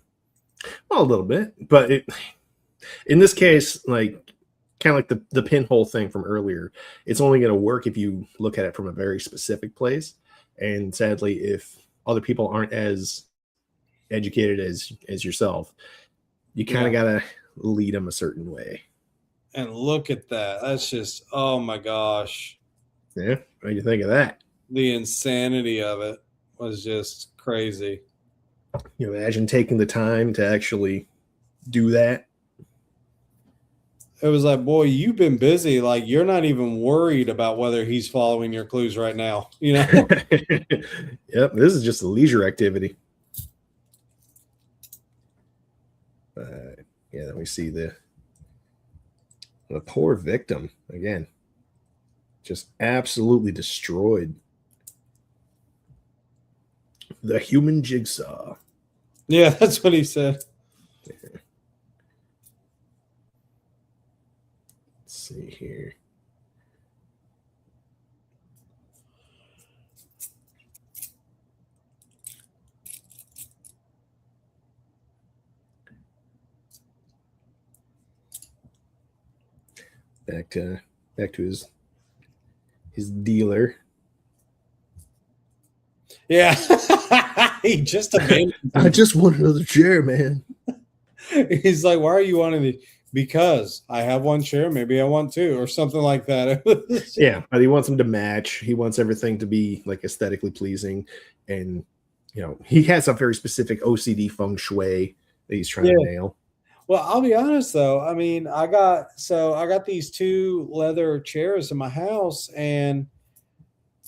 Well, a little bit, but in this case, like kind of like the pinhole thing from earlier, it's only going to work if you look at it from a very specific place. And sadly, if other people aren't as educated as yourself, you kind of got to lead them a certain way. And look at that. That's just, oh my gosh. Yeah. What do you think of that? The insanity of it was just crazy. You imagine taking the time to actually do that. It was like, boy, you've been busy. Like, you're not even worried about whether he's following your clues right now. You know? Yep. This is just a leisure activity. Yeah, then we see the poor victim again, just absolutely destroyed. The human jigsaw. Yeah, that's what he said. Yeah. Let's see here. Back to his dealer. Yeah. He just abandoned. I just want another chair, man. He's like, why are you wanting the? Because I have one chair, maybe I want two, or something like that. Yeah, but he wants them to match. He wants everything to be like aesthetically pleasing, and you know he has a very specific OCD feng shui that he's trying to nail. Well, I'll be honest though. I mean, I got these two leather chairs in my house, and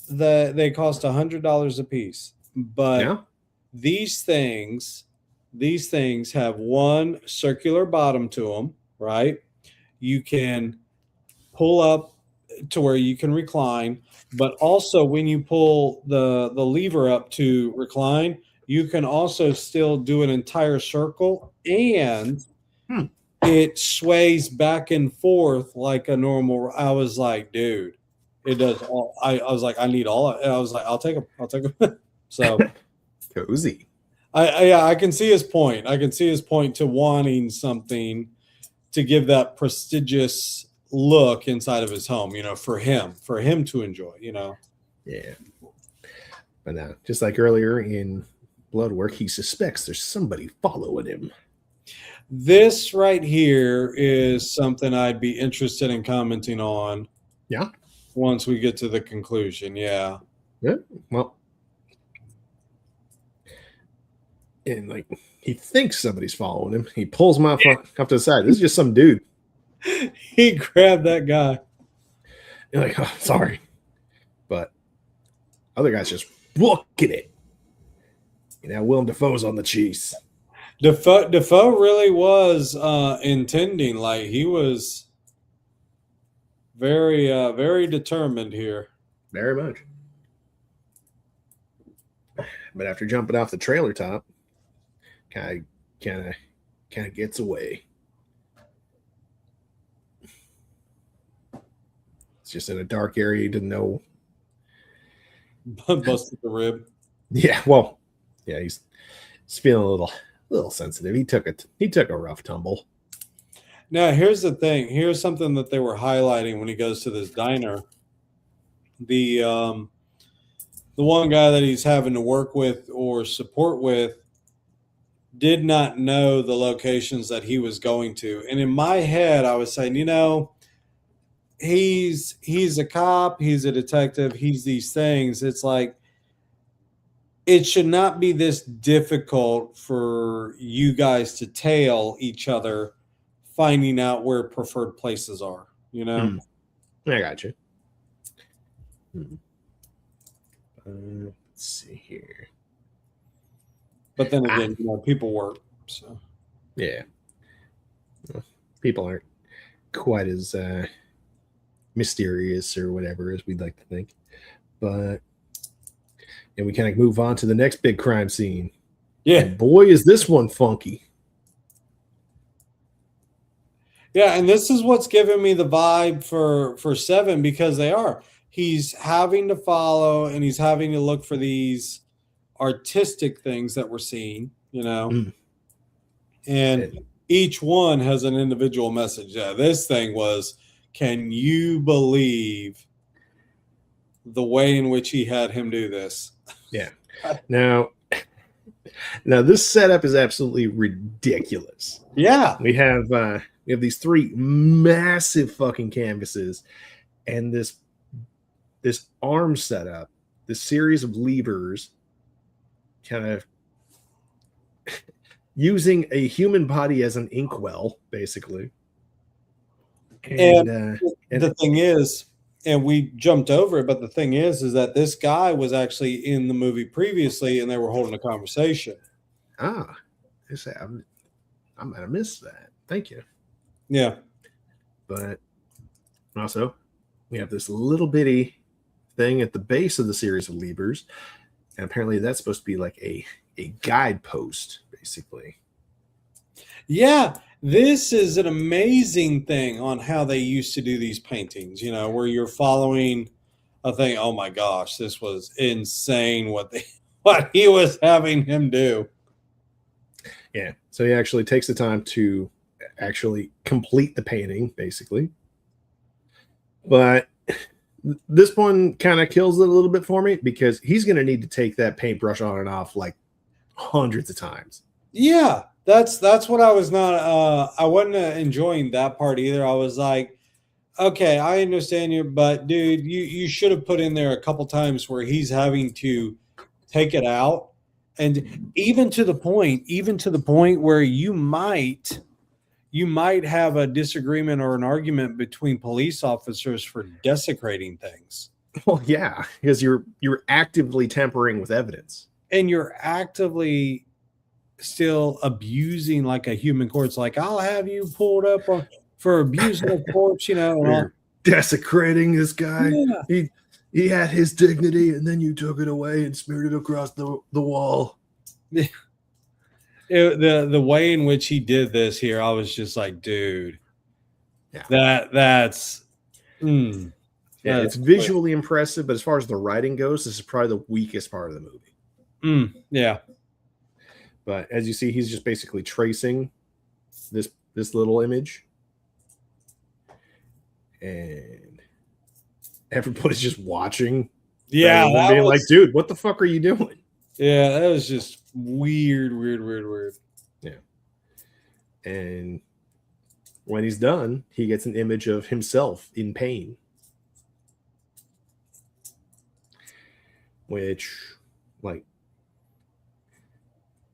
they cost $100 a piece. But these things have one circular bottom to them, right? You can pull up to where you can recline, but also when you pull the lever up to recline, you can also still do an entire circle, and it sways back and forth like a normal. I was like, dude, it does all. I was like, I need all of it. I was like, I'll take them. So cozy. I can see his point. I can see his point to wanting something to give that prestigious look inside of his home, you know, for him to enjoy, you know. Yeah. But now, just like earlier in Bloodwork, he suspects there's somebody following him. This right here is something I'd be interested in commenting on. Yeah. Once we get to the conclusion. Yeah. Yeah. Well, and like he thinks somebody's following him. He pulls him off to the side. This is just some dude. He grabbed that guy. You're like, oh, sorry. But other guy's just booking it. You know, Willem Dafoe's on the cheese. Dafoe really was intending, like he was very very determined here. Very much. But after jumping off the trailer top, kind of gets away. It's just in a dark area. He didn't know. Busted the rib. Yeah, well, yeah, he's feeling a little sensitive. He took a rough tumble. Now, here's the thing. Here's something that they were highlighting when he goes to this diner. The one guy that he's having to work with or support with did not know the locations that he was going to. And in my head, I was saying, you know, he's a cop, he's a detective, he's these things. It's like, it should not be this difficult for you guys to tail each other, finding out where preferred places are, you know? I got you. Let's see here. But then again, people work, so. Yeah. Well, people aren't quite as mysterious or whatever as we'd like to think. But and we kind of move on to the next big crime scene. Yeah. And boy, is this one funky. Yeah, and this is what's giving me the vibe for Seven, because they are. He's having to follow and he's having to look for these artistic things that we're seeing, and each one has an individual message. Yeah, this thing was, can you believe the way in which he had him do this? Yeah. Now this setup is absolutely ridiculous. Yeah. We have these 3 massive fucking canvases and this arm setup, this series of levers, kind of using a human body as an inkwell, basically. And the thing is, and we jumped over it, but the thing is that this guy was actually in the movie previously, and they were holding a conversation. I might have missed that. Thank you. Yeah. But also, we have this little bitty thing at the base of the series of levers, and apparently that's supposed to be like a guidepost, basically. Yeah, this is an amazing thing on how they used to do these paintings, where you're following a thing. Oh my gosh, this was insane what he was having him do. Yeah, so he actually takes the time to actually complete the painting, basically. But this one kind of kills it a little bit for me, because he's going to need to take that paintbrush on and off like hundreds of times. Yeah, that's what I was not. I wasn't enjoying that part either. I was like, okay, I understand you, but dude, you should have put in there a couple times where he's having to take it out, and even to the point where you might have a disagreement or an argument between police officers for desecrating things. Well, yeah, because you're actively tampering with evidence, and you're actively still abusing like a human corpse. Like, I'll have you pulled up for abusing a corpse, You're desecrating this guy. Yeah. He had his dignity, and then you took it away and smeared it across the wall. The way in which he did this here, I was just like, dude, yeah. that's it's visually impressive, but as far as the writing goes, this is probably the weakest part of the movie. Yeah. But as you see, he's just basically tracing this little image, and everybody's just watching. Yeah, being like, dude, what the fuck are you doing? Yeah, that was just weird. Yeah. And when he's done, he gets an image of himself in pain, which, like,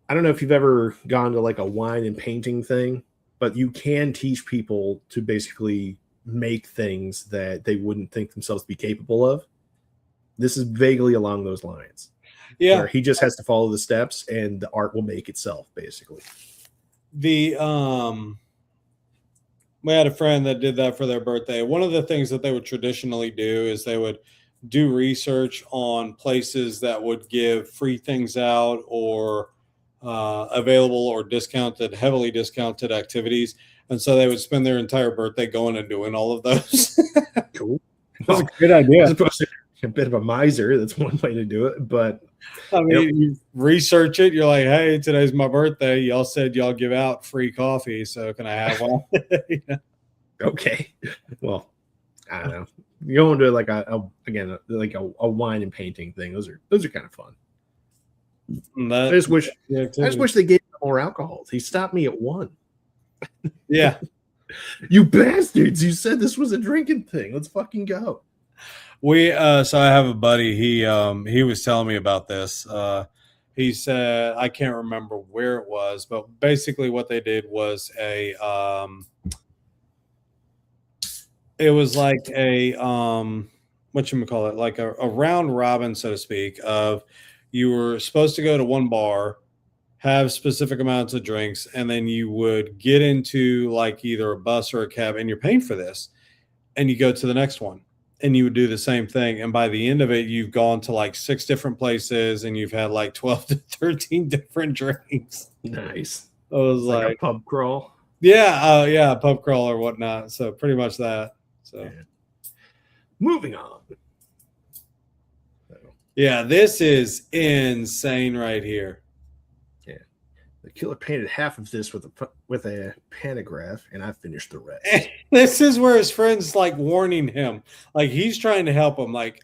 I don't know if you've ever gone to like a wine and painting thing, but you can teach people to basically make things that they wouldn't think themselves to be capable of. This is vaguely along those lines. Yeah. Where he just has to follow the steps and the art will make itself, basically. We had a friend that did that for their birthday. One of the things that they would traditionally do is they would do research on places that would give free things out or available or heavily discounted activities. And so they would spend their entire birthday going and doing all of those. Cool. That's a good idea. As opposed to a bit of a miser, that's one way to do it. But I mean, you research it. You're like, hey, today's my birthday. Y'all said y'all give out free coffee, so can I have one? Okay. Well, I don't know. Going to like a wine and painting thing. Those are kind of fun. I just wish they gave more alcohol. He stopped me at 1. Yeah. You bastards! You said this was a drinking thing. Let's fucking go. So I have a buddy. He was telling me about this. He said I can't remember where it was, but basically what they did was it was like a whatchamacallit, like a round robin, so to speak, of you were supposed to go to one bar, have specific amounts of drinks, and then you would get into like either a bus or a cab, and you're paying for this, and you go to the next one, and you would do the same thing. And by the end of it, you've gone to like 6 different places, and you've had like 12 to 13 different drinks. Nice. I was Like like, a pub crawl. yeah, yeah, pub crawl or whatnot. So pretty much that. So Yeah. Moving on. yeah, this is insane right here. Yeah, the killer painted half of this with a pantograph, and I finished the rest. This is where his friend's like warning him, like he's trying to help him, like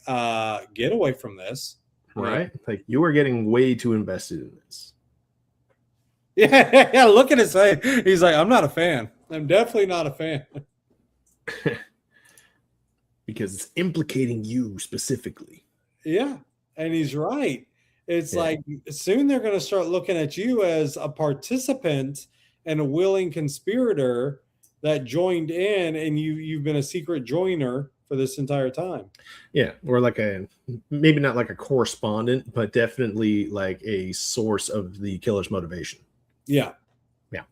get away from this, Right? Like you are getting way too invested in this. Yeah, yeah. Look at his face. He's like, I'm not a fan. I'm definitely not a fan. Because it's implicating you specifically. Yeah, and he's right. It's like soon they're going to start looking at you as a participant and a willing conspirator that joined in, and you've been a secret joiner for this entire time. Yeah, or like maybe not like a correspondent, but definitely like a source of the killer's motivation. Yeah. Yeah.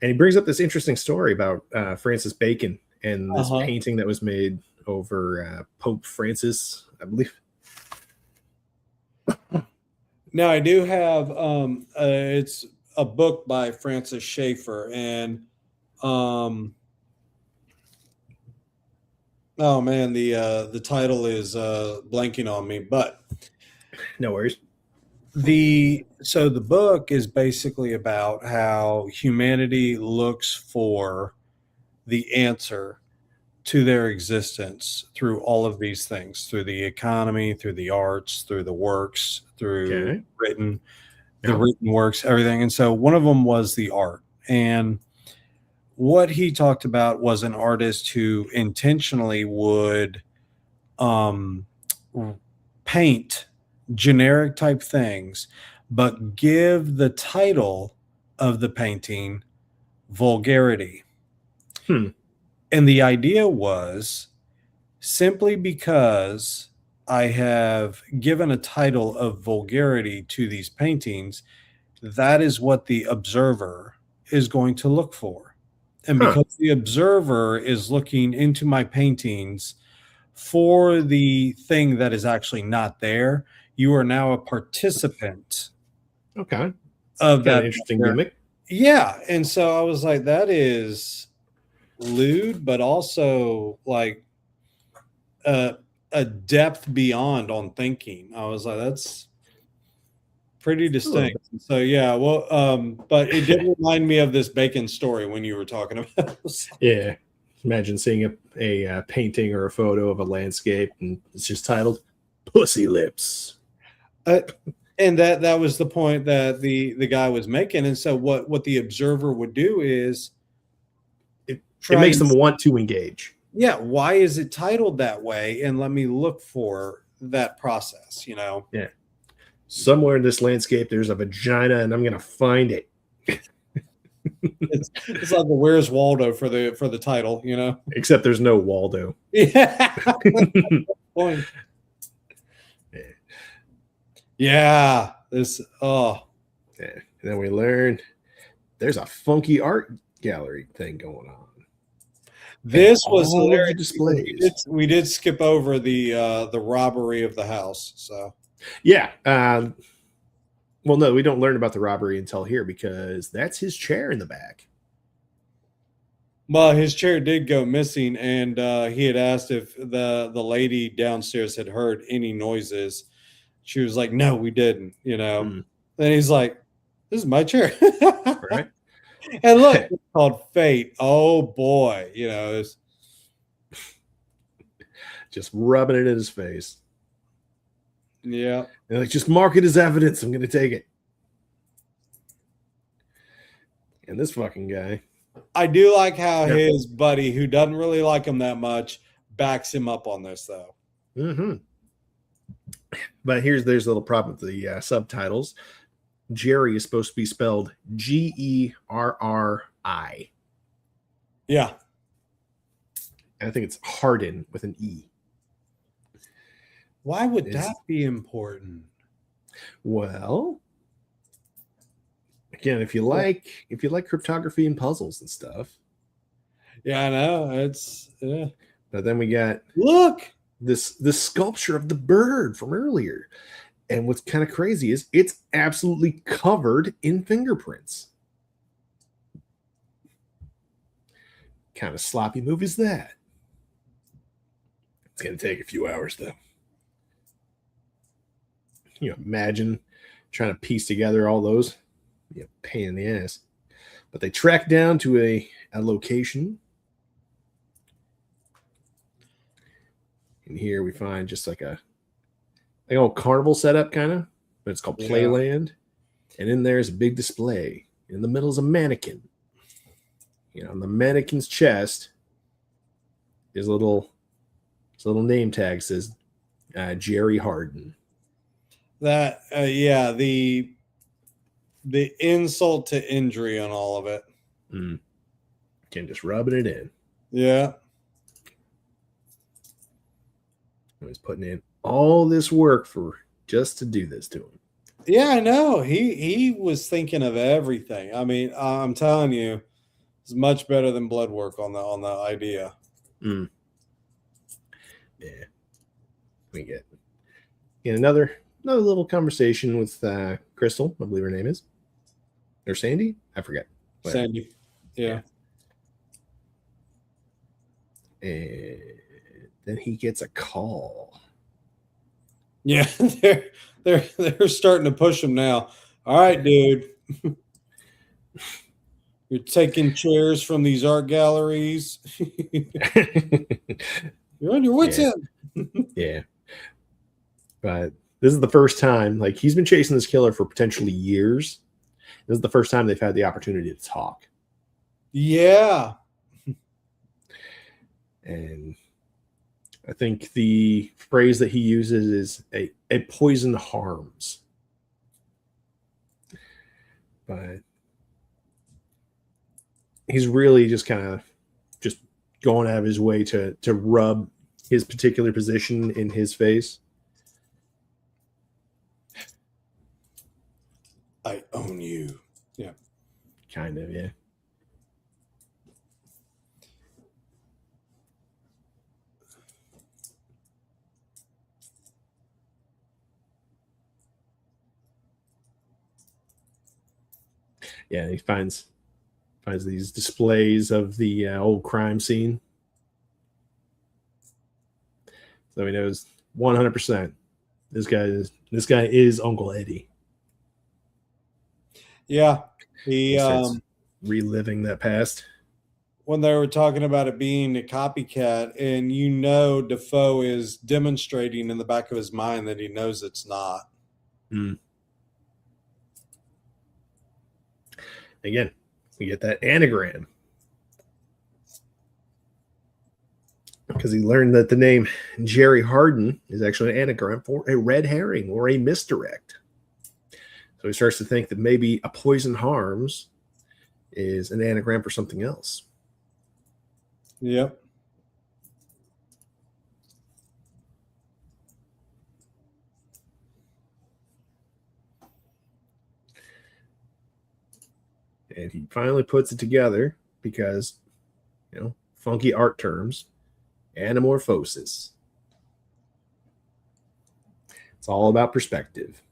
And he brings up this interesting story about Francis Bacon and this painting that was made over Pope Francis, I believe. Now I do have it's a book by Francis Schaeffer, and oh man, the title is blanking on me, but no worries. So the book is basically about how humanity looks for the answer to their existence through all of these things, through the economy, through the arts, through the works, through written works, everything. And so one of them was the art. And what he talked about was an artist who intentionally would paint generic type things, but give the title of the painting vulgarity. And the idea was simply because I have given a title of vulgarity to these paintings, that is what the observer is going to look for. And because the observer is looking into my paintings for the thing that is actually not there, you are now a participant. Okay. Of that interesting gimmick. Yeah. And so I was like, that is lewd, but also like a depth beyond on thinking. I was like, that's pretty distinct. So yeah, well, but it did remind me of this Bacon story when you were talking about it. Yeah. Imagine seeing a painting or a photo of a landscape and it's just titled Pussy Lips. And that was the point that the guy was making. And so what the observer would do is it makes them want to engage. Yeah. Why is it titled that way? And let me look for that process, you know? Yeah. Somewhere in this landscape, there's a vagina and I'm going to find it. It's like the Where's Waldo for the title, you know? Except there's no Waldo. Yeah. Yeah. This, Yeah. And then we learned there's a funky art gallery thing going on. This was hilarious displays. We did skip over the robbery of the house. So yeah. Well, no, we don't learn about the robbery until here because that's his chair in the back. Well, his chair did go missing, and he had asked if the lady downstairs had heard any noises. She was like, "No, we didn't." You know. Then he's like, "This is my chair." Right. And look, it's called fate. Oh boy, you know, it's just rubbing it in his face. Yeah. And like, just mark it as evidence. I'm going to take it. And this fucking guy, I do like how Yeah. his buddy, who doesn't really like him that much, backs him up on this, though. Mm-hmm. But there's a little problem with the subtitles. Jerry is supposed to be spelled Gerri. Yeah. I think it's Harden with an E. Why would that be important? Well, again, if you like cryptography and puzzles and stuff. Yeah, I know. It's But then we got this sculpture of the bird from earlier. And what's kind of crazy is it's absolutely covered in fingerprints. Kind of sloppy move is that? It's going to take a few hours, though. Imagine trying to piece together all those. Pain in the ass. But they track down to a location. And here we find just like a old carnival setup, kind of. But it's called Playland. And in there is a big display. In the middle is a mannequin. On the mannequin's chest is a little name tag says Jerry Harden. That the insult to injury on all of it. Just rubbing it in. Yeah. He's putting in all this work just to do this to him. Yeah, I know. He was thinking of everything. I mean, I'm telling you, it's much better than blood work on the idea. Yeah. We get another little conversation with Crystal, I believe her name is. Or Sandy? I forget. Whatever. Sandy. Yeah. And then he gets a call. Yeah, they're starting to push him now. All right, dude. You're taking chairs from these art galleries. You're on your wits end. Yeah. But this is the first time, like, he's been chasing this killer for potentially years. This is the first time they've had the opportunity to talk. Yeah. And I think the phrase that he uses is a poison harms. But he's really just kind of just going out of his way to rub his particular position in his face. I own you. Yeah. Kind of, yeah. Yeah, he finds these displays of the old crime scene. So he knows 100% this guy is Uncle Eddie. Yeah, he reliving that past. When they were talking about it being a copycat, and Defoe is demonstrating in the back of his mind that he knows it's not. Again, we get that anagram because he learned that the name Jerry Harden is actually an anagram for a red herring or a misdirect. So he starts to think that maybe a poison harms is an anagram for something else. Yep. And he finally puts it together because, funky art terms, anamorphosis. It's all about perspective.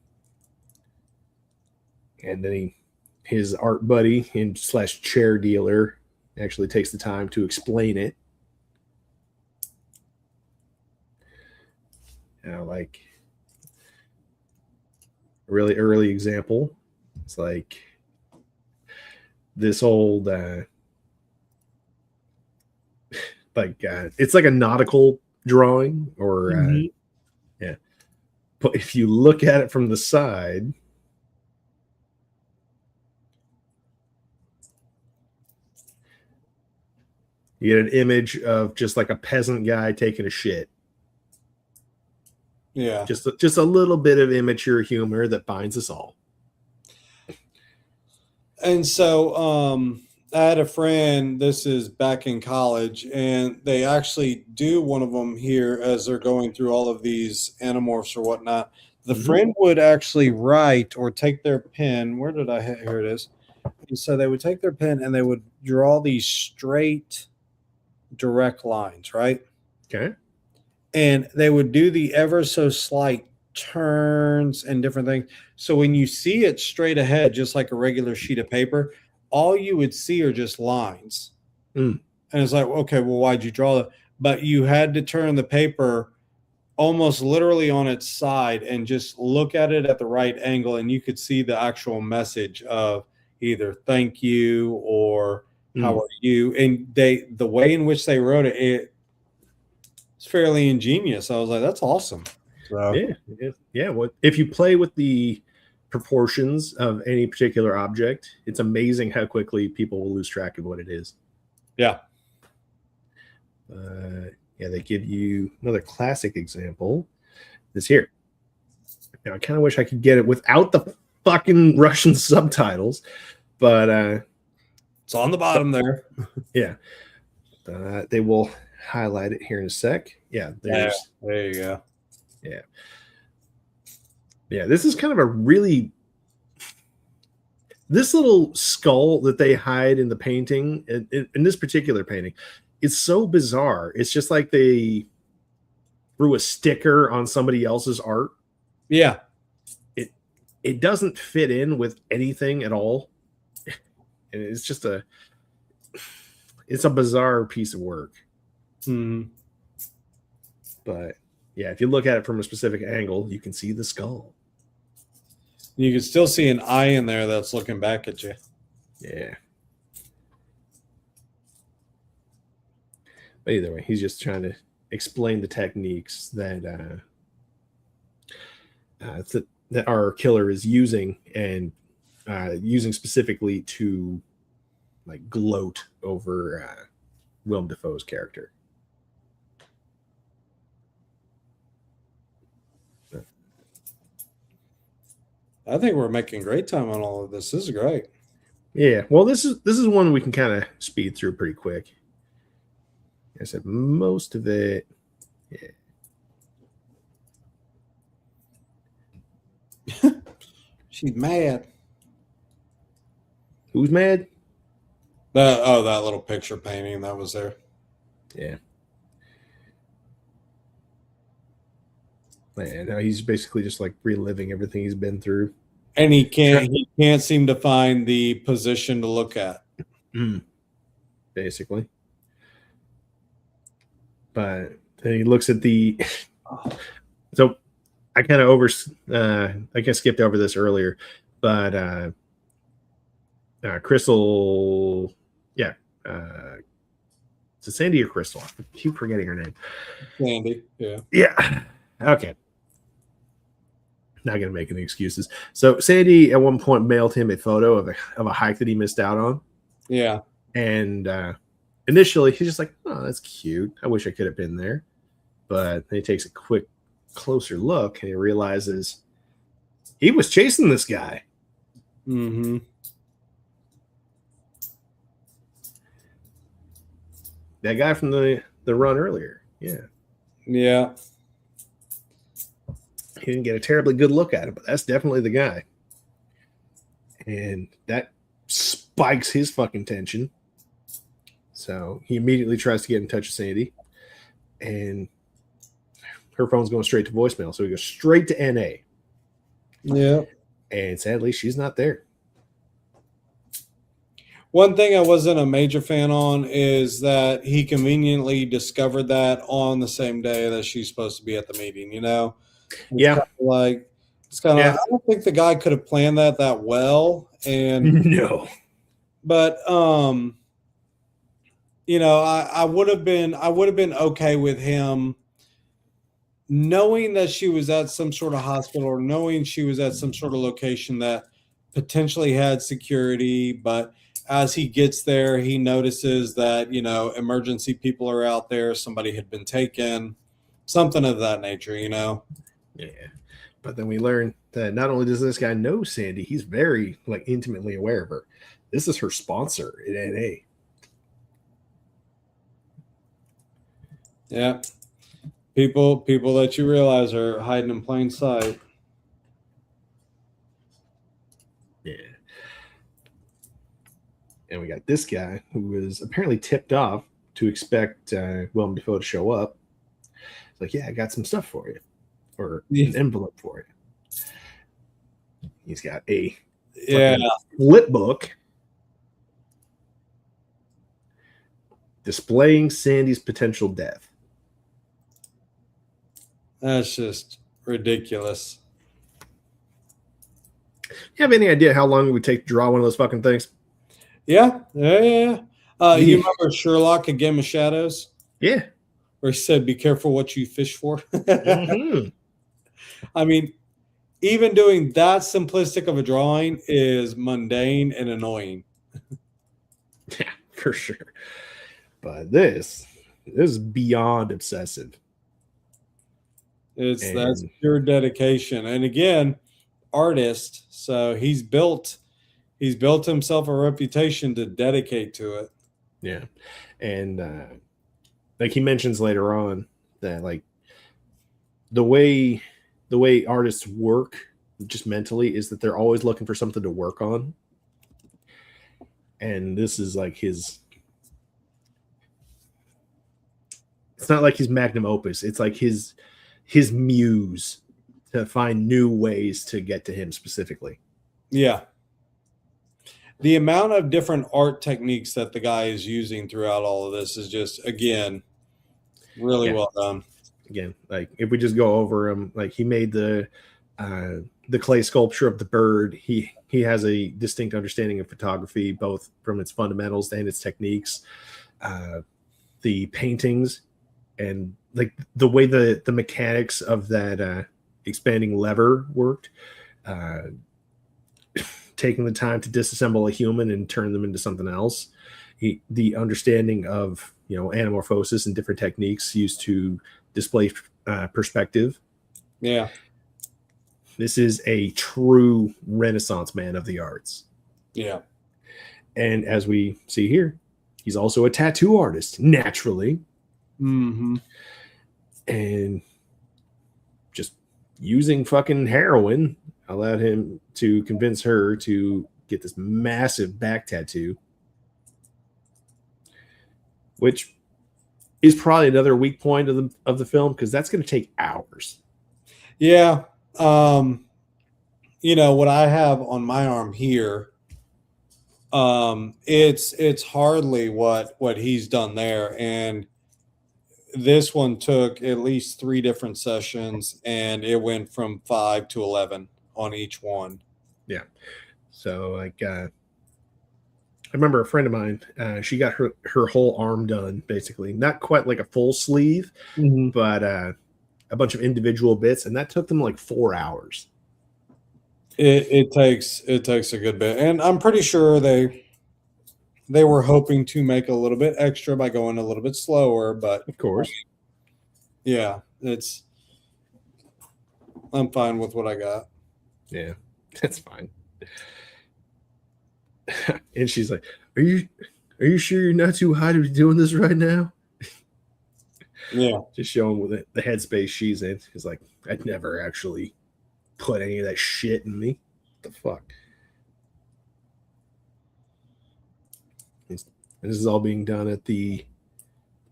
And then his art buddy and / chair dealer actually takes the time to explain it. Like a really early example, it's like this old it's like a nautical drawing or yeah, but if you look at it from the side, You get an image of just like a peasant guy taking a shit. Yeah. Just a little bit of immature humor that binds us all. And so I had a friend, this is back in college, and they actually do one of them here as they're going through all of these Anamorphs or whatnot. The friend would actually write or take their pen. Where did I hit? Here it is. And so they would take their pen and they would draw these straight, direct lines, right? Okay. And they would do the ever so slight turns and different things. So when you see it straight ahead, just like a regular sheet of paper, all you would see are just lines. Mm. And it's like, okay, well, why'd you draw that? But you had to turn the paper almost literally on its side and just look at it at the right angle, and you could see the actual message of either thank you or how are you. And the way in which they wrote it, it's fairly ingenious. I was like, that's awesome. So, yeah. Well, if you play with the proportions of any particular object, it's amazing how quickly people will lose track of what it is. Yeah. Yeah, they give you another classic example. This here. Now, I kind of wish I could get it without the fucking Russian subtitles, but it's on the bottom there. Yeah. They will highlight it here in a sec. Yeah, there you go. Yeah. Yeah, this is kind of a really... This little skull that they hide in the painting, in this particular painting, it's so bizarre. It's just like they threw a sticker on somebody else's art. Yeah. It doesn't fit in with anything at all. And it's just it's a bizarre piece of work. But yeah, if you look at it from a specific angle, you can see the skull. You can still see an eye in there that's looking back at you. Yeah. But either way, he's just trying to explain the techniques that that our killer is using, and using specifically to like gloat over Willem Dafoe's character. I think we're making great time on all of this. This is great. Yeah. Well, this is one we can kind of speed through pretty quick. I said most of it. Yeah. She's mad. Who's mad? That little picture painting that was there. Yeah. And now he's basically just like reliving everything he's been through. And he can't seem to find the position to look at. Basically. But then he looks at the so I kind of I guess skipped over this earlier, but Crystal, yeah. Is it Sandy or Crystal? I keep forgetting her name. Sandy, yeah. Yeah. Okay. Not gonna make any excuses. So Sandy at one point mailed him a photo of a hike that he missed out on. Yeah. And initially he's just like, oh, that's cute. I wish I could have been there. But then he takes a quick closer look and he realizes he was chasing this guy. Mm-hmm. That guy from the run earlier. Yeah. Yeah. He didn't get a terribly good look at him, but that's definitely the guy. And that spikes his fucking tension. So he immediately tries to get in touch with Sandy. And her phone's going straight to voicemail. So he goes straight to NA. Yeah. And sadly, she's not there. One thing I wasn't a major fan on is that he conveniently discovered that on the same day that she's supposed to be at the meeting, you know? It's kind of I don't think the guy could have planned that well. And no. But you know, I would have been okay with him knowing that she was at some sort of hospital or knowing she was at some sort of location that potentially had security, but as he gets there, he notices that, emergency people are out there. Somebody had been taken, something of that nature, Yeah. But then we learn that not only does this guy know Sandy, he's very intimately aware of her. This is her sponsor at NA. Yeah. People that you realize are hiding in plain sight. Yeah. And we got this guy who was apparently tipped off to expect Willem Dafoe to show up. It's like, yeah, I got some stuff for you, or an envelope for you. He's got a flip book displaying Sandy's potential death. That's just ridiculous. You have any idea how long it would take to draw one of those fucking things? Yeah. You remember Sherlock, A Game of Shadows? Yeah. Where he said, be careful what you fish for. Mm-hmm. I mean, even doing that simplistic of a drawing is mundane and annoying. Yeah, for sure. But this is beyond obsessive. That's pure dedication. And again, artist. So he's built himself a reputation to dedicate to it. Yeah. And he mentions later on that the way artists work just mentally is that they're always looking for something to work on. And this is his, it's not like his magnum opus. It's like his muse to find new ways to get to him specifically. Yeah. The amount of different art techniques that the guy is using throughout all of this is just, again, really well done. Again, if we just go over him, he made the clay sculpture of the bird. He has a distinct understanding of photography, both from its fundamentals and its techniques. The paintings and the way the mechanics of that expanding lever worked. Taking the time to disassemble a human and turn them into something else. The understanding of anamorphosis and different techniques used to display perspective. Yeah. This is a true Renaissance man of the arts. Yeah. And as we see here, he's also a tattoo artist, naturally. Mm-hmm. And just using fucking heroin allowed him to convince her to get this massive back tattoo, which is probably another weak point of the film, because that's going to take hours. Yeah. What I have on my arm here, it's hardly what he's done there. And this one took at least 3 different sessions, and it went from 5 to 11 on each one. Yeah. So I remember a friend of mine, she got her whole arm done, basically. Not quite like a full sleeve, but a bunch of individual bits, and that took them 4 hours. It takes a good bit. And I'm pretty sure they were hoping to make a little bit extra by going a little bit slower, but of course. Yeah, I'm fine with what I got. Yeah, that's fine. And she's like, are you sure you're not too high to be doing this right now? Yeah. Just showing with the headspace she's in. He's like, I'd never actually put any of that shit in me. What the fuck? And this is all being done at the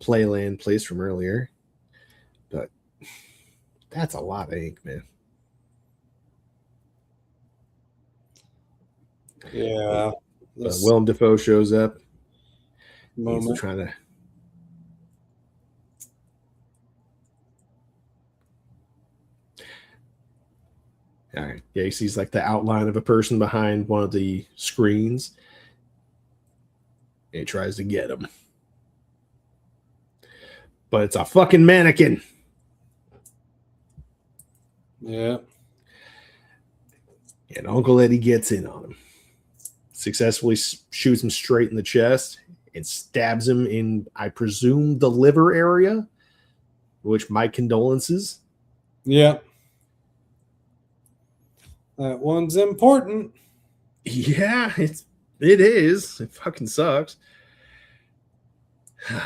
Playland place from earlier. But that's a lot of ink, man. Yeah. Willem Dafoe shows up. He's trying to. All right. Yeah, he sees the outline of a person behind one of the screens. And he tries to get him. But it's a fucking mannequin. Yeah. And Uncle Eddie gets in on him. successfully shoots him straight in the chest and stabs him in, I presume, the liver area, which my condolences. Yeah. That one's important. Yeah, it is. It fucking sucks. God.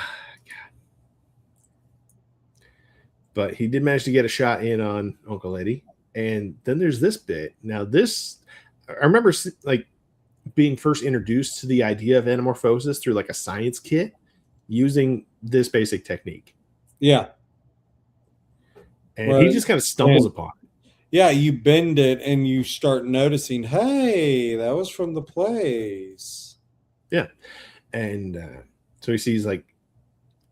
But he did manage to get a shot in on Uncle Eddie. And then there's this bit. Now, this, I remember like being first introduced to the idea of anamorphosis through like a science kit using this basic technique. Yeah. And he just kind of stumbles upon it. Yeah, you bend it and you start noticing, hey, that was from the place. Yeah. And so he sees like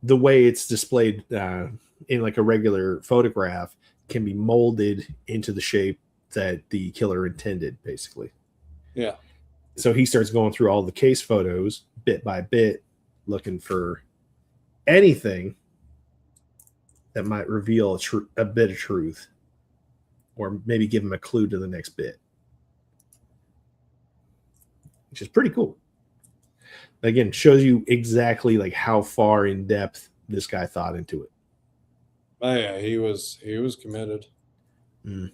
the way it's displayed in like a regular photograph can be molded into the shape that the killer intended, basically. Yeah. So he starts going through all the case photos bit by bit, looking for anything that might reveal a bit of truth, or maybe give him a clue to the next bit, which is pretty cool. Again, shows you exactly like how far in depth this guy thought into it. Oh yeah, he was committed. Mm.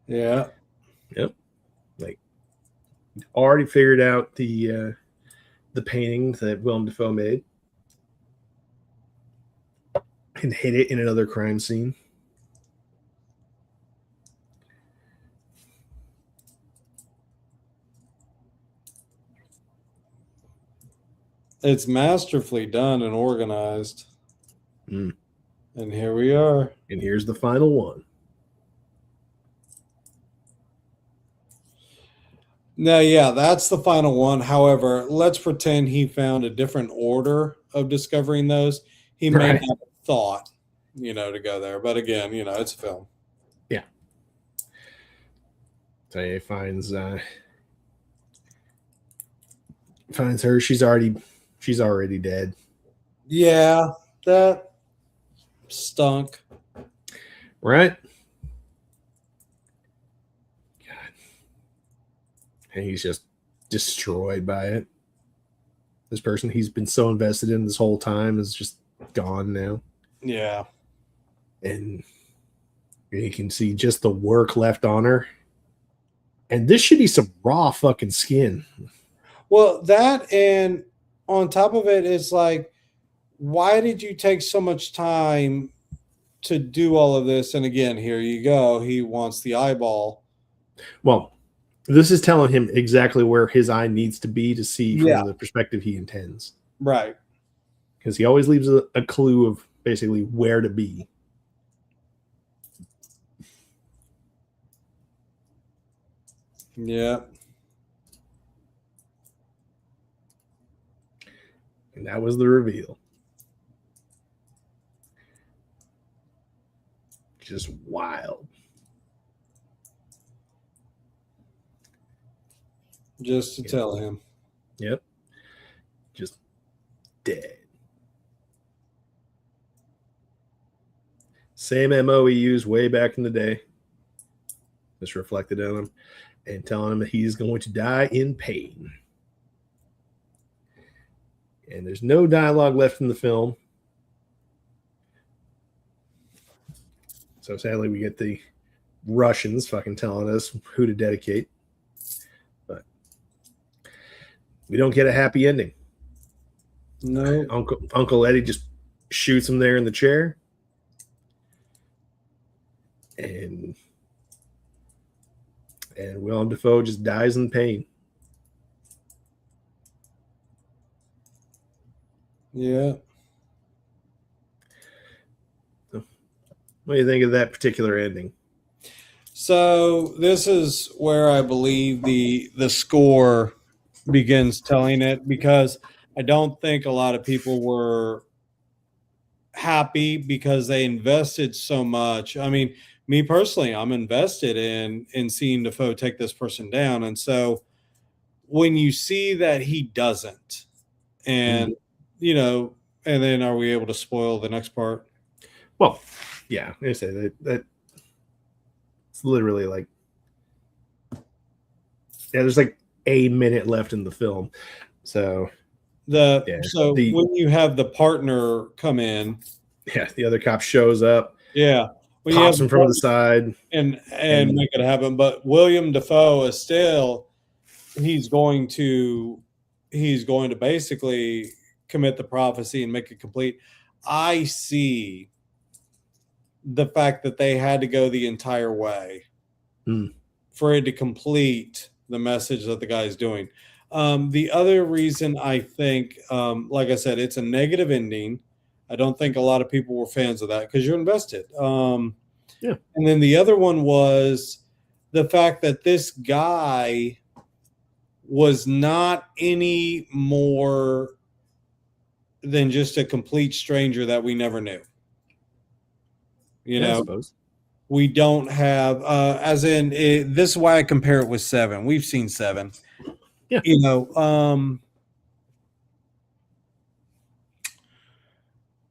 Yeah. Yep. Like already figured out the painting that Willem Dafoe made and hid it in another crime scene. It's masterfully done and organized. Mm. And here we are. And here's the final one. No, yeah, that's the final one. However, let's pretend he found a different order of discovering those. He may Right. have thought, to go there. But again, it's a film. Yeah. So he finds her. She's already dead. Yeah, that stunk. Right? God. And he's just destroyed by it. This person he's been so invested in this whole time is just gone now. Yeah. And you can see just the work left on her. And this should be some raw fucking skin. Well, that, and on top of it, it's like, why did you take so much time to do all of this? And again, here you go. He wants the eyeball. Well, this is telling him exactly where his eye needs to be to see from the perspective he intends. Right. Because he always leaves a clue of basically where to be. Yeah. And that was the reveal. Just wild. Just to tell him. Yep. Just dead. Same MO he used way back in the day. Just reflected on him and telling him that he's going to die in pain. And there's no dialogue left in the film. So sadly, we get the Russians fucking telling us who to dedicate. But we don't get a happy ending. No. Uncle Eddie just shoots him there in the chair. And Willem Dafoe just dies in pain. Yeah. What do you think of that particular ending? So this is where I believe the score begins telling it, because I don't think a lot of people were happy because they invested so much. I mean, me personally, I'm invested in seeing Dafoe take this person down. And so when you see that he doesn't, and And then are we able to spoil the next part? Well, yeah, I say that it's literally like, yeah, there's like a minute left in the film, so the When you have the partner come in, the other cop shows up, yeah, when you have pops the him from the side, and and make it happen, but William Dafoe is still he's going to basically commit the prophecy and make it complete. I see the fact that they had to go the entire way for it to complete the message that the guy is doing. The other reason I think, like I said, it's a negative ending. I don't think a lot of people were fans of that because you're invested. Yeah. And then the other one was the fact that this guy was not any more than just a complete stranger that we never knew. You I know, suppose. we don't have, this is why I compare it with Seven. We've seen Seven. Yeah. You know,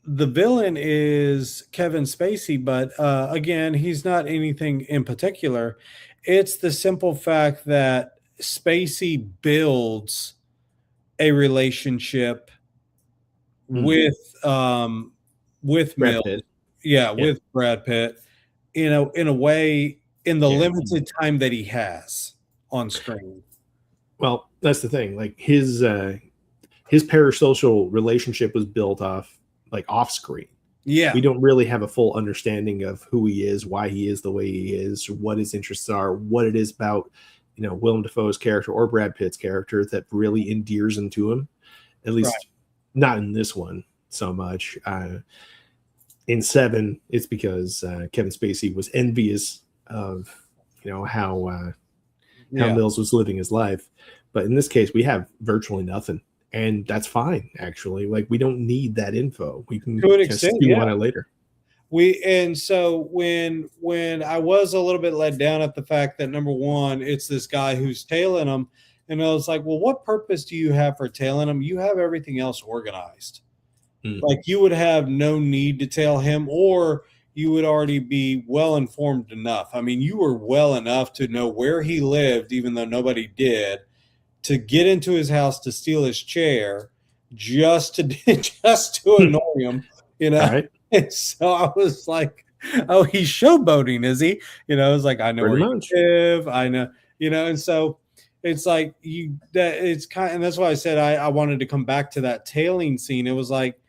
the villain is Kevin Spacey, but again, he's not anything in particular. It's the simple fact that Spacey builds a relationship with Brad Mills, Pitt. with Brad Pitt, in a way, in the limited time that he has on screen. Well, that's the thing. Like his parasocial relationship was built off screen. Yeah, We don't really have a full understanding of who he is, why he is the way he is, what his interests are, what it is about, Willem Dafoe's character or Brad Pitt's character that really endears him to him. At least not in this one so much. In Seven, it's because Kevin Spacey was envious of, how Mills was living his life. But in this case, we have virtually nothing. And that's fine, actually. Like, we don't need that info. We can stew on it later. So when I was a little bit let down at the fact that, number one, it's this guy who's tailing him, and I was like, well, what purpose do you have for tailing him? You have everything else organized. Like, you would have no need to tail him, or you would already be well informed enough. I mean, you were well enough to know where he lived, even though nobody did, to get into his house to steal his chair just to annoy him, All right. And so I was like, oh, he's showboating, is he? I was like, I know where you live, I know, and so it's like and that's why I said I wanted to come back to that tailing scene. It was like,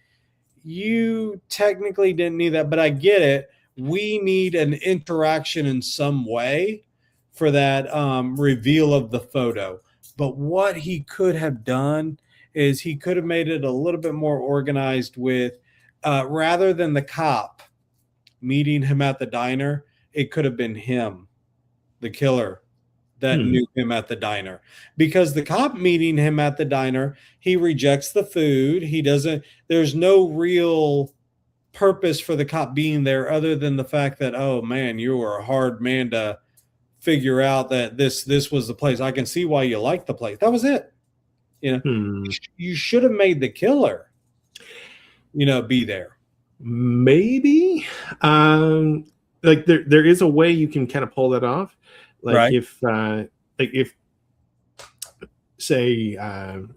you technically didn't need that, but I get it. We need an interaction in some way for that reveal of the photo. But what he could have done is he could have made it a little bit more organized with, rather than the cop meeting him at the diner, it could have been him, the killer, that knew him at the diner. Because the cop meeting him at the diner, he rejects the food. There's no real purpose for the cop being there other than the fact that, oh man, you were a hard man to figure out that this was the place. I can see why you like the place. That was it. You should have made the killer, be there. Maybe. Like there is a way you can kind of pull that off. Like if say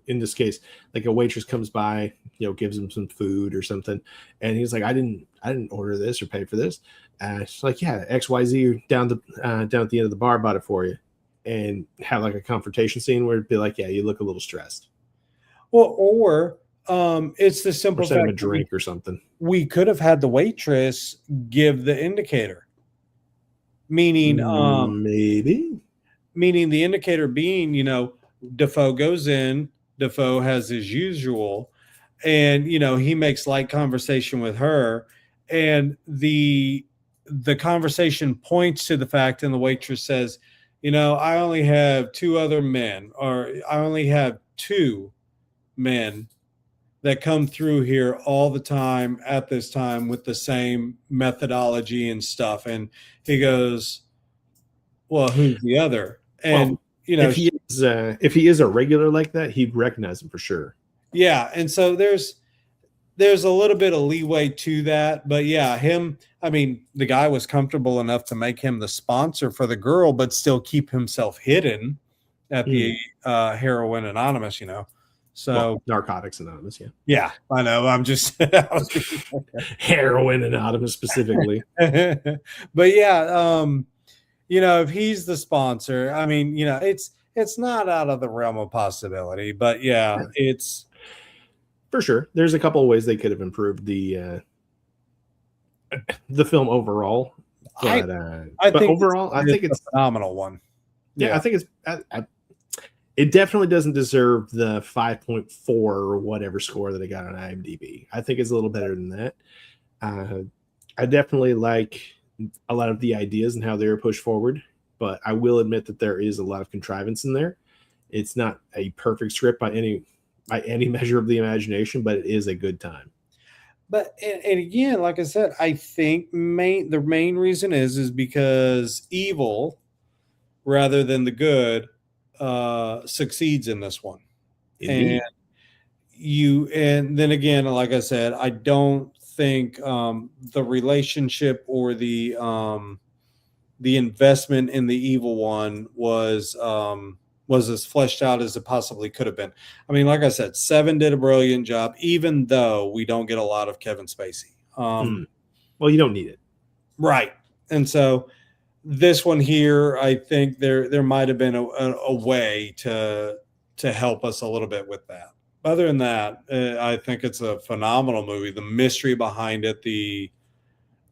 in this case, like a waitress comes by, gives him some food or something, and he's like, I didn't order this or pay for this. She's like, yeah, XYZ down at the end of the bar bought it for you, and have like a confrontation scene where it'd be like, yeah, you look a little stressed. Well, or it's the simple fact a drink or something. We could have had the waitress give the indicator, meaning meaning the indicator being, Dafoe goes in, Dafoe has his usual, and he makes light conversation with her, and the conversation points to the fact, and the waitress says, I only have two other men, or I only have two men that come through here all the time at this time with the same methodology and stuff. And he goes, well, who's the other? And if he is a regular like that, he'd recognize him for sure. Yeah, and so there's there's a little bit of leeway to that, but yeah, him. I mean, the guy was comfortable enough to make him the sponsor for the girl, but still keep himself hidden at the Heroin Anonymous, you know. So well, Narcotics Anonymous, yeah, I know. I'm just Heroin Anonymous specifically. But yeah, you know, if he's the sponsor, I mean, you know, it's not out of the realm of possibility, but yeah. It's for sure. There's a couple of ways they could have improved the film overall, but I think overall, I think it's a phenomenal one. Yeah, I think it's. It definitely doesn't deserve the 5.4 or whatever score that it got on IMDb. I think it's a little better than that. I definitely like a lot of the ideas and how they were pushed forward, but I will admit that there is a lot of contrivance in there. It's not a perfect script by any measure of the imagination, but it is a good time. But and again, like I said, I think the main reason is because evil, rather than the good, succeeds in this one. Indeed. And then again, like I said, I don't think the relationship or the investment in the evil one was as fleshed out as it possibly could have been. I mean, like I said, Seven did a brilliant job, even though we don't get a lot of Kevin Spacey. Well, you don't need it, right? And so this one here, I think there might have been a way to help us a little bit with that. Other than that, I think it's a phenomenal movie. The mystery behind it, the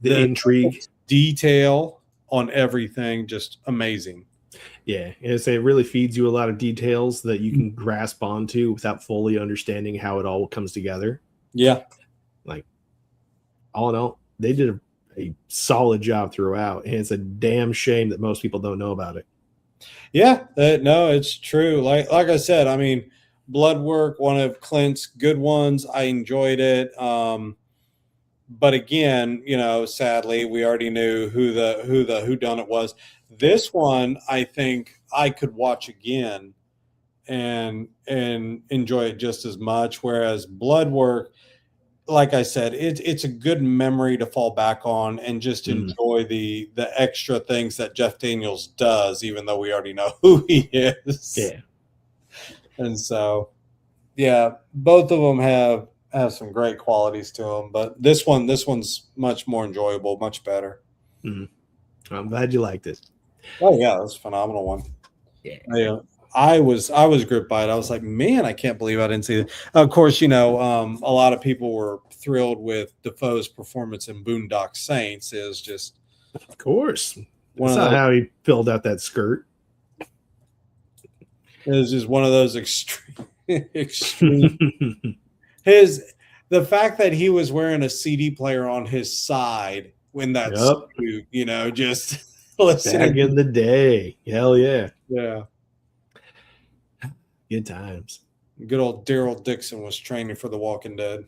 intrigue, detail on everything, just amazing. Yeah, it really feeds you a lot of details that you can grasp onto without fully understanding how it all comes together. Yeah, like all in all, they did a solid job throughout, and it's a damn shame that most people don't know about it. Yeah, no, it's true. Like I said, I mean, Blood Work, one of Clint's good ones. I enjoyed it. But again, you know, sadly, we already knew who whodunit was. This one, I think I could watch again and enjoy it just as much. Whereas Blood Work, like I said, it's a good memory to fall back on and just enjoy the extra things that Jeff Daniels does, even though we already know who he is. Yeah. And so, yeah, both of them have some great qualities to them, but this one's much more enjoyable, much better. I'm glad you liked it. Oh yeah, that's a phenomenal one. Yeah. I was gripped by it. I was like, man, I can't believe I didn't see it. Of course, you know, a lot of people were thrilled with Defoe's performance in Boondock Saints. Is just, of course, that's not how he filled out that skirt. It was just one of those extreme. The fact that he was wearing a CD player on his side when that's you know, just listening. Back in the day. Hell yeah. Yeah. Good times. Good old Daryl Dixon was training for The Walking Dead.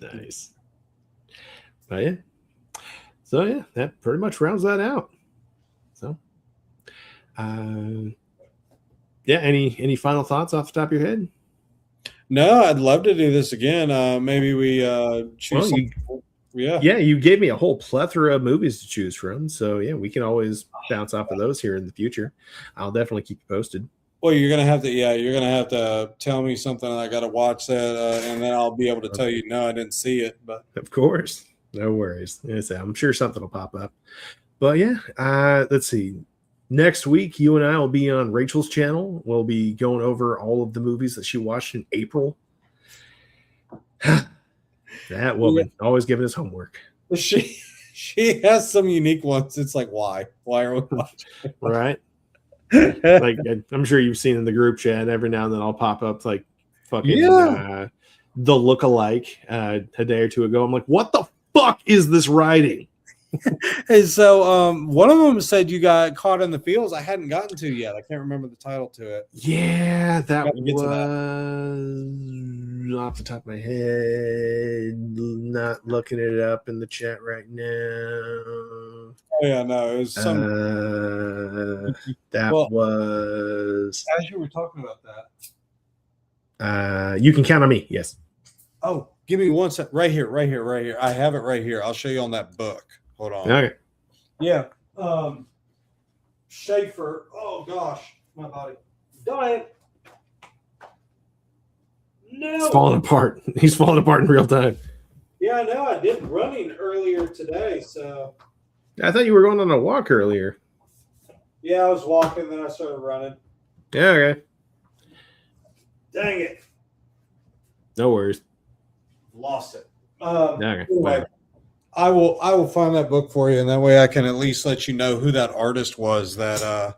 Nice. Oh yeah. So yeah, that pretty much rounds that out. So yeah, any final thoughts off the top of your head? No, I'd love to do this again. Maybe we choose. Yeah, you gave me a whole plethora of movies to choose from. So yeah, we can always bounce off of those here in the future. I'll definitely keep you posted. Well, you're gonna have to tell me something. I got to watch that, and then I'll be able to tell you. No, I didn't see it. But of course, no worries. I'm sure something will pop up. But yeah, let's see. Next week, you and I will be on Rachel's channel. We'll be going over all of the movies that she watched in April. That woman always giving us homework. She has some unique ones. It's like, why are we watching? Right. Like I'm sure you've seen in the group chat, every now and then I'll pop up like fucking The Look-alike a day or two ago. I'm like, what the fuck is this writing? And so one of them said you got Caught in the Fields. I hadn't gotten to yet. I can't remember the title to it. Yeah, that was off the top of my head. Not looking it up in the chat right now. Oh yeah, no, it was some. That was as you were talking about that. You Can Count on Me. Yes. Oh, give me one sec. Right here, right here, right here. I have it right here. I'll show you on that book. Hold on. Okay. Yeah. Schaefer. Oh gosh, my body. Dying. No. It's falling apart. He's falling apart in real time. Yeah, I know. I did running earlier today, so I thought you were going on a walk earlier. yeah, I was walking, then I started running. Yeah, okay. Dang it. No worries. Lost it. Okay. Anyway, Whatever. I will find that book for you, and that way I can at least let you know who that artist was that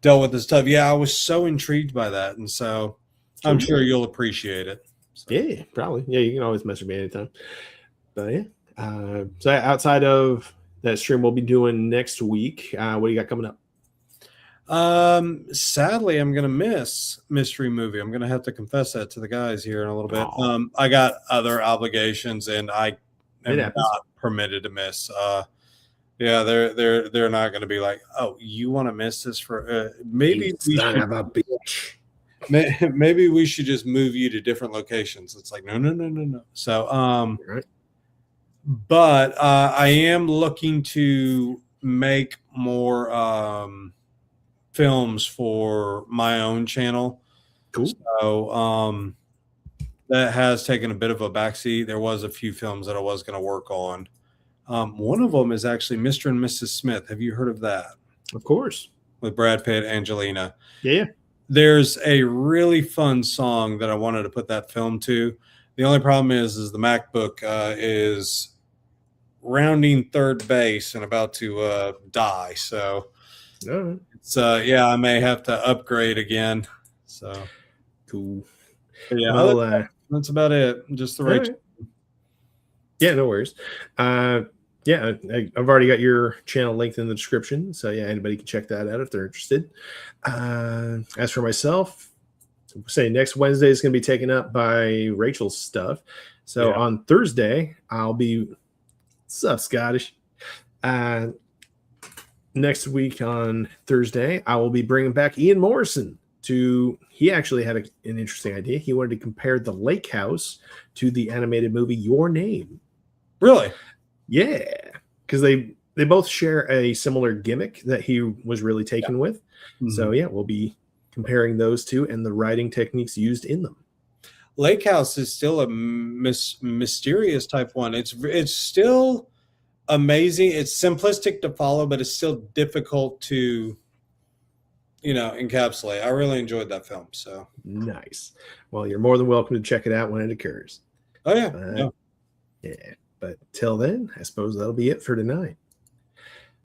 dealt with this stuff. Yeah, I was so intrigued by that, and so I'm sure you'll appreciate it. So. Yeah, probably. Yeah, you can always message me anytime. But yeah. So outside of that stream we'll be doing next week, what do you got coming up? Sadly, I'm gonna miss Mystery Movie. I'm gonna have to confess that to the guys here in a little bit. I got other obligations, and I am not permitted to miss. Yeah, they're not gonna be like, oh, you want to miss this for maybe we son of a bitch. Maybe we should just move you to different locations. It's like no. So Right. but I am looking to make more films for my own channel. Cool. So that has taken a bit of a backseat. There was a few films that I was going to work on. One of them is actually Mr. and Mrs. Smith. Have you heard of that? Of course. With Brad Pitt, Angelina. Yeah. There's a really fun song that I wanted to put that film to. The only problem is the MacBook is rounding third base and about to die. So it's yeah, I may have to upgrade again. So cool. But yeah, well, that's about it. Just the right. Yeah, no worries. Yeah, I've already got your channel linked in the description. So yeah, anybody can check that out if they're interested. As for myself, say next Wednesday is going to be taken up by Rachel's stuff. So on Thursday, I'll be what's up, Scottish? Next week on Thursday, I will be bringing back Ian Morrison he actually had an interesting idea. He wanted to compare the lake house to the animated movie Your Name. Really? Yeah, because they both share a similar gimmick that he was really taken with. Mm-hmm. So yeah, we'll be comparing those two and the writing techniques used in them. Lake House is still a mysterious type one. It's still amazing. It's simplistic to follow, but it's still difficult to encapsulate. I really enjoyed that film. So nice. Well, you're more than welcome to check it out when it occurs. Oh yeah. Yeah. But till then, I suppose that'll be it for tonight.